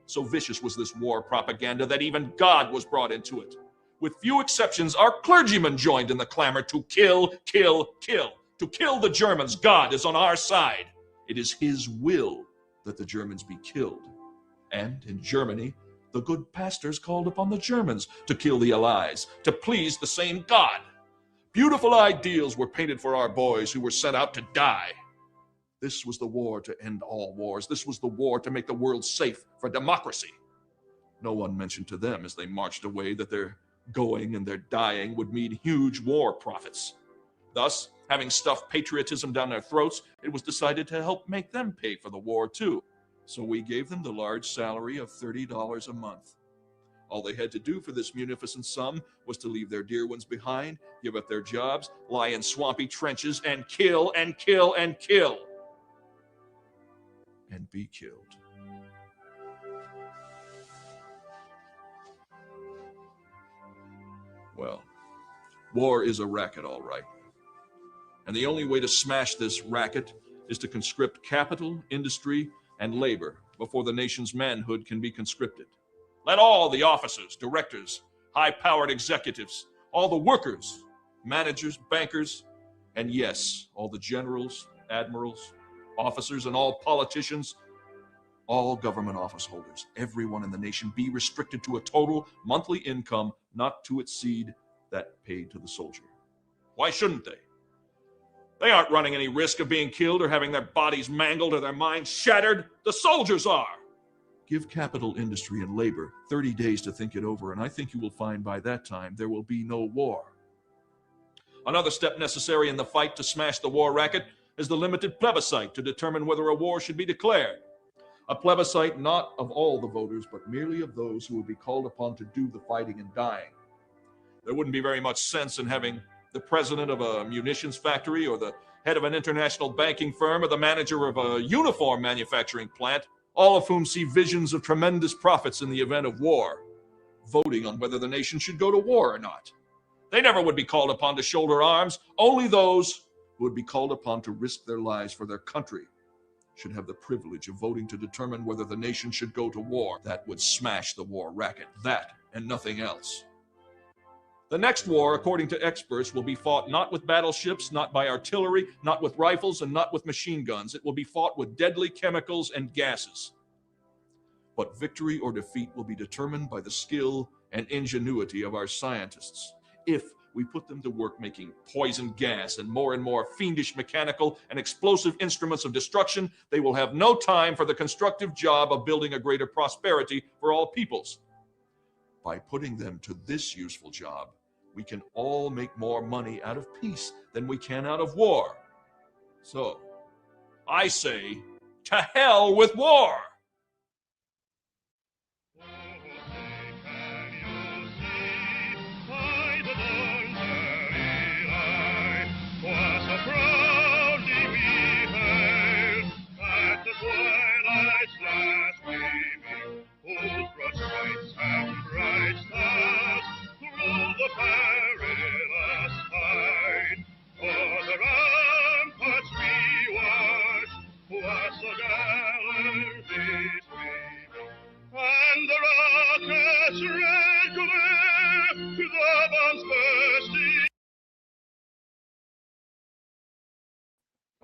So vicious was this war propaganda that even God was brought into it. With few exceptions, our clergymen joined in the clamor to kill, kill, kill. To kill the Germans. God is on our side. It is his will that the Germans be killed. And in Germany, the good pastors called upon the Germans to kill the Allies, to please the same God. Beautiful ideals were painted for our boys who were sent out to die. This was the war to end all wars. This was the war to make the world safe for democracy. No one mentioned to them as they marched away that their going and their dying would mean huge war profits. Thus, having stuffed patriotism down their throats, it was decided to help make them pay for the war too. So we gave them the large salary of $30 a month. All they had to do for this munificent sum was to leave their dear ones behind, give up their jobs, lie in swampy trenches, and kill and kill and kill. And be killed. Well, war is a racket, all right. And the only way to smash this racket is to conscript capital, industry, and labor before the nation's manhood can be conscripted. Let all the officers, directors, high-powered executives, all the workers, managers, bankers, and yes, all the generals, admirals, officers, and all politicians, all government office holders, everyone in the nation be restricted to a total monthly income not to exceed that paid to the soldier. Why shouldn't they? They aren't running any risk of being killed or having their bodies mangled or their minds shattered. The soldiers are. Give capital, industry, and labor 30 days to think it over, and I think you will find by that time there will be no war. Another step necessary in the fight to smash the war racket is the limited plebiscite to determine whether a war should be declared. A plebiscite not of all the voters, but merely of those who would be called upon to do the fighting and dying. There wouldn't be very much sense in having the president of a munitions factory or the head of an international banking firm or the manager of a uniform manufacturing plant, all of whom see visions of tremendous profits in the event of war, voting on whether the nation should go to war or not. They never would be called upon to shoulder arms. Only those who would be called upon to risk their lives for their country should have the privilege of voting to determine whether the nation should go to war. That would smash the war racket. That and nothing else. The next war, according to experts, will be fought not with battleships, not by artillery, not with rifles, and not with machine guns. It will be fought with deadly chemicals and gases. But victory or defeat will be determined by the skill and ingenuity of our scientists. If we put them to work making poison gas and more fiendish mechanical and explosive instruments of destruction, they will have no time for the constructive job of building a greater prosperity for all peoples. By putting them to this useful job, we can all make more money out of peace than we can out of war. So, I say, to hell with war!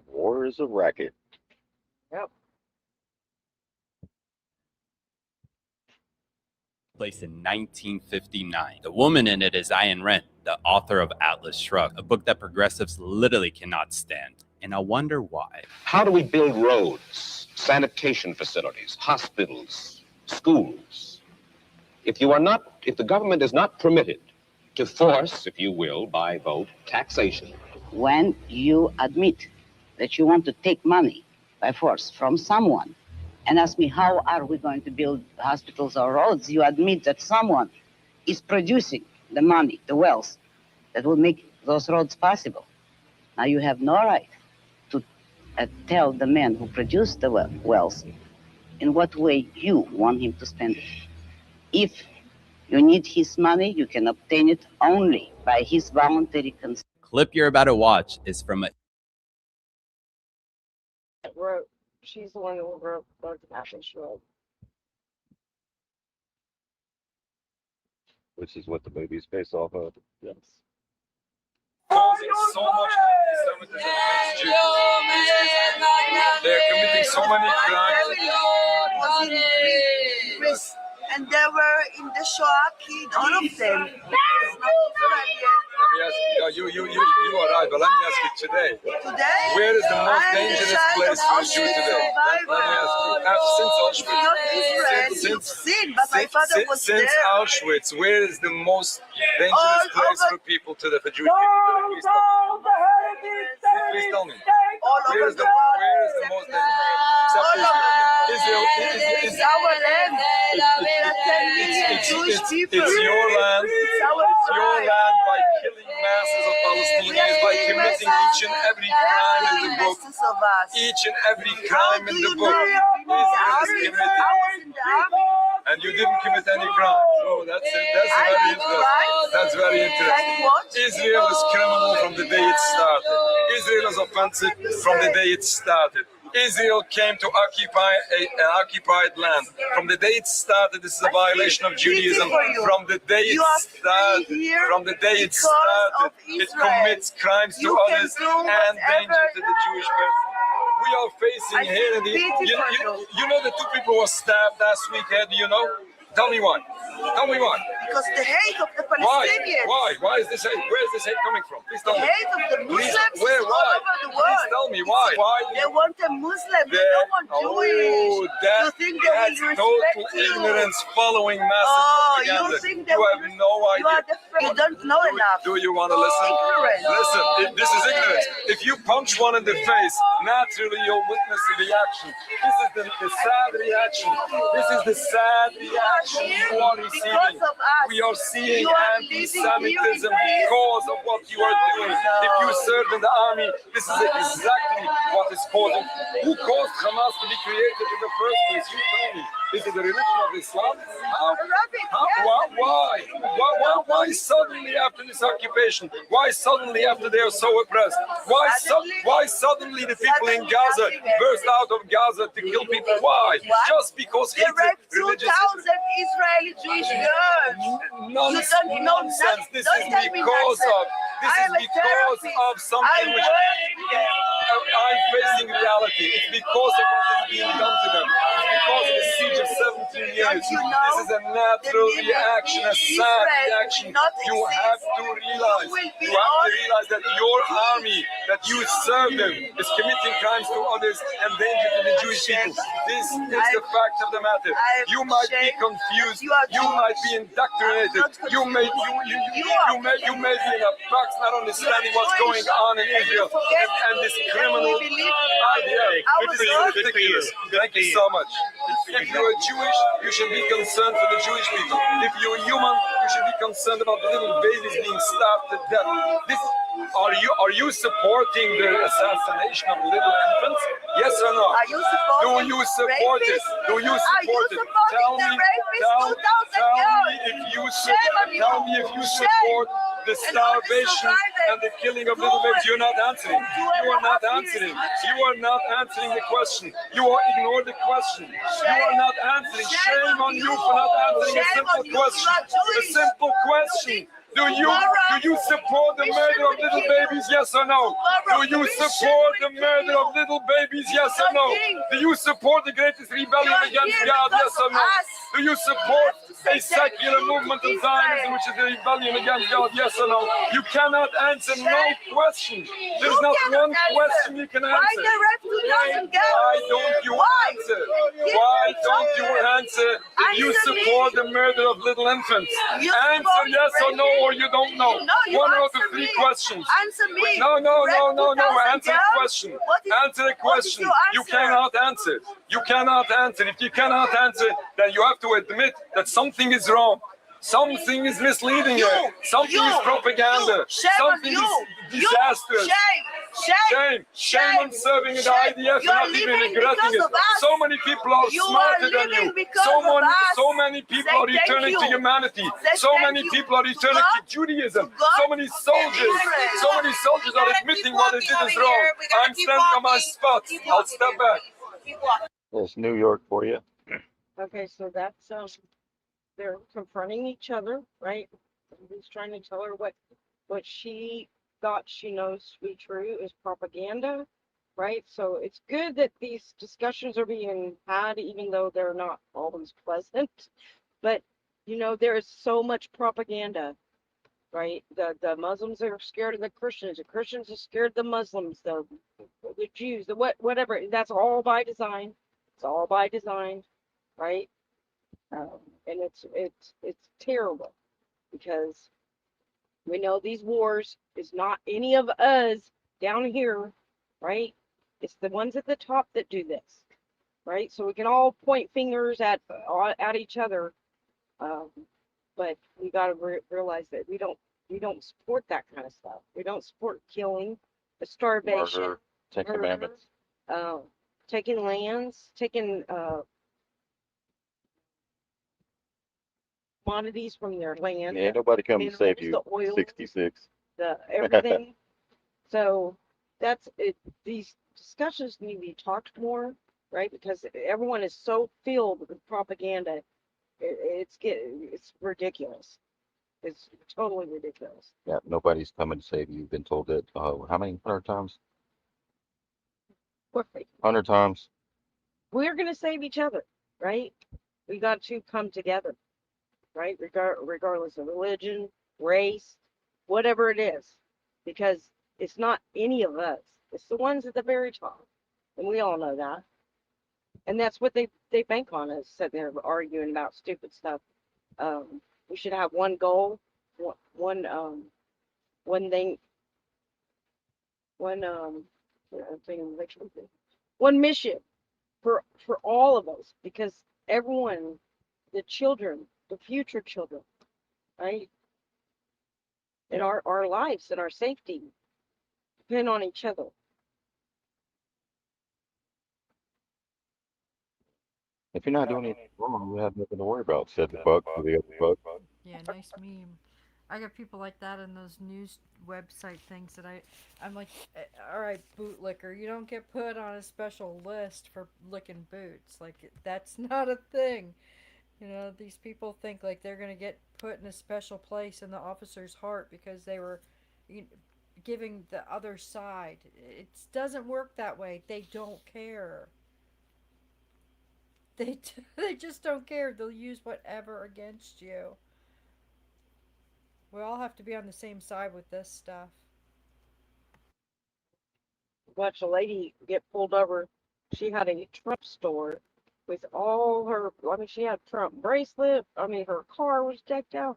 War is a racket. Yep. Placed in 1959. The woman in it is Ayn Rand, the author of Atlas Shrugged, a book that progressives literally cannot stand. And I wonder why. How do we build roads, sanitation facilities, hospitals, schools? If the government is not permitted to force, if you will, by vote, taxation. When you admit that you want to take money by force from someone and ask me, how are we going to build hospitals or roads? You admit that someone is producing the money, the wealth that will make those roads possible. Now you have no right to tell the man who produced the wealth in what way you want him to spend it. If you need his money, you can obtain it only by his voluntary consent. Clip you're about to watch is from a She's the one who wrote Atlas Shrugged. Which is what the movie is based off of. Yes. Causing so much anti-Semitism against Jews. They're committing so many crimes. And they were in the Shoah killed, all of them. You are right, but let me ask you today. Where is the most dangerous place for a Jew today? Let me ask you. Since Auschwitz, where is the most dangerous place for people today, for Jewish people today? Please tell me. Where is the most dangerous? Israel is our land. It's your land. It's your land by killing masses of Palestinians, by committing each and every crime in the book. Each and every crime in the book Israel is committing. And you didn't commit any crime. Oh, that's it. That's very interesting. Israel is criminal from the day it started. Israel is offensive from the day it started. Israel came to occupy an occupied land. From the day it started, this is a violation of Judaism. From the day it started, it commits crimes to others and danger to the Jewish person. We are facing here, you know the two people who were stabbed last week here, do you know? Tell me why. Tell me why. Because the hate of the Palestinians. Why is this hate? Where is this hate coming from? Please tell me. The hate of the Muslims where? all over the world. Please tell me why. They want a Muslim. They don't want Jewish. That's total ignorance following massive propaganda. You think they have no idea. You don't know enough. Do you want to listen? Listen, this is ignorance. If you punch one in the face, naturally you'll witness a reaction. This is the sad reaction. This is the sad reaction you are receiving. We are seeing anti-Semitism because of what you are doing. If you serve in the army, this is the exact exactly what is causing. Who caused Hamas to be created in the first place? You tell me. Is it the religion of Islam? Why suddenly after this occupation? Why suddenly after they are so oppressed? Why suddenly the people in Gaza burst out of Gaza to kill people? Why? Just because They raped 2,000 Israeli Jewish girls. Nonsense. This is because of something which I'm facing reality. It's because of what is being done to them. It's because of the siege of 17 years. This is a natural reaction, a sad reaction. You have to realize that your army, that you serve them, is committing crimes to others and danger to the Jewish people. This is the fact of the matter. You might be confused. You might be indoctrinated. You may be in a box not understanding what's going on in Israel and this criminal idea. Ridiculous. Thank you so much. If you are Jewish, you should be concerned for the Jewish people. If you're human, you should be concerned about the little babies being starved to death. Are you supporting the assassination of little infants? Yes or no? Do you support it? Do you support it? Tell me if you support the starvation and the killing of little babies. You're not answering. You are not answering. You are not answering the question. You are ignoring the question. You are not answering. Shame on you for not answering a simple question. A simple question. Do you support the murder of little babies? Yes or no? Do you support the murder of little babies? Yes or no? Do you support the greatest rebellion against God? Yes or no? Do you support a secular movement of Zionism, which is a rebellion against God? Yes or no? You cannot answer no question. There's not one question you can answer. Why don't you answer? Why don't you answer if you support the murder of little infants? Answer yes or no, or you don't know. One out of three questions. Answer me. No. Answer the question. Answer the question. You cannot answer. You cannot answer. If you cannot answer, then you have to admit that something is wrong. Something is misleading you. Something is propaganda. Something is disastrous. Shame on serving in the IDF and not even regretting it. So many people are smarter than you. So many people are returning to humanity. So many people are returning to Judaism. So many soldiers are admitting what they did is wrong. I'm standing on my spot. I'll step back. That's New York for you. Okay, so that's they're confronting each other, right? He's trying to tell her what she thought she knows to be true is propaganda, right? So it's good that these discussions are being had, even though they're not always pleasant. But there is so much propaganda, right? The Muslims are scared of the Christians are scared of the Muslims, the Jews, the whatever. That's all by design. It's all by design, right? And it's terrible because we know these wars is not any of us down here, right? It's the ones at the top that do this, right? So we can all point fingers at each other, but we got to realize that we don't support that kind of stuff. We don't support killing, the starvation, Murder, Ten Commandments. taking lands, taking commodities from their land. Yeah, ain't nobody come to save you. The oil, 66. the everything. So that's it. These discussions need to be talked more, right? Because everyone is so filled with propaganda. It's ridiculous. It's totally ridiculous. Yeah, nobody's coming to save you. You've been told that how many 100 times? 100 times. We're gonna save each other, right? We got to come together, right? Regardless of religion, race, whatever it is, because it's not any of us. It's the ones at the very top, and we all know that. And that's what they bank on us. Sitting there arguing about stupid stuff. We should have one goal, one thing, one mission for all of us, because everyone, the children, the future children, right, and our lives and our safety depend on each other. If you're not doing anything wrong, you have nothing to worry about. Said the buck to the other buck. Yeah, nice meme. I got people like that in those news website things that I'm like, all right, bootlicker, you don't get put on a special list for licking boots. Like, that's not a thing. You know, these people think like they're gonna get put in a special place in the officer's heart because they were giving the other side. It doesn't work that way. They don't care. They just don't care. They'll use whatever against you. We all have to be on the same side with this stuff. Watched a lady get pulled over. She had a Trump store with all her, I mean, she had a Trump bracelet. I mean, her car was decked out.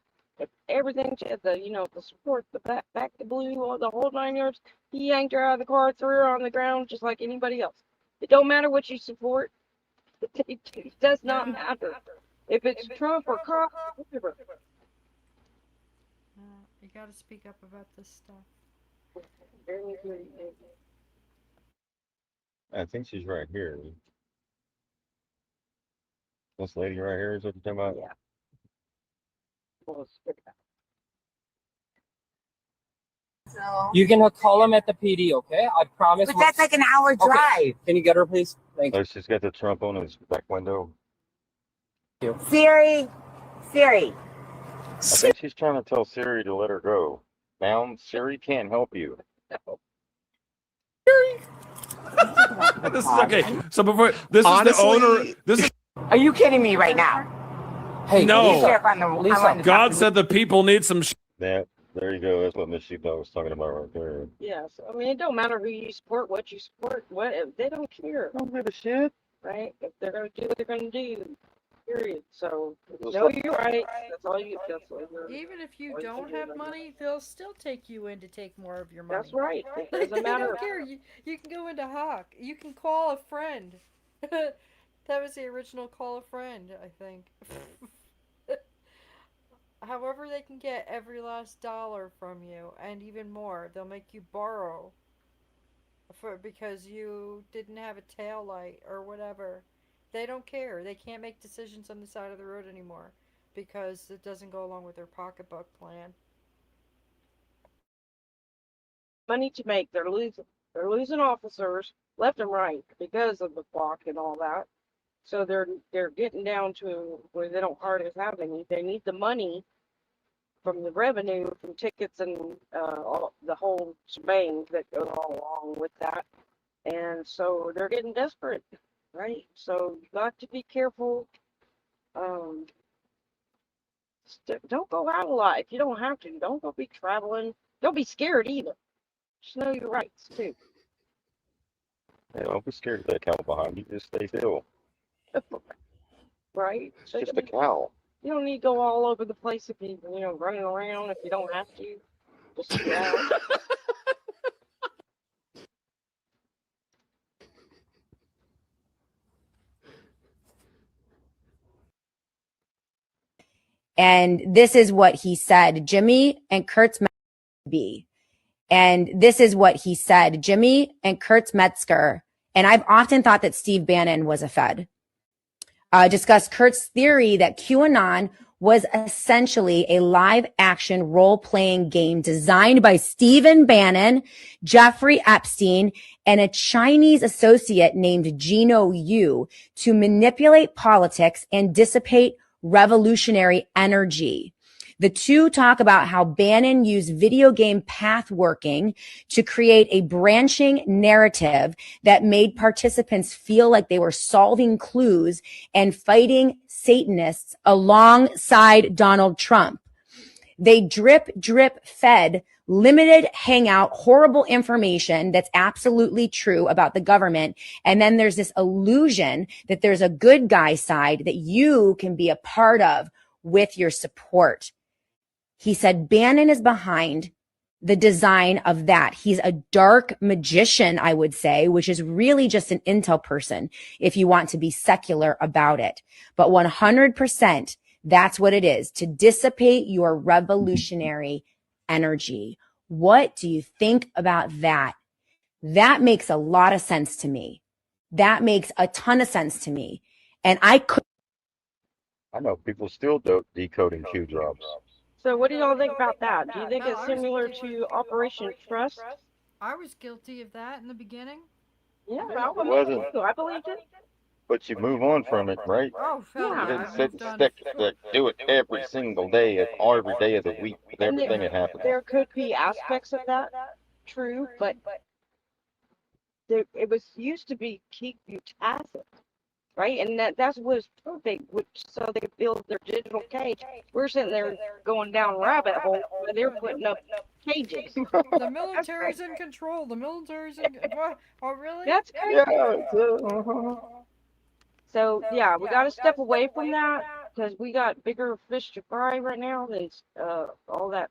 Everything, she had the support, the back, the blue, all the whole 9 yards. He yanked her out of the car, threw her on the ground just like anybody else. It don't matter what you support. It does not matter. If it's Trump or Trump, whatever. You gotta speak up about this stuff. I think she's right here. This lady right here is what you're talking about? Yeah. Well, You can call him at the PD, okay? I promise. But that's like an hour drive. Okay. Can you get her, please? Thank you. Oh, she's got the Trump on his back window. Siri. I think she's trying to tell Siri to let her go. Now, Siri can't help you. This is okay. So before this is the owner. This is. Are you kidding me right now? Hey, no. God God said the people need some. Yeah, there you go. That's what Miss Sheepdog was talking about right there. Yes, I mean, it don't matter who you support, what you support, what they don't care. Don't give a shit, right? If they're gonna do what they're gonna do, period. So know your rights. That's all you. Even if you don't have money, they'll still take you in to take more of your money. That's right. It They doesn't matter. don't care. You can go into Hawk. You can call a friend. That was the original call a friend, I think. However, they can get every last dollar from you, and even more. They'll make you borrow because you didn't have a tail light or whatever. They don't care. They can't make decisions on the side of the road anymore because it doesn't go along with their pocketbook plan. Money to make. They're losing officers left and right because of the clock and all that. So they're getting down to where they don't hardly have any. They need the money from the revenue from tickets and all, the whole shebang that goes all along with that. And so they're getting desperate, right? So you got to be careful. Don't go out a lot if you don't have to. Don't go be traveling. Don't be scared either. Just know your rights too. Yeah, don't be scared of that cow behind you. Just stay still. Right? It's just a cow. You don't need to go all over the place if you running around if you don't have to. Just sit down. And this is what he said. Jimmy and Kurt's be. And this is what he said. Jimmy and Kurtz Metzger. And I've often thought that Steve Bannon was a Fed. Discussed Kurt's theory that QAnon was essentially a live action role playing game designed by Stephen Bannon, Jeffrey Epstein, and a Chinese associate named Gino Yu to manipulate politics and dissipate revolutionary energy. The two talk about how Bannon used video game path working to create a branching narrative that made participants feel like they were solving clues and fighting Satanists alongside Donald Trump. They drip fed limited hangout, horrible information that's absolutely true about the government. And then there's this illusion that there's a good guy side that you can be a part of with your support. He said Bannon is behind the design of that. He's a dark magician, I would say, which is really just an intel person if you want to be secular about it. But 100%, that's what it is, to dissipate your revolutionary energy. What do you think about that? That makes a lot of sense to me. That makes a ton of sense to me. And I could. I know people still decoding Q drops. So what do y'all think about that? Do you think it's similar to Operation Trust? I was guilty of that in the beginning. Yeah, It wasn't. I believed it. But you move on from it, right? Oh, hell You yeah, didn't I've sit moved on. stick to do it every single day, every day of the week, with And everything that happened. there could be aspects of that true, but it was used to be keep you tacit, right? And that's was perfect, which so they could build their digital cage. We're sitting there going down rabbit hole where they're putting up cages. The military's in control. The military's in. What? Oh, really? That's crazy. So yeah, we got to step away from that because we got bigger fish to fry right now than all that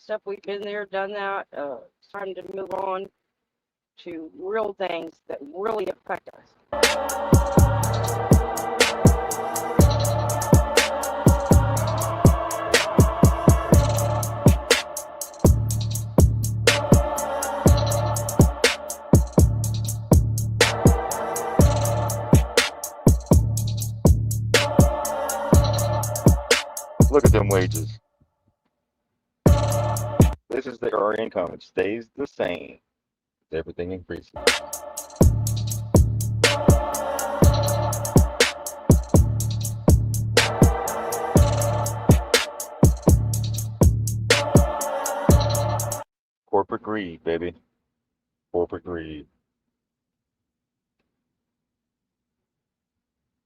stuff. We've been there, done that. It's time to move on to real things that really affect us. Look at them wages. This is our income. It stays the same. Everything increases. Corporate greed, baby. Corporate greed.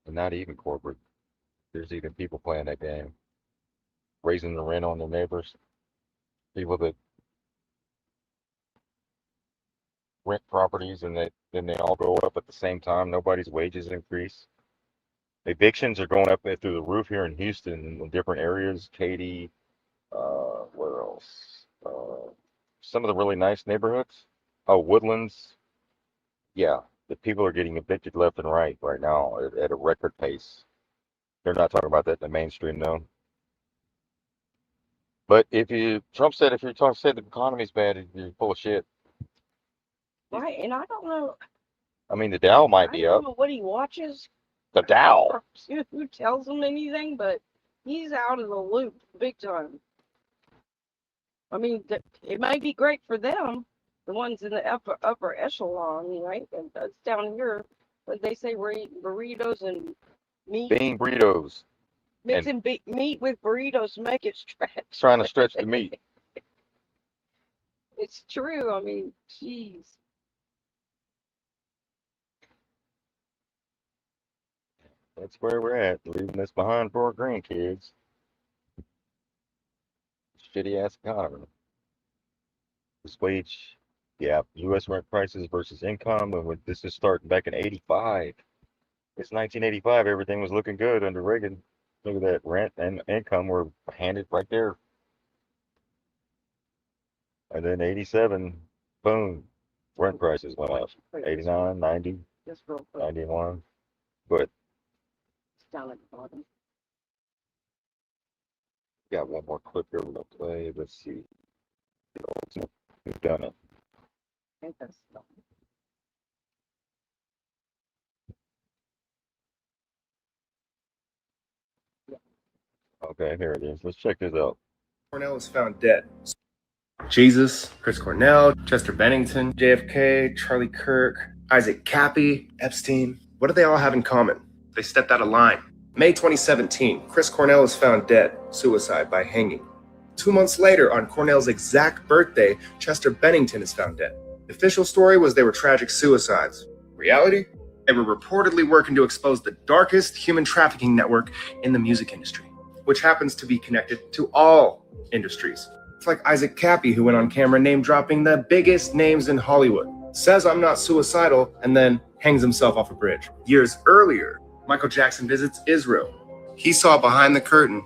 And not even corporate. There's even people playing that game. Raising the rent on their neighbors. People that rent properties and then they all go up at the same time. Nobody's wages increase. Evictions are going up through the roof here in Houston in different areas. Katy, where else? Some of the really nice neighborhoods. Oh, Woodlands. Yeah, the people are getting evicted left and right now at a record pace. They're not talking about that in the mainstream though. But Trump said if you're talking say the economy's bad, you're full of shit. Right, and I don't know. I mean, the Dow might be I don't up. know what he watches. The Dow. Who tells him anything? But he's out of the loop big time. I mean, it might be great for them, the ones in the upper echelon, right? And that's down here, but they say we're eating burritos and meat. Bean burritos. Mixing meat with burritos to make it stretch. Trying to stretch the meat. It's true. I mean, jeez. That's where we're at, leaving this behind for our grandkids. Shitty ass economy. This wage, yeah, U.S. rent prices versus income, and this is starting back in '85. It's 1985. Everything was looking good under Reagan. Look at that, rent and income were handed right there. And then '87, boom, rent prices went up. '89, '90, '91, but Down at the bottom. got one more clip here we're gonna play. Let's see. We've done it. I think that's Okay, here it is. Let's check this out. Cornell was found dead. Jesus, Chris Cornell, Chester Bennington, JFK, Charlie Kirk, Isaac Cappy, Epstein. What do they all have in common? They stepped out of line. May 2017, Chris Cornell was found dead, suicide by hanging. 2 months later, on Cornell's exact birthday, Chester Bennington is found dead. The official story was they were tragic suicides. Reality? They were reportedly working to expose the darkest human trafficking network in the music industry, which happens to be connected to all industries. It's like Isaac Cappy, who went on camera name-dropping the biggest names in Hollywood, says I'm not suicidal, and then hangs himself off a bridge. Years earlier, Michael Jackson visits Israel. He saw behind the curtain,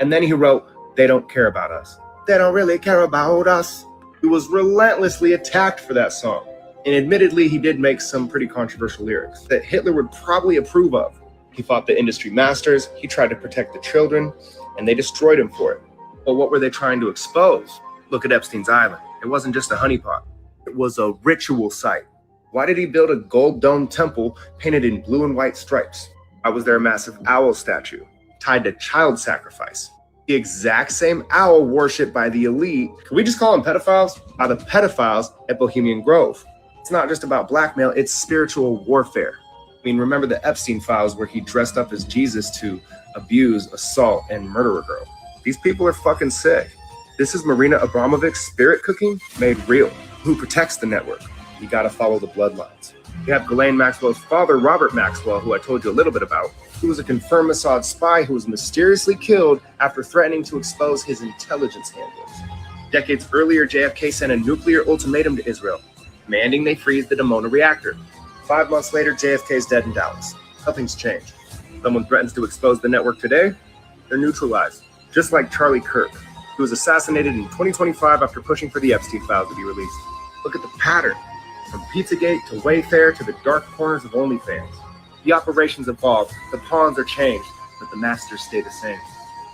and then he wrote, "They don't care about us. They don't really care about us." He was relentlessly attacked for that song. And admittedly, he did make some pretty controversial lyrics that Hitler would probably approve of. He fought the industry masters, he tried to protect the children, and they destroyed him for it. But what were they trying to expose? Look at Epstein's Island. It wasn't just a honeypot. It was a ritual site. Why did he build a gold dome temple painted in blue and white stripes? Why was there a massive owl statue tied to child sacrifice? The exact same owl worshipped by the elite. Can we just call them pedophiles? By the pedophiles at Bohemian Grove. It's not just about blackmail, it's spiritual warfare. I mean, remember the Epstein files where he dressed up as Jesus to abuse, assault, and murder a girl. These people are fucking sick. This is Marina Abramovich's spirit cooking made real. Who protects the network? You gotta follow the bloodlines. You have Ghislaine Maxwell's father, Robert Maxwell, who I told you a little bit about, who was a confirmed Mossad spy who was mysteriously killed after threatening to expose his intelligence handlers. Decades earlier, JFK sent a nuclear ultimatum to Israel, demanding they freeze the Dimona reactor. 5 months later, JFK is dead in Dallas. Nothing's changed. Someone threatens to expose the network today, they're neutralized. Just like Charlie Kirk, who was assassinated in 2025 after pushing for the Epstein files to be released. Look at the pattern. From Pizzagate to Wayfair to the dark corners of OnlyFans. The operations evolve, the pawns are changed, but the masters stay the same.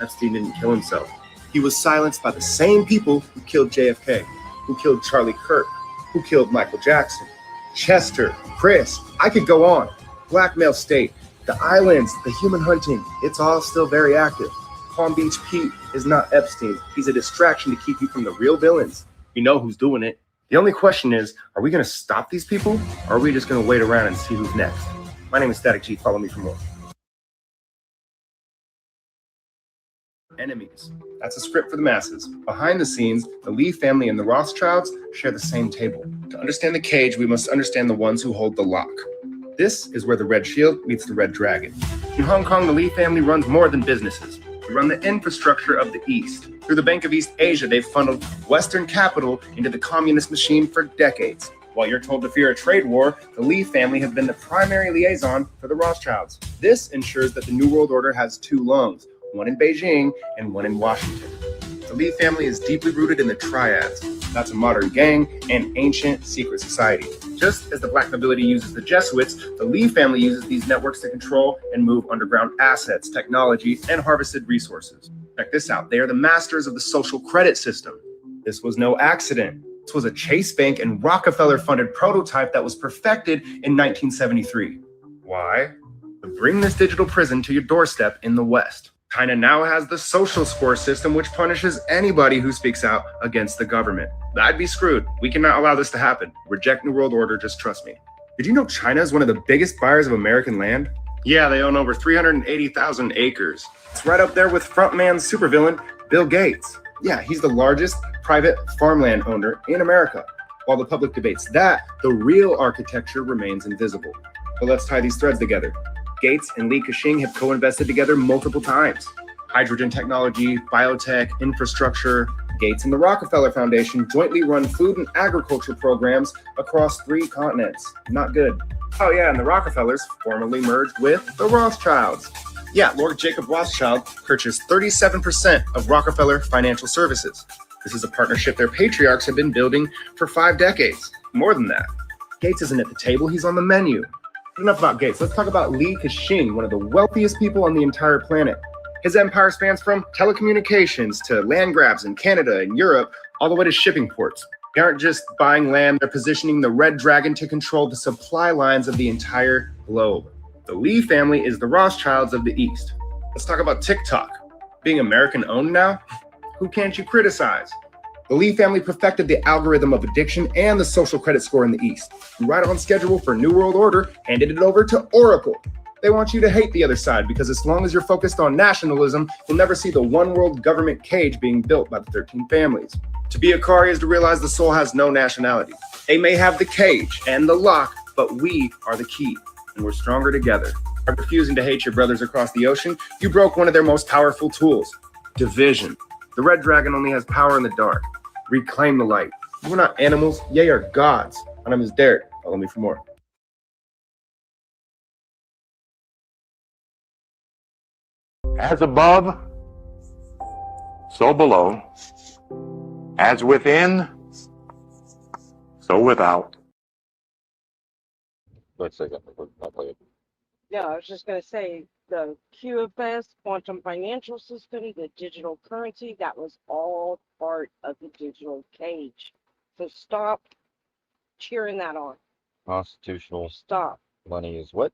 Epstein didn't kill himself. He was silenced by the same people who killed JFK, who killed Charlie Kirk, who killed Michael Jackson, Chester, Chris, I could go on. Blackmail State, the islands, the human hunting, it's all still very active. Palm Beach Pete is not Epstein. He's a distraction to keep you from the real villains. You know who's doing it. The only question is, are we going to stop these people, or are we just going to wait around and see who's next? My name is Static G. Follow me for more. Enemies. That's a script for the masses. Behind the scenes, the Lee family and the Rothschilds share the same table. To understand the cage, we must understand the ones who hold the lock. This is where the Red Shield meets the Red Dragon. In Hong Kong, the Lee family runs more than businesses. They run the infrastructure of the East. Through the Bank of East Asia, they've funneled Western capital into the communist machine for decades. While you're told to fear a trade war, the Lee family have been the primary liaison for the Rothschilds. This ensures that the New World Order has two lungs, one in Beijing and one in Washington. The Lee family is deeply rooted in the triads. That's a modern gang and ancient secret society. Just as the black nobility uses the Jesuits, the Lee family uses these networks to control and move underground assets, technology, and harvested resources. Check this out. They are the masters of the social credit system. This was no accident. This was a Chase Bank and Rockefeller-funded prototype that was perfected in 1973. Why? To bring this digital prison to your doorstep in the West. China now has the social score system, which punishes anybody who speaks out against the government. I'd be screwed. We cannot allow this to happen. Reject New World Order, just trust me. Did you know China is one of the biggest buyers of American land? Yeah, they own over 380,000 acres. It's right up there with frontman supervillain Bill Gates. Yeah, he's the largest private farmland owner in America. While the public debates that, the real architecture remains invisible. But let's tie these threads together. Gates and Li Ka-shing have co-invested together multiple times. Hydrogen technology, biotech, infrastructure. Gates and the Rockefeller Foundation jointly run food and agriculture programs across 3 continents. Not good. Oh yeah, and the Rockefellers formally merged with the Rothschilds. Yeah, Lord Jacob Rothschild purchased 37% of Rockefeller Financial Services. This is a partnership their patriarchs have been building for 5 decades. More than that. Gates isn't at the table, he's on the menu. Enough about Gates. Let's talk about Li Ka-shing, one of the wealthiest people on the entire planet. His empire spans from telecommunications to land grabs in Canada and Europe, all the way to shipping ports. They aren't just buying land, they're positioning the Red Dragon to control the supply lines of the entire globe. The Lee family is the Rothschilds of the East. Let's talk about TikTok. Being American-owned now? Who can't you criticize? The Lee family perfected the algorithm of addiction and the social credit score in the East. Right on schedule for New World Order, handed it over to Oracle. They want you to hate the other side because as long as you're focused on nationalism, you'll never see the one world government cage being built by the 13 families. To be a Kari is to realize the soul has no nationality. They may have the cage and the lock, but we are the key, and we're stronger together. By refusing to hate your brothers across the ocean, you broke one of their most powerful tools, division. The Red Dragon only has power in the dark. Reclaim the light. We're not animals, ye are gods. My name is Derek. Follow me for more. As above, so below. As within, so without. Wait a second. I'll play it. Yeah, I was just going to say the QFS, quantum financial system, the digital currency, that was all part of the digital cage. So stop cheering that on. Constitutional Stop. money is what?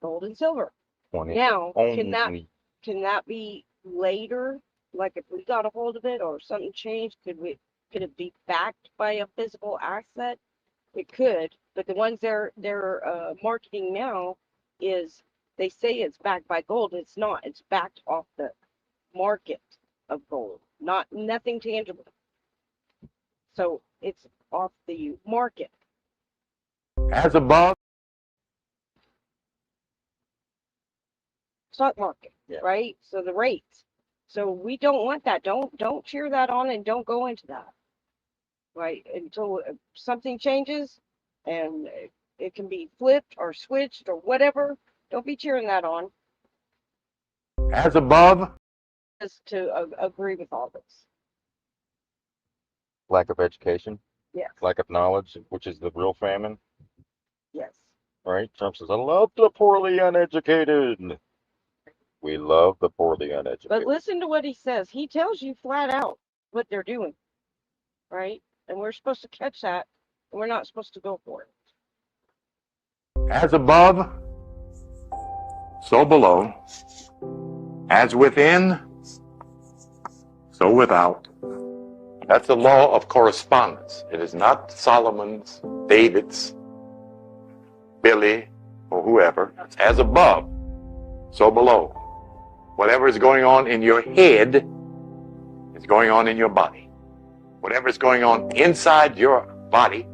gold and silver. 20. Now, can Only. that be later? Like if we got a hold of it or something changed, could it be backed by a physical asset? It could, but the ones they're marketing now is they say it's backed by gold. It's not. It's backed off the market of gold, nothing tangible. So it's off the market. As above, Stock market, right? So the rates. So we don't want that. Don't cheer that on and don't go into that, right? Until something changes and it can be flipped or switched or whatever. Don't be cheering that on. as above, Just to agree with all this. Lack of education. Yes. Lack of knowledge, which is the real famine. Yes. Right? Trump says, I love the poorly uneducated. We love the poorly uneducated. But listen to what he says. He tells you flat out what they're doing, right? And we're supposed to catch that, and we're not supposed to go for it. as above, so below, as within, so without. That's the law of correspondence. It is not Solomon's, David's, Billy, or whoever. It's as above, so below. Whatever is going on in your head is going on in your body. Whatever is going on inside your body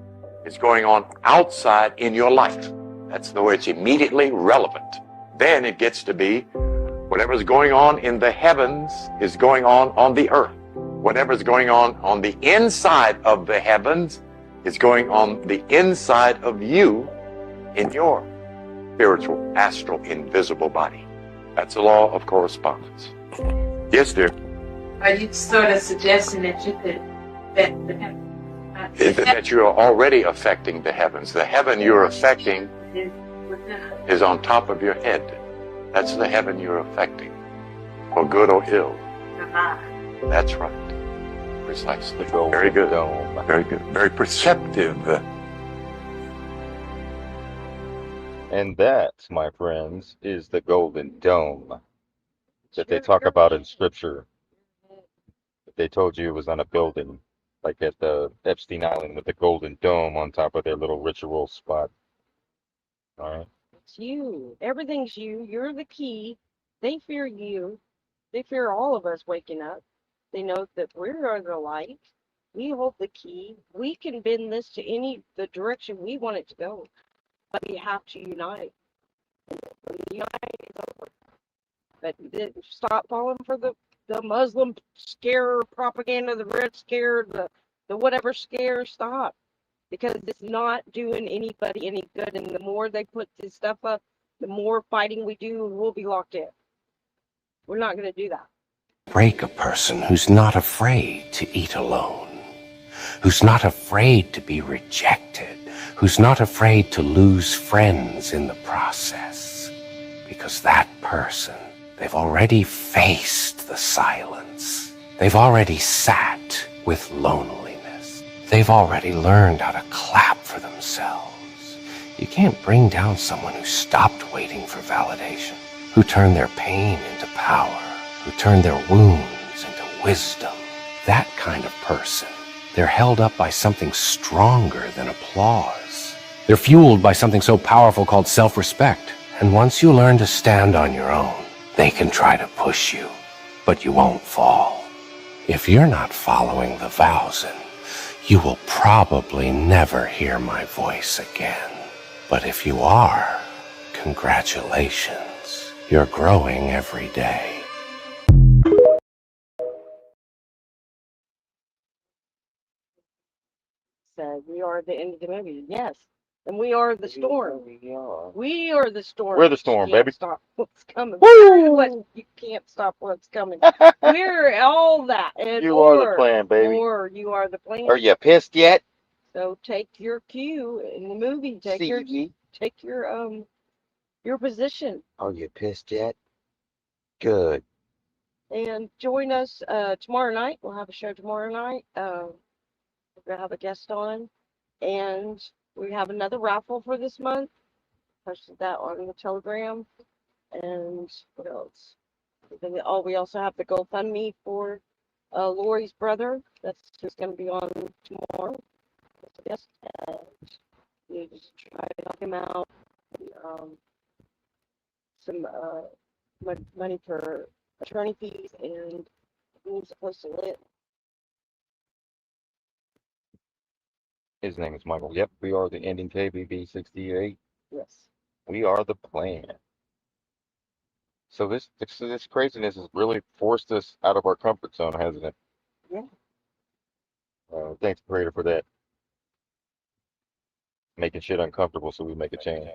is going on outside in your life. That's the way it's immediately relevant. Then it gets to be whatever is going on in the heavens is going on the earth. Whatever is going on the inside of the heavens is going on the inside of you in your spiritual, astral, invisible body. That's the law of correspondence. Yes, dear. Are you sort of suggesting that you could affect the heavens? That you are already affecting the heavens. The heaven you're affecting is on top of your head. That's the heaven you're affecting, for good or ill. That's right. Precisely. Very good. Very good. Very perceptive. And that, my friends, is the Golden Dome that they talk about in Scripture. They told you it was on a building, like at the Epstein Island with the Golden Dome on top of their little ritual spot. All right. It's you. Everything's you. You're the key. They fear you. They fear all of us waking up. They know that we are the light. We hold the key. We can bend this to the direction we want it to go. But we have to unite. When we unite, it's over. But stop falling for the Muslim scare propaganda, the red scare, the whatever scare. Stop. Because it's not doing anybody any good. And the more they put this stuff up, the more fighting we do, and we'll be locked in. We're not going to do that. Break a person who's not afraid to eat alone, who's not afraid to be rejected, who's not afraid to lose friends in the process. Because that person, they've already faced the silence. They've already sat with loneliness. They've already learned how to clap for themselves. You can't bring down someone who stopped waiting for validation, who turned their pain into power, who turned their wounds into wisdom. That kind of person, they're held up by something stronger than applause. They're fueled by something so powerful called self-respect. And once you learn to stand on your own, they can try to push you, but you won't fall. If you're not following the Vowsen, you will probably never hear my voice again. But if you are, congratulations. You're growing every day. Said we are the end of the movie. Yes. And we are the storm. We are the storm. We're the storm, You can't baby. Stop what's coming. Woo! You can't stop what's coming. We're all that. And You are the plan, baby. Or you are the plan. Are you pissed yet? So take your cue in the movie. Take your position. Are you pissed yet? Good. And join us tomorrow night. We'll have a show tomorrow night. We're gonna have a guest on. And we have another raffle for this month. posted that on the Telegram. And what else? We also have the GoFundMe for Lori's brother. That's just going to be on tomorrow. Yes, and you just try to help him out. Some money for attorney fees and he's supposed to live. His name is Michael. Yep, we are the ending KBB 68. Yes. We are the plan. So this craziness has really forced us out of our comfort zone, hasn't it? Yeah. Thanks, Creator, for that. Making shit uncomfortable so we make a change.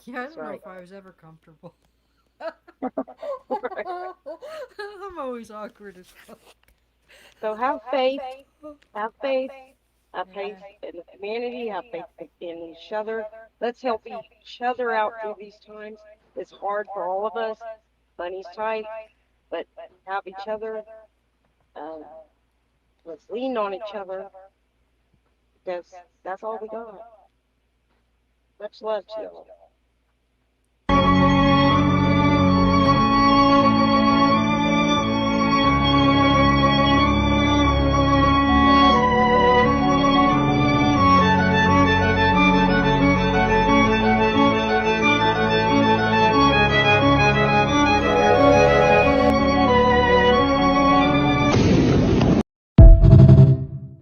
Yeah, I don't know if I was ever comfortable. I'm always awkward as fuck. So have faith. Have faith. Have faith in the community. Have faith in each other. Let's help each other out through these times. It's hard for all of us. Money's tight, but have each other. Let's lean on each other because that's all we got. Much love to y'all.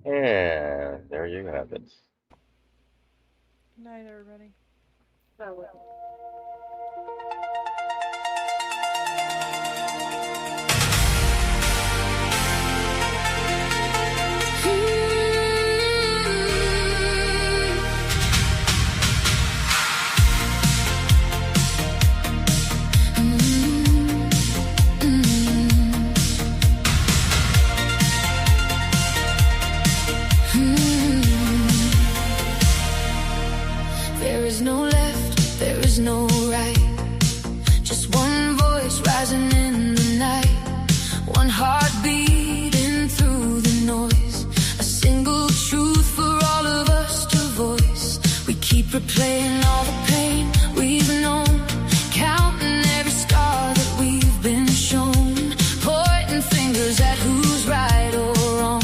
And there you have it. Good night, everybody. There is no left, there is no right. Just one voice rising in the night. One heart beating through the noise. A single truth for all of us to voice. We keep replaying all the pain we've known. Counting every scar that we've been shown. Pointing fingers at who's right or wrong.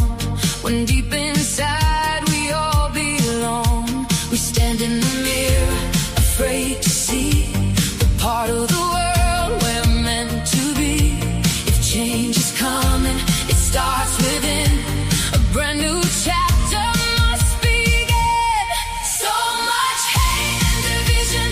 When deep inside we all belong. We stand in the mirror, afraid to see the part of the world we're meant to be. If change is coming, it starts within. A brand new chapter must begin. So much hate and division.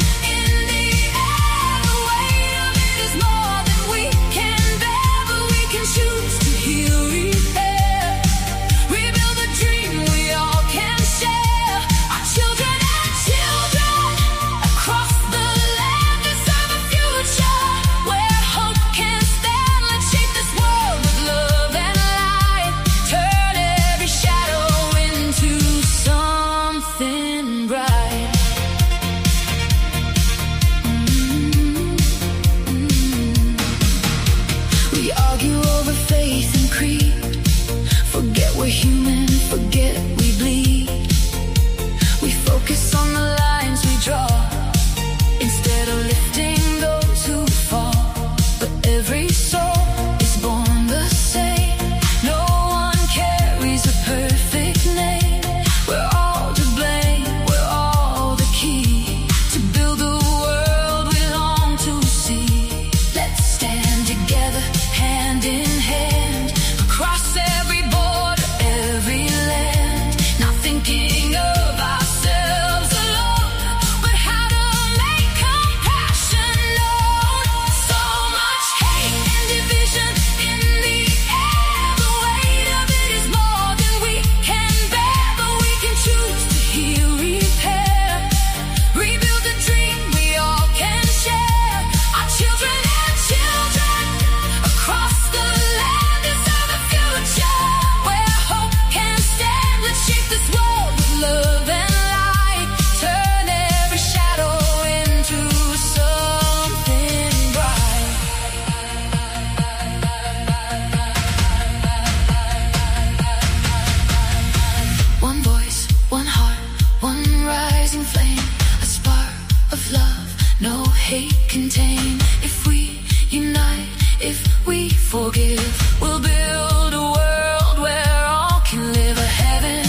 hate contain. If we unite, if we forgive, we'll build a world where all can live, a heaven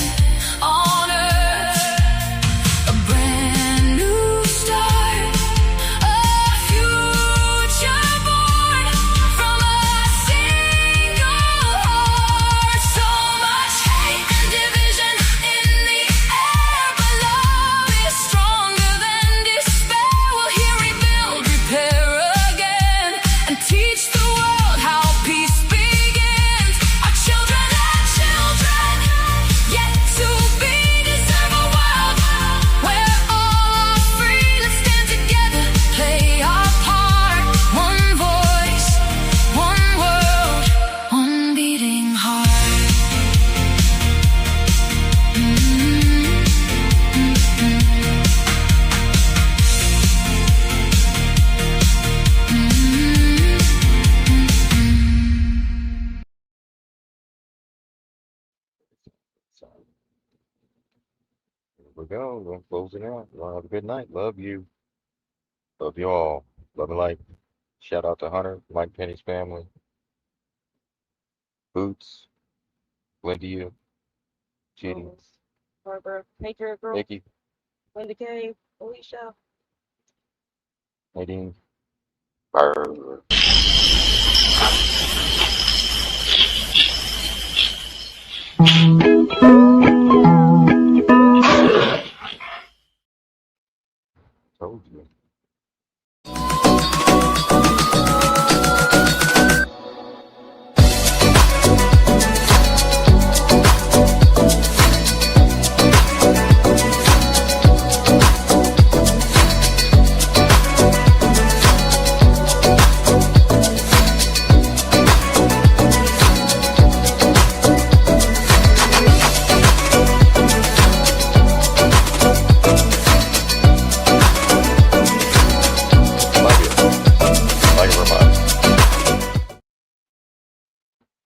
on earth, a brand new start, a future born from a single heart. So much hate and division in the air, but love is stronger than despair. We'll hear rebuild, repair again, and teach the world how peace begins. Our children and children yet to be deserve a world where all are free. Let's stand together, play our part. One voice, one world, one beating heart. Here we go. We're gonna close it out. Y'all have a good night. Love you. Love you all. Love and light. Shout out to Hunter, Mike Penny's family, Boots, Lindia, Chitty, Barbara, Patriot Girl, Nikki, Linda K, Alicia. Nadine, Burr. Told you.